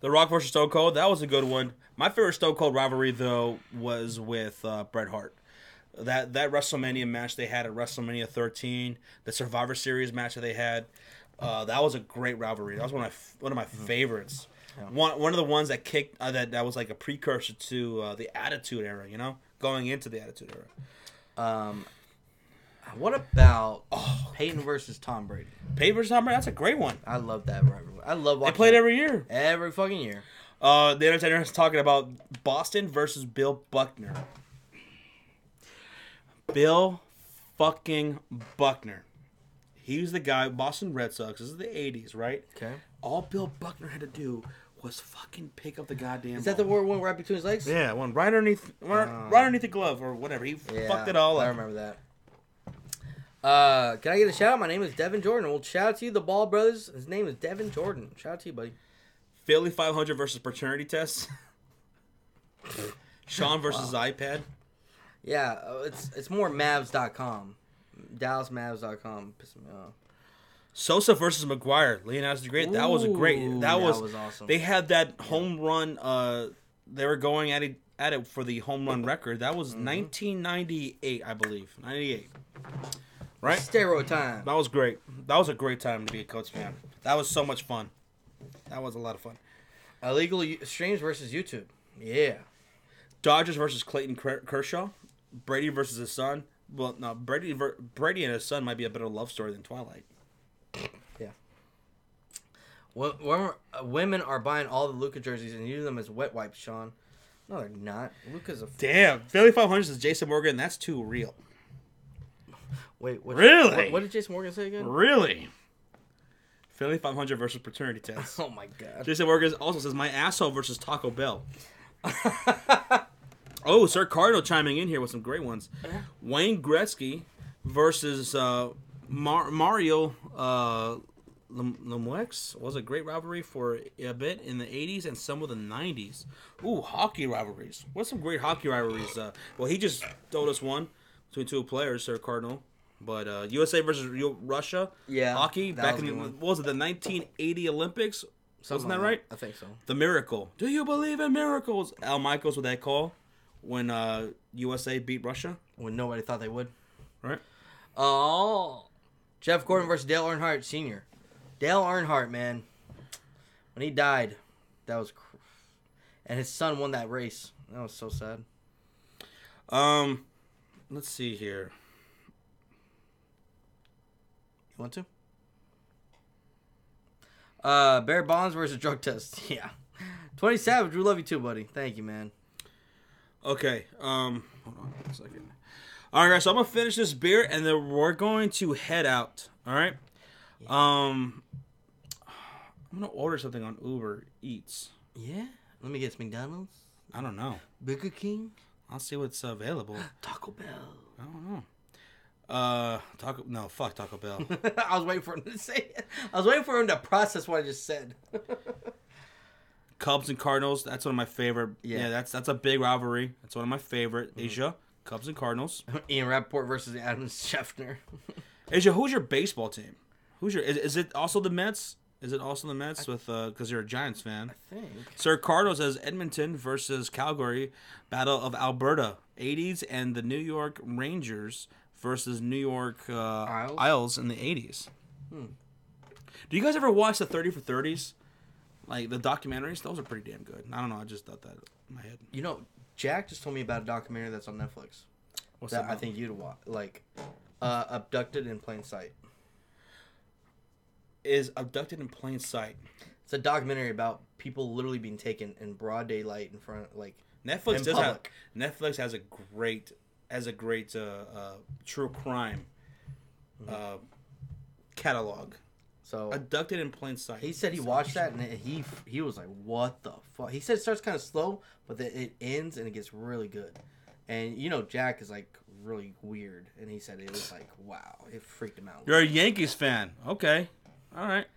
The Rock versus Stone Cold, that was a good one. My favorite Stone Cold rivalry, though, was with Bret Hart. That WrestleMania match they had at WrestleMania 13, the Survivor Series match that they had, that was a great rivalry. That was one of my favorites. Yeah. One of the ones that kicked that was like a precursor to the Attitude Era, going into the Attitude Era. What about Peyton versus Tom Brady? Peyton versus Tom Brady, that's a great one. I love that rivalry. I love watching. They played every year. Every fucking year. The Entertainer is talking about Boston versus Bill Buckner. Bill fucking Buckner. He was the guy, Boston Red Sox. This is the 80s, right? Okay. All Bill Buckner had to do was fucking pick up the goddamn Is that the one right between his legs? Yeah, one right underneath the glove or whatever. He fucked it all up. I remember that. Can I get a shout out? My name is Devin Jordan. Well, shout out to you, the Ball Brothers. His name is Devin Jordan. Shout out to you, buddy. Philly 500 versus paternity tests. Sean versus iPad. Yeah, it's more Mavs.com. DallasMavs.com. Pissing me off. Sosa versus McGuire. Leonidas the Great. That was a great. That was awesome. They had that home run. They were going at it for the home run record. That was 1998, I believe. 98. Right? Steroid time. That was great. That was a great time to be a Colts fan. That was so much fun. That was a lot of fun. Illegal streams versus YouTube. Yeah. Dodgers versus Clayton Kershaw. Brady versus his son. Well, no, Brady and his son might be a better love story than Twilight. Yeah. Well, women are buying all the Luka jerseys and using them as wet wipes, Sean. No, they're not. Luka's a... Damn. Philly 500 is Jason Morgan. That's too real. Wait, really? What did Jason Morgan say again? Really? Philly 500 versus paternity tests. Oh my god. Jason Morgan also says my asshole versus Taco Bell. Oh, Sir Cardinal chiming in here with some great ones. Wayne Gretzky versus Mario Lemuex was a great rivalry for a bit in the 80s and some of the 90s. Ooh, hockey rivalries. What's some great hockey rivalries? Well, he just told us one between two players, Sir Cardinal. But USA versus Russia, hockey back in what was it, the 1980 Olympics? Wasn't that right? I think so. The Miracle. Do you believe in miracles? Al Michaels with that call when USA beat Russia. When nobody thought they would. Right. Oh. Jeff Gordon versus Dale Earnhardt Sr. Dale Earnhardt, man. When he died, that was... And his son won that race. That was so sad. Let's see here. You want to? Bear Bonds versus drug test. Yeah. 20 Savage, we love you too, buddy. Thank you, man. Okay. Hold on a second. All right, guys. So I'm gonna finish this beer, and then we're going to head out. All right. Yeah. I'm gonna order something on Uber Eats. Yeah. Let me guess. McDonald's. I don't know. Burger King. I'll see what's available. Taco Bell. I don't know. Fuck Taco Bell. I was waiting for him to say it. I was waiting for him to process what I just said. Cubs and Cardinals. That's one of my favorite. Yeah, that's a big rivalry. That's one of my favorite. Asia, Cubs and Cardinals. Ian Rappaport versus Adam Schefter. Asia, who's your baseball team? Is it also the Mets? Is it also the Mets with because you're a Giants fan? I think. Sir Cardinals says Edmonton versus Calgary, Battle of Alberta, 80s, and the New York Rangers versus New York Isles in the 80s. Do you guys ever watch the 30 for 30s? Like the documentaries? Those are pretty damn good. I don't know. I just thought that in my head. You know, Jack just told me about a documentary that's on Netflix. What's that? I think you'd watch. Like, Abducted in Plain Sight. Is Abducted in Plain Sight. It's a documentary about people literally being taken in broad daylight in front of, like, Netflix does have. Netflix has a great true crime catalog. So Abducted in Plain Sight. He said he watched that and he was like, "What the fuck?" He said it starts kind of slow, but then it ends and it gets really good. And you know, Jack is like really weird, and he said it was like, wow, it freaked him out. You're a Yankees fan, okay? All right.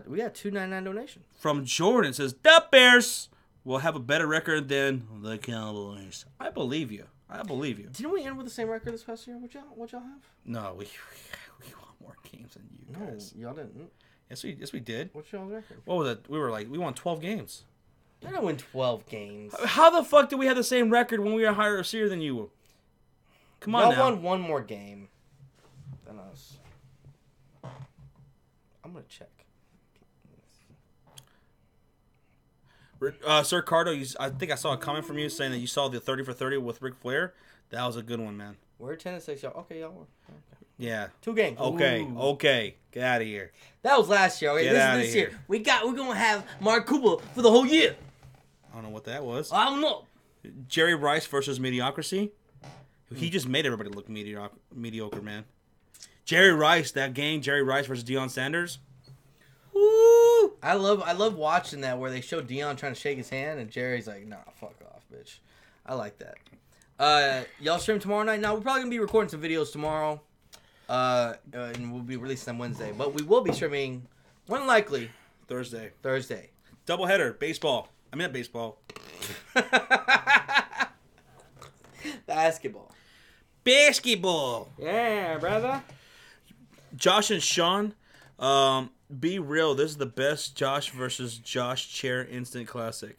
We got $2.99 donation from Jordan. It says the Bears will have a better record than the Cowboys. I believe you. Didn't we end with the same record this past year? What y'all have? No, we won more games than you guys. No, y'all didn't. Yes, we did. What's y'all's record? What was it? We won 12 games. I didn't win 12 games. How the fuck did we have the same record when we were higher seer than you? Come on, y'all won one more game than us. I'm gonna check. Sir Cardo, I think I saw a comment from you saying that you saw the 30 for 30 with Ric Flair. That was a good one, man. We're 10-6, y'all. Okay, y'all were. Okay. Yeah. 2 games. Okay. Ooh. Okay. Get out of here. That was last year. Okay, this year. We're gonna have Mark Cooper for the whole year. I don't know what that was. I don't know. Jerry Rice versus mediocrity. He just made everybody look mediocre, man. Jerry Rice, that game, Jerry Rice versus Deion Sanders. Woo! I love watching that where they show Deion trying to shake his hand and Jerry's like, nah, fuck off, bitch. I like that. Y'all stream tomorrow night? Now we're probably gonna be recording some videos tomorrow. And we'll be releasing them Wednesday. But we will be streaming when likely Thursday. Doubleheader, baseball. I meant baseball. Basketball. Yeah, brother. Josh and Sean, be real. This is the best Josh versus Josh chair instant classic.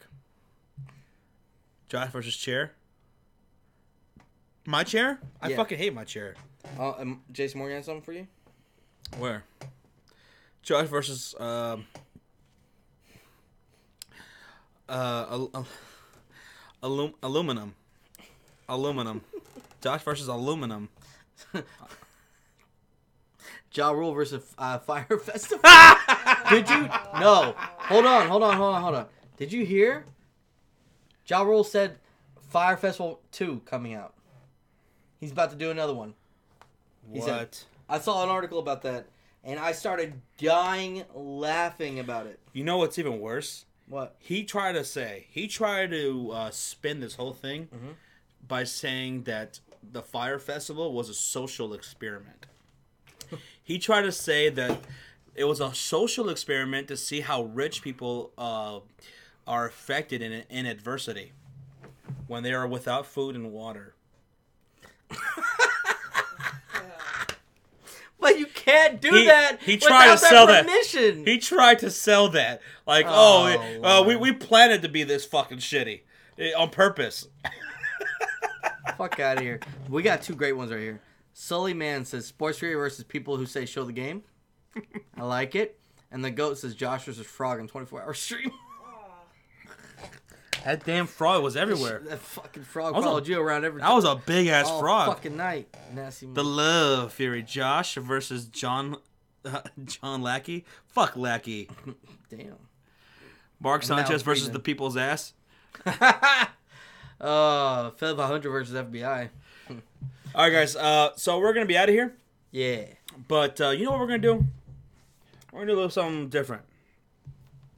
Josh versus chair. My chair? I fucking hate my chair. Jason Morgan has something for you? Where? Josh versus aluminum. Josh versus aluminum. Ja Rule versus Fire Festival. Did you? No. Hold on. Did you hear? Ja Rule said Fire Festival 2 coming out. He's about to do another one. What? Said, I saw an article about that, and I started dying laughing about it. You know what's even worse? What? He tried to spin this whole thing by saying that the Fire Festival was a social experiment. He tried to say that It was a social experiment to see how rich people are affected in adversity when they are without food and water. But you can't do that. He tried to sell that. Permission. He tried to sell that. Like, we planned it to be this fucking shitty on purpose. Fuck out of here. We got two great ones right here. Sully Man says Sports Fury versus people who say show the game. I like it. And the GOAT says Josh versus Frog on 24-hour stream. That damn frog was everywhere. That fucking frog followed you around every. That was a big ass frog. Fucking night. Nasty. The Love Fury. Josh versus John Lackey. Fuck Lackey. Damn. Mark Sanchez versus the people's ass. Phil 100 versus FBI. All right, guys. So we're gonna be out of here. Yeah. But you know what we're gonna do? We're gonna do a little something different.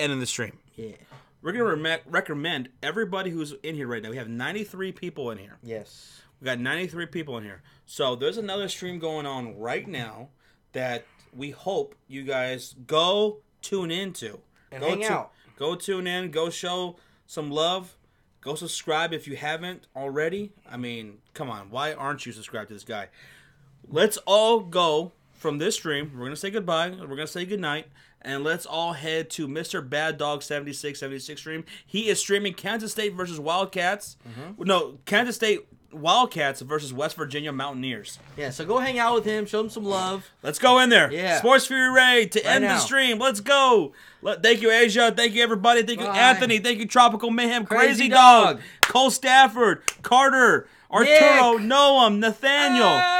Ending the stream. Yeah. We're going to recommend everybody who's in here right now. We have 93 people in here. Yes. We got 93 people in here. So there's another stream going on right now that we hope you guys go tune into. And hang out. Go tune in. Go show some love. Go subscribe if you haven't already. I mean, come on. Why aren't you subscribed to this guy? Let's all go from this stream. We're going to say goodbye. We're going to say goodnight. And let's all head to Mr. Bad Dog 76 stream. He is streaming Kansas State versus Wildcats. Mm-hmm. No, Kansas State Wildcats versus West Virginia Mountaineers. Yeah, so go hang out with him. Show him some love. Let's go in there. Yeah. Sports Fury Ray to end the stream. Let's go. Thank you, Asia. Thank you, everybody. Thank you, Anthony. Thank you, Tropical Mayhem. Crazy Dog. Cole Stafford. Carter. Arturo. Nick. Noam. Nathaniel.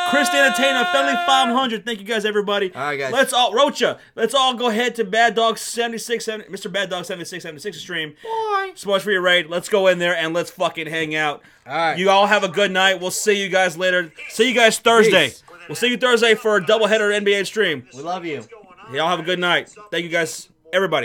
Chris Danatana, Felly 500. Thank you guys, everybody. All right, guys. Rocha. Let's all go ahead to Bad Dog 76, Mr. Bad Dog 76 stream. Bye. Sports for your raid. Let's go in there and let's fucking hang out. All right. You all have a good night. We'll see you guys later. See you guys Thursday. Peace. We'll see you Thursday for a doubleheader NBA stream. We love you. Y'all have a good night. Thank you guys, everybody.